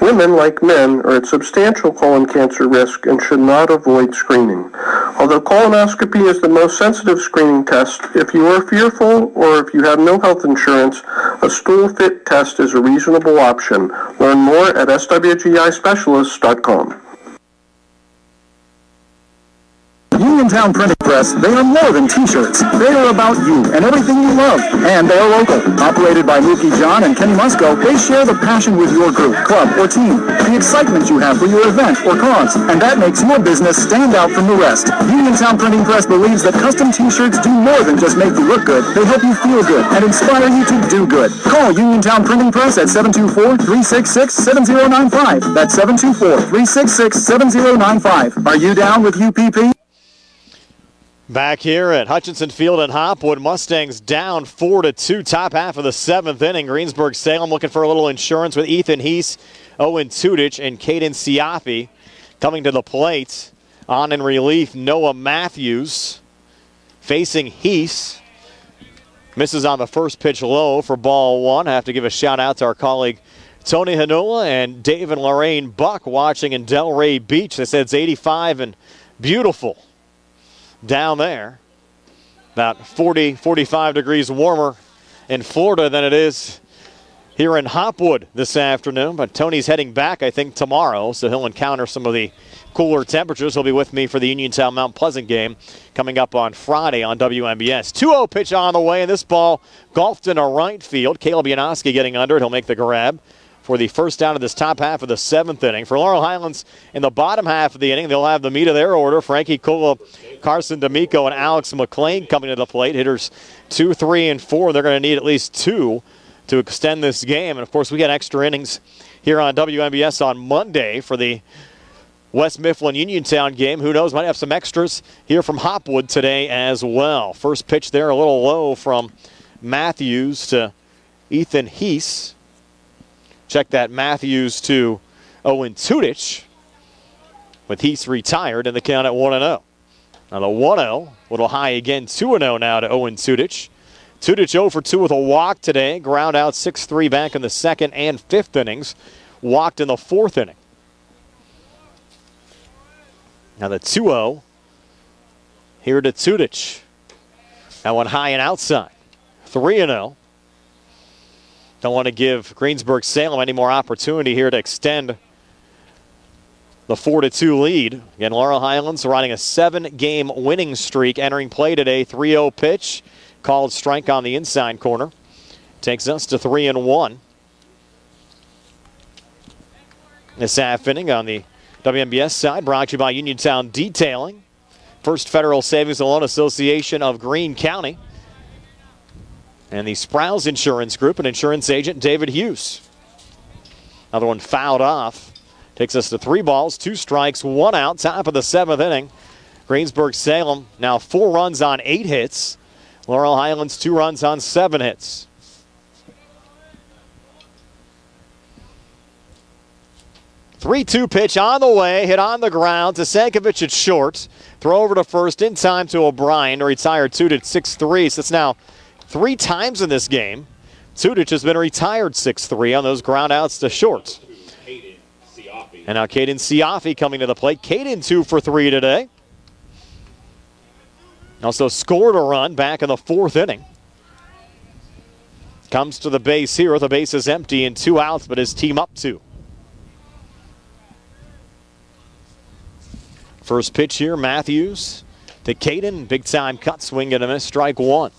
Women, like men, are at substantial colon cancer risk and should not avoid screening. Although colonoscopy is the most sensitive screening test, if you are fearful or if you have no health insurance, a stool fit test is a reasonable option. Learn more at swgispecialists.com. Uniontown Printing Press, they are more than t-shirts. They are about you and everything you love. And they are local. Operated by Mookie John and Kenny Musco, they share the passion with your group, club, or team. The excitement you have for your event or cause. And that makes your business stand out from the rest. Uniontown Printing Press believes that custom t-shirts do more than just make you look good. They help you feel good and inspire you to do good. Call Uniontown Printing Press at 724-366-7095. That's 724-366-7095. Are you down with UPP? Back here at Hutchinson Field in Hopwood, Mustangs down 4-2, top half of the 7th inning. Greensburg-Salem looking for a little insurance with Ethan Heath, Owen Tudich, and Caden Siafi coming to the plate. On in relief, Noah Matthews facing Heath. Misses on the first pitch low for ball 1. I have to give a shout out to our colleague Tony Hanula and Dave and Lorraine Buck watching in Delray Beach. They said it's 85 and beautiful down there. About 40, 45 degrees warmer in Florida than it is here in Hopwood this afternoon. But Tony's heading back, I think, tomorrow, so he'll encounter some of the cooler temperatures. He'll be with me for the Uniontown Mount Pleasant game coming up on Friday on WMBS. 2-0 pitch on the way, and this ball golfed into right field. Caleb Yanowski getting under it. He'll make the grab for the first down of this top half of the 7th inning. For Laurel Highlands in the bottom half of the inning, they'll have the meat of their order. Frankie Kula, Carson D'Amico, and Alex McLean coming to the plate. Hitters 2, 3, and 4. They're going to need at least 2 to extend this game. And, of course, we got extra innings here on WMBS on Monday for the West Mifflin Uniontown game. Who knows, might have some extras here from Hopwood today as well. First pitch there a little low from Matthews to Ethan Heath. Check that, Matthews to Owen Tudich, with Heath retired and the count at 1-0. Now the 1-0, a little high again, 2-0 now to Owen Tudich. Tudich 0 for 2 with a walk today. Ground out 6-3 back in the second and fifth innings. Walked in the fourth inning. Now the 2-0 here to Tudich. That one high and outside. 3-0. Don't want to give Greensburg-Salem any more opportunity here to extend the 4-2 lead. Again, Laurel Highlands riding a 7-game winning streak entering play today. 3-0 pitch. Called strike on the inside corner. Takes us to 3-1. This half inning on the WMBS side brought to you by Uniontown Detailing, First Federal Savings and Loan Association of Greene County, and the Sprouse Insurance Group and insurance agent David Hughes. Another one fouled off. Takes us to 3 balls, 2 strikes, 1 out. Top of the 7th inning. Greensburg-Salem now 4 runs on 8 hits. Laurel Highlands 2 runs on 7 hits. Three-two pitch on the way, hit on the ground to Sankovic at short. Throw over to first in time to O'Brien to retire Tudich at 6-3. So it's now 3 times in this game. Tudich has been retired 6-3 on those ground outs to short. And now Caden Siafi coming to the plate. Caden 2 for 3 today. Also scored a run back in the 4th inning. Comes to the base here. The base is empty and 2 outs, but his team up 2. First pitch here, Matthews to Caden. Big time cut, swing and a miss, strike 1.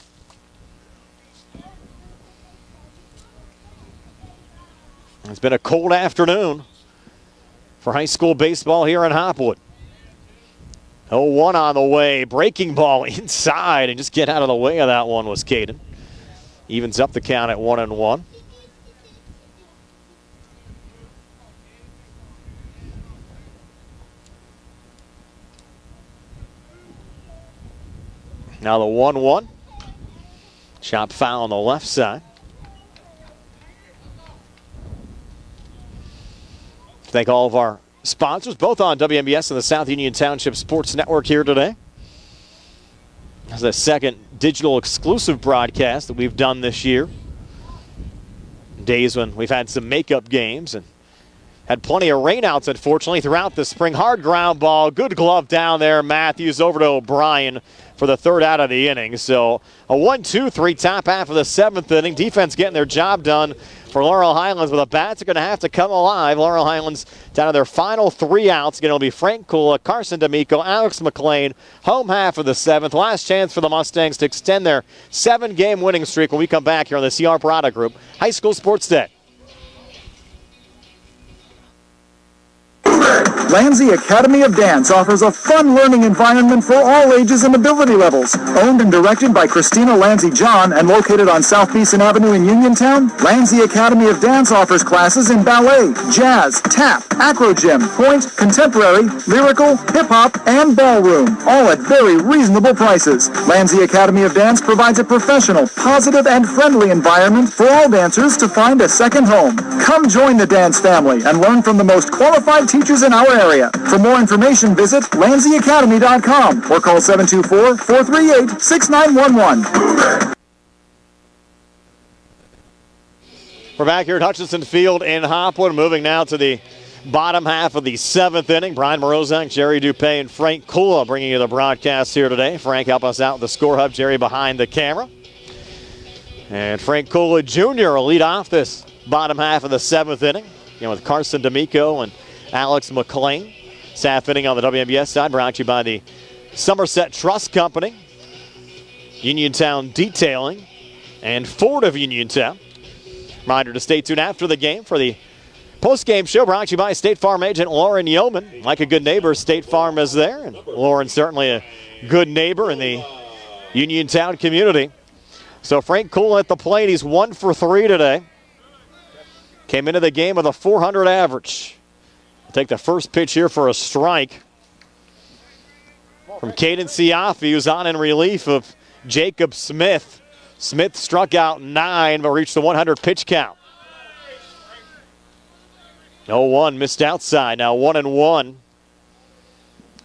It's been a cold afternoon for high school baseball here in Hopwood. 0-1 on the way. Breaking ball inside, and just get out of the way of that one was Caden. Evens up the count at 1-1. Now the 1-1. Chop foul on the left side. Thank all of our sponsors, both on WMBS and the South Union Township Sports Network here today. This is the second digital exclusive broadcast that we've done this year. Days when we've had some makeup games and had plenty of rainouts, unfortunately, throughout the spring. Hard ground ball, good glove down there. Matthews over to O'Brien for the 3rd out of the inning. So a 1-2-3 top half of the 7th inning. Defense getting their job done for Laurel Highlands, but the bats are going to have to come alive. Laurel Highlands down to their final 3 outs. Again, it'll be Frank Kula, Carson D'Amico, Alex McLean. Home half of the 7th. Last chance for the Mustangs to extend their 7-game winning streak when we come back here on the CR Product Group High School Sports Day. Lansing Academy of Dance offers a fun learning environment for all ages and ability levels. Owned and directed by Christina Lansing John and located on South Beeson Avenue in Uniontown, Lansing Academy of Dance offers classes in ballet, jazz, tap, acro gym, point, contemporary, lyrical, hip-hop, and ballroom, all at very reasonable prices. Lansing Academy of Dance provides a professional, positive, and friendly environment for all dancers to find a second home. Come join the dance family and learn from the most qualified teachers in our area. For more information, visit LansingAcademy.com or call 724-438-6911. We're back here at Hutchinson Field in Hopwood, moving now to the bottom half of the 7th inning. Brian Morozak, Jerry Dupay, and Frank Kula bringing you the broadcast here today. Frank help us out with the score hub, Jerry behind the camera. And Frank Kula Jr. will lead off this bottom half of the 7th inning, with Carson D'Amico and Alex McLean. Half inning on the WMBS side brought to you by the Somerset Trust Company, Uniontown Detailing, and Ford of Uniontown. Reminder to stay tuned after the game for the post-game show brought to you by State Farm agent Lauren Yeoman. Like a good neighbor, State Farm is there, and Lauren's certainly a good neighbor in the Uniontown community. So Frank Kula at the plate. He's 1 for 3 today. Came into the game with a .400 average. Take the first pitch here for a strike from Caden Siafi, who's on in relief of Jacob Smith. Smith struck out 9, but reached the 100 pitch count. 0-1, missed outside. Now 1-1.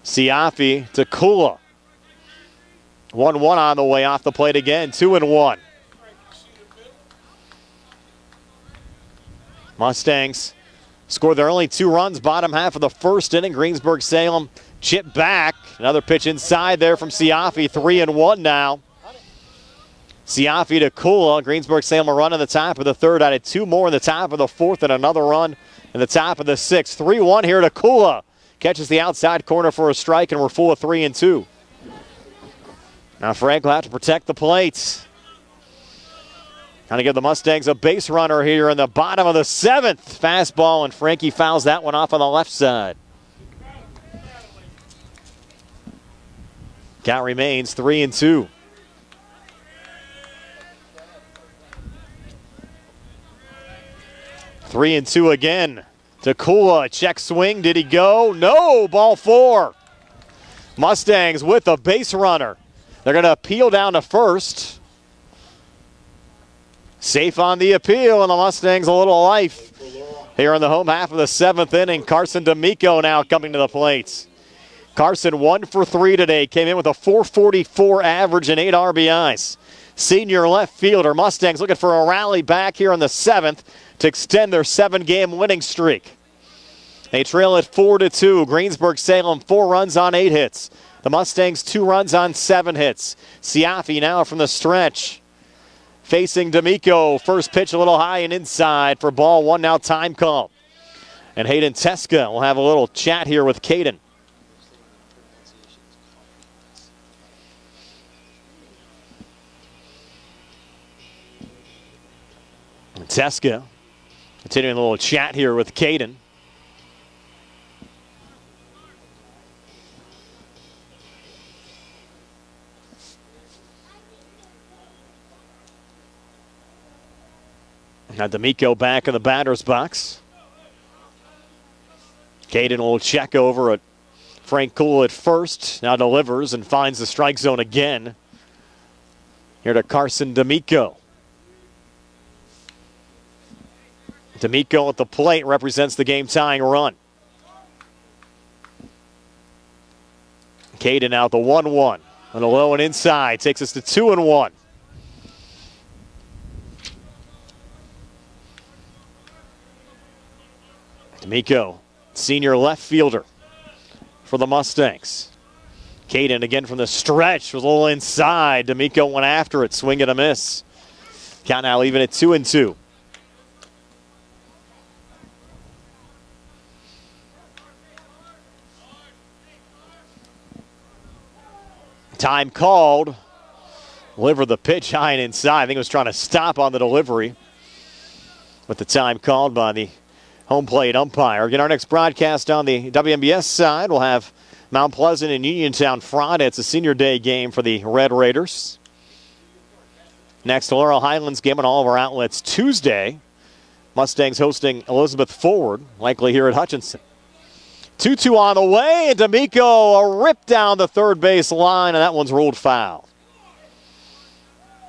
Siafi to Kula. 1-1 on the way off the plate again. 2-1. Mustangs scored their only 2 runs bottom half of the first inning. Greensburg-Salem chip back. Another pitch inside there from Siafi. 3-1 now. Siafi to Kula. Greensburg-Salem a run in the top of the third. Added 2 more in the top of the fourth and another run in the top of the sixth. 3-1 here to Kula. Catches the outside corner for a strike, and we're full of 3-2. Now Frank will have to protect the plate. Trying to give the Mustangs a base runner here in the bottom of the 7th. Fastball, and Frankie fouls that one off on the left side. Count remains 3-2. Three and two again to Kula. Check swing. Did he go? No. Ball 4. Mustangs with a base runner. They're going to appeal down to first. Safe on the appeal, and the Mustangs a little life here in the home half of the 7th inning. Carson D'Amico now coming to the plate. Carson 1 for 3 today. Came in with a .444 average and 8 RBIs. Senior left fielder. Mustangs looking for a rally back here in the 7th to extend their 7-game winning streak. They trail at 4-2. Greensburg-Salem 4 runs on 8 hits. The Mustangs 2 runs on 7 hits. Siafi now from the stretch. Facing D'Amico. First pitch a little high and inside for ball 1. Now time call. And Hayden Teska will have a little chat here with Caden. Teska continuing a little chat here with Caden. Now D'Amico back in the batter's box. Caden will check over at Frank Kula at first. Now delivers and finds the strike zone again. Here to Carson D'Amico. D'Amico at the plate represents the game-tying run. Caden out the 1-1. On the low and inside. Takes us to 2-1. D'Amico, senior left fielder for the Mustangs. Caden again from the stretch. Was a little inside. D'Amico went after it. Swing and a miss. Count now even at 2-2. Time called. Deliver the pitch high and inside. I think it was trying to stop on the delivery. With the time called by the home plate umpire. Again, our next broadcast on the WMBS side, we'll have Mount Pleasant and Uniontown Friday. It's a senior day game for the Red Raiders. Next, Laurel Highlands game on all of our outlets Tuesday. Mustangs hosting Elizabeth Forward, likely here at Hutchinson. 2-2 on the way, and D'Amico a rip down the third base line, and that one's ruled foul.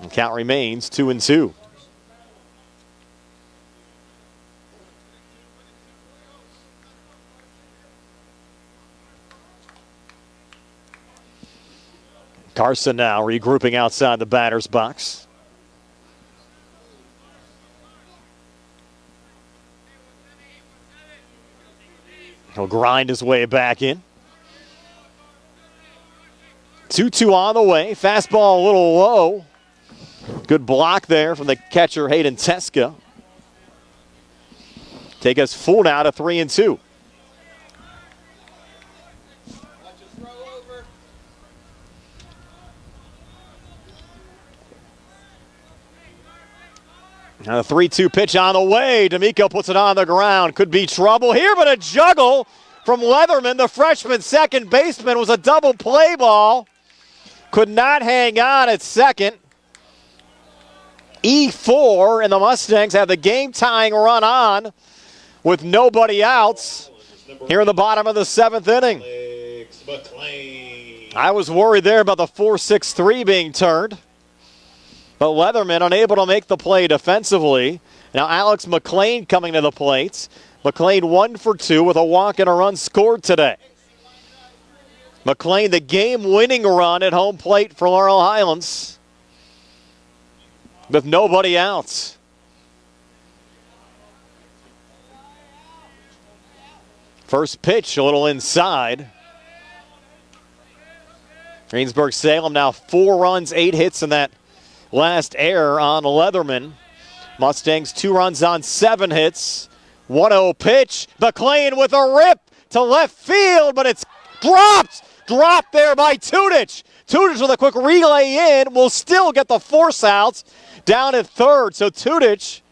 And count remains 2-2. Carson now regrouping outside the batter's box. He'll grind his way back in. 2-2 on the way. Fastball a little low. Good block there from the catcher, Hayden Teska. Take us full now to 3-2. Now the 3-2 pitch on the way. D'Amico puts it on the ground. Could be trouble here, but a juggle from Leatherman, the freshman second baseman. Was a double play ball. Could not hang on at second. E4, and the Mustangs have the game-tying run on with nobody outs. here in the bottom of the 7th inning. I was worried there about the 4-6-3 being turned. But Leatherman unable to make the play defensively. Now Alex McLean coming to the plate. McLean 1 for 2 with a walk and a run scored today. McLean, the game-winning run at home plate for Laurel Highlands with nobody out. First pitch a little inside. Greensburg-Salem now 4 runs, 8 hits in that last error on Leatherman. Mustangs 2 runs on 7 hits. 1-0 pitch. McLean with a rip to left field, but it's dropped. Dropped there by Tudich. Tudich with a quick relay in will still get the force out down at third. So Tudich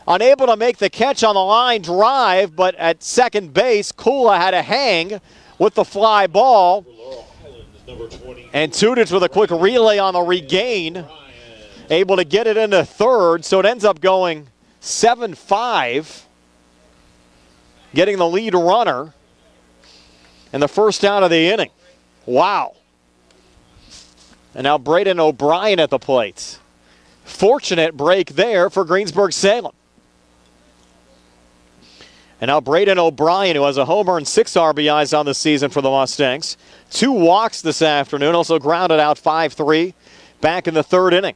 unable to make the catch on the line drive, but at second base, Kula had a hang with the fly ball. And Tudich with a quick relay on the regain, able to get it into third, so it ends up going 7-5, getting the lead runner and the first out of the inning. Wow. And now Braden O'Brien at the plate. Fortunate break there for Greensburg-Salem. And now Braden O'Brien, who has a homer and 6 RBIs on the season for the Mustangs. 2 walks this afternoon, also grounded out 5-3 back in the 3rd inning.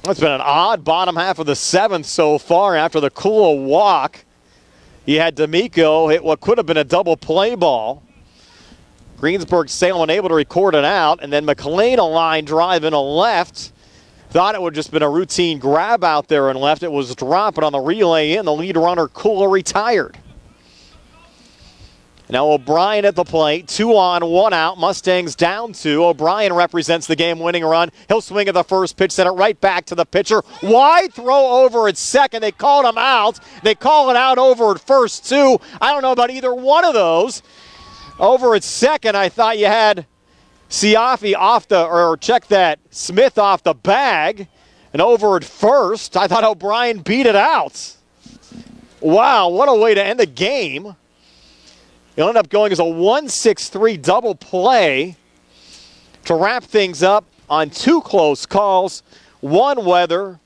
It's been an odd bottom half of the 7th so far. After the Kula walk, you had D'Amico hit what could have been a double play ball. Greensburg-Salem unable to record it out, and then McLean a line drive in a left. Thought it would just been a routine grab out there and left. It was dropped, but on the relay in, the lead runner, Kula, retired. Now O'Brien at the plate, 2 on, 1 out. Mustangs down 2. O'Brien represents the game-winning run. He'll swing at the first pitch, send it right back to the pitcher. Wide throw over at second. They called him out. They call it out over at first, too. I don't know about either one of those. Over at second, I thought you had Siafi off the, or check that, Smith off the bag. And over at first, I thought O'Brien beat it out. Wow, what a way to end the game. It'll end up going as a 1-6-3 double play to wrap things up on 2 close calls. One whether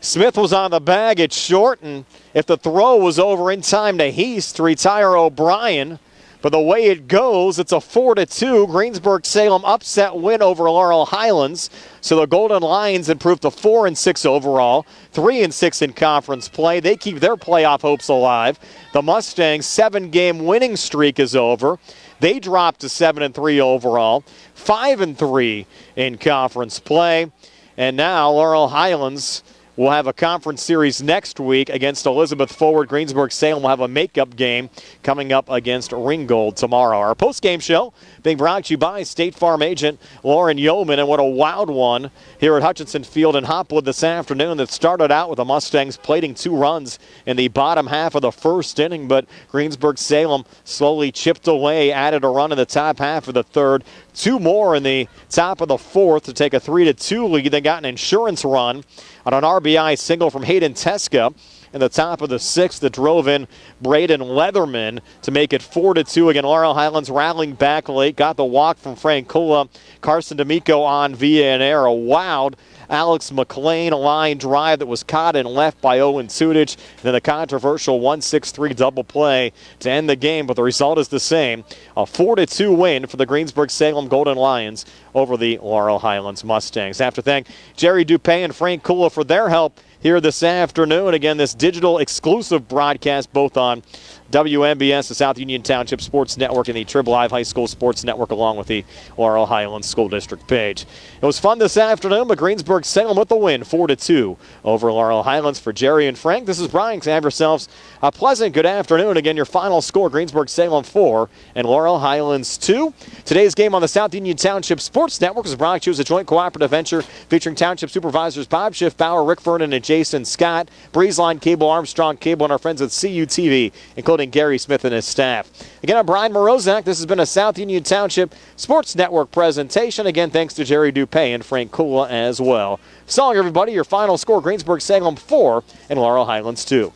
Smith was on the bag at short, and if the throw was over in time to Heath to retire O'Brien. But the way it goes, it's a 4-2 Greensburg-Salem upset win over Laurel Highlands. So the Golden Lions improved to 4-6 overall, 3-6 in conference play. They keep their playoff hopes alive. The Mustangs' 7-game winning streak is over. They dropped to 7-3 overall, 5-3 in conference play. And now Laurel Highlands will have a conference series next week against Elizabeth Forward. Greensburg-Salem will have a makeup game coming up against Ringgold tomorrow. Our post-game show being brought to you by State Farm agent Lauren Yeoman. And what a wild one here at Hutchinson Field in Hopwood this afternoon that started out with the Mustangs plating 2 runs in the bottom half of the 1st inning. But Greensburg-Salem slowly chipped away, added a run in the top half of the 3rd. 2 more in the top of the 4th to take a 3-2 lead. They got an insurance run on an RBI single from Hayden Teska in the top of the 6th that drove in Braden Leatherman to make it 4-2. Again, Laurel Highlands rallying back late. Got the walk from Frank Kula. Carson D'Amico on via an error. Wowed Alex McLean, a line drive that was caught and left by Owen Tudich. And then the controversial 1-6-3 double play to end the game, but the result is the same. A 4-2 win for the Greensburg-Salem Golden Lions over the Laurel Highlands Mustangs. I have to thank Jerry Dupay and Frank Kula for their help here this afternoon. Again, this digital exclusive broadcast both on WMBS, the South Union Township Sports Network, and the Trib Live High School Sports Network, along with the Laurel Highlands School District page. It was fun this afternoon, but Greensburg-Salem with the win, 4-2 over Laurel Highlands. For Jerry and Frank, this is Brian. Have yourselves a pleasant good afternoon. Again, your final score, Greensburg-Salem 4 and Laurel Highlands 2. Today's game on the South Union Township Sports Network is brought to you as a joint cooperative venture featuring Township Supervisors Bob Schiff, Bauer, Rick Vernon, and Jason Scott, Breezeline Cable, Armstrong Cable, and our friends at CUTV, including Gary Smith and his staff. Again, I'm Brian Morozak. This has been a South Union Township Sports Network presentation. Again, thanks to Jerry Dupay and Frank Kula as well. So long, everybody. Your final score, Greensburg-Salem 4 and Laurel Highlands 2.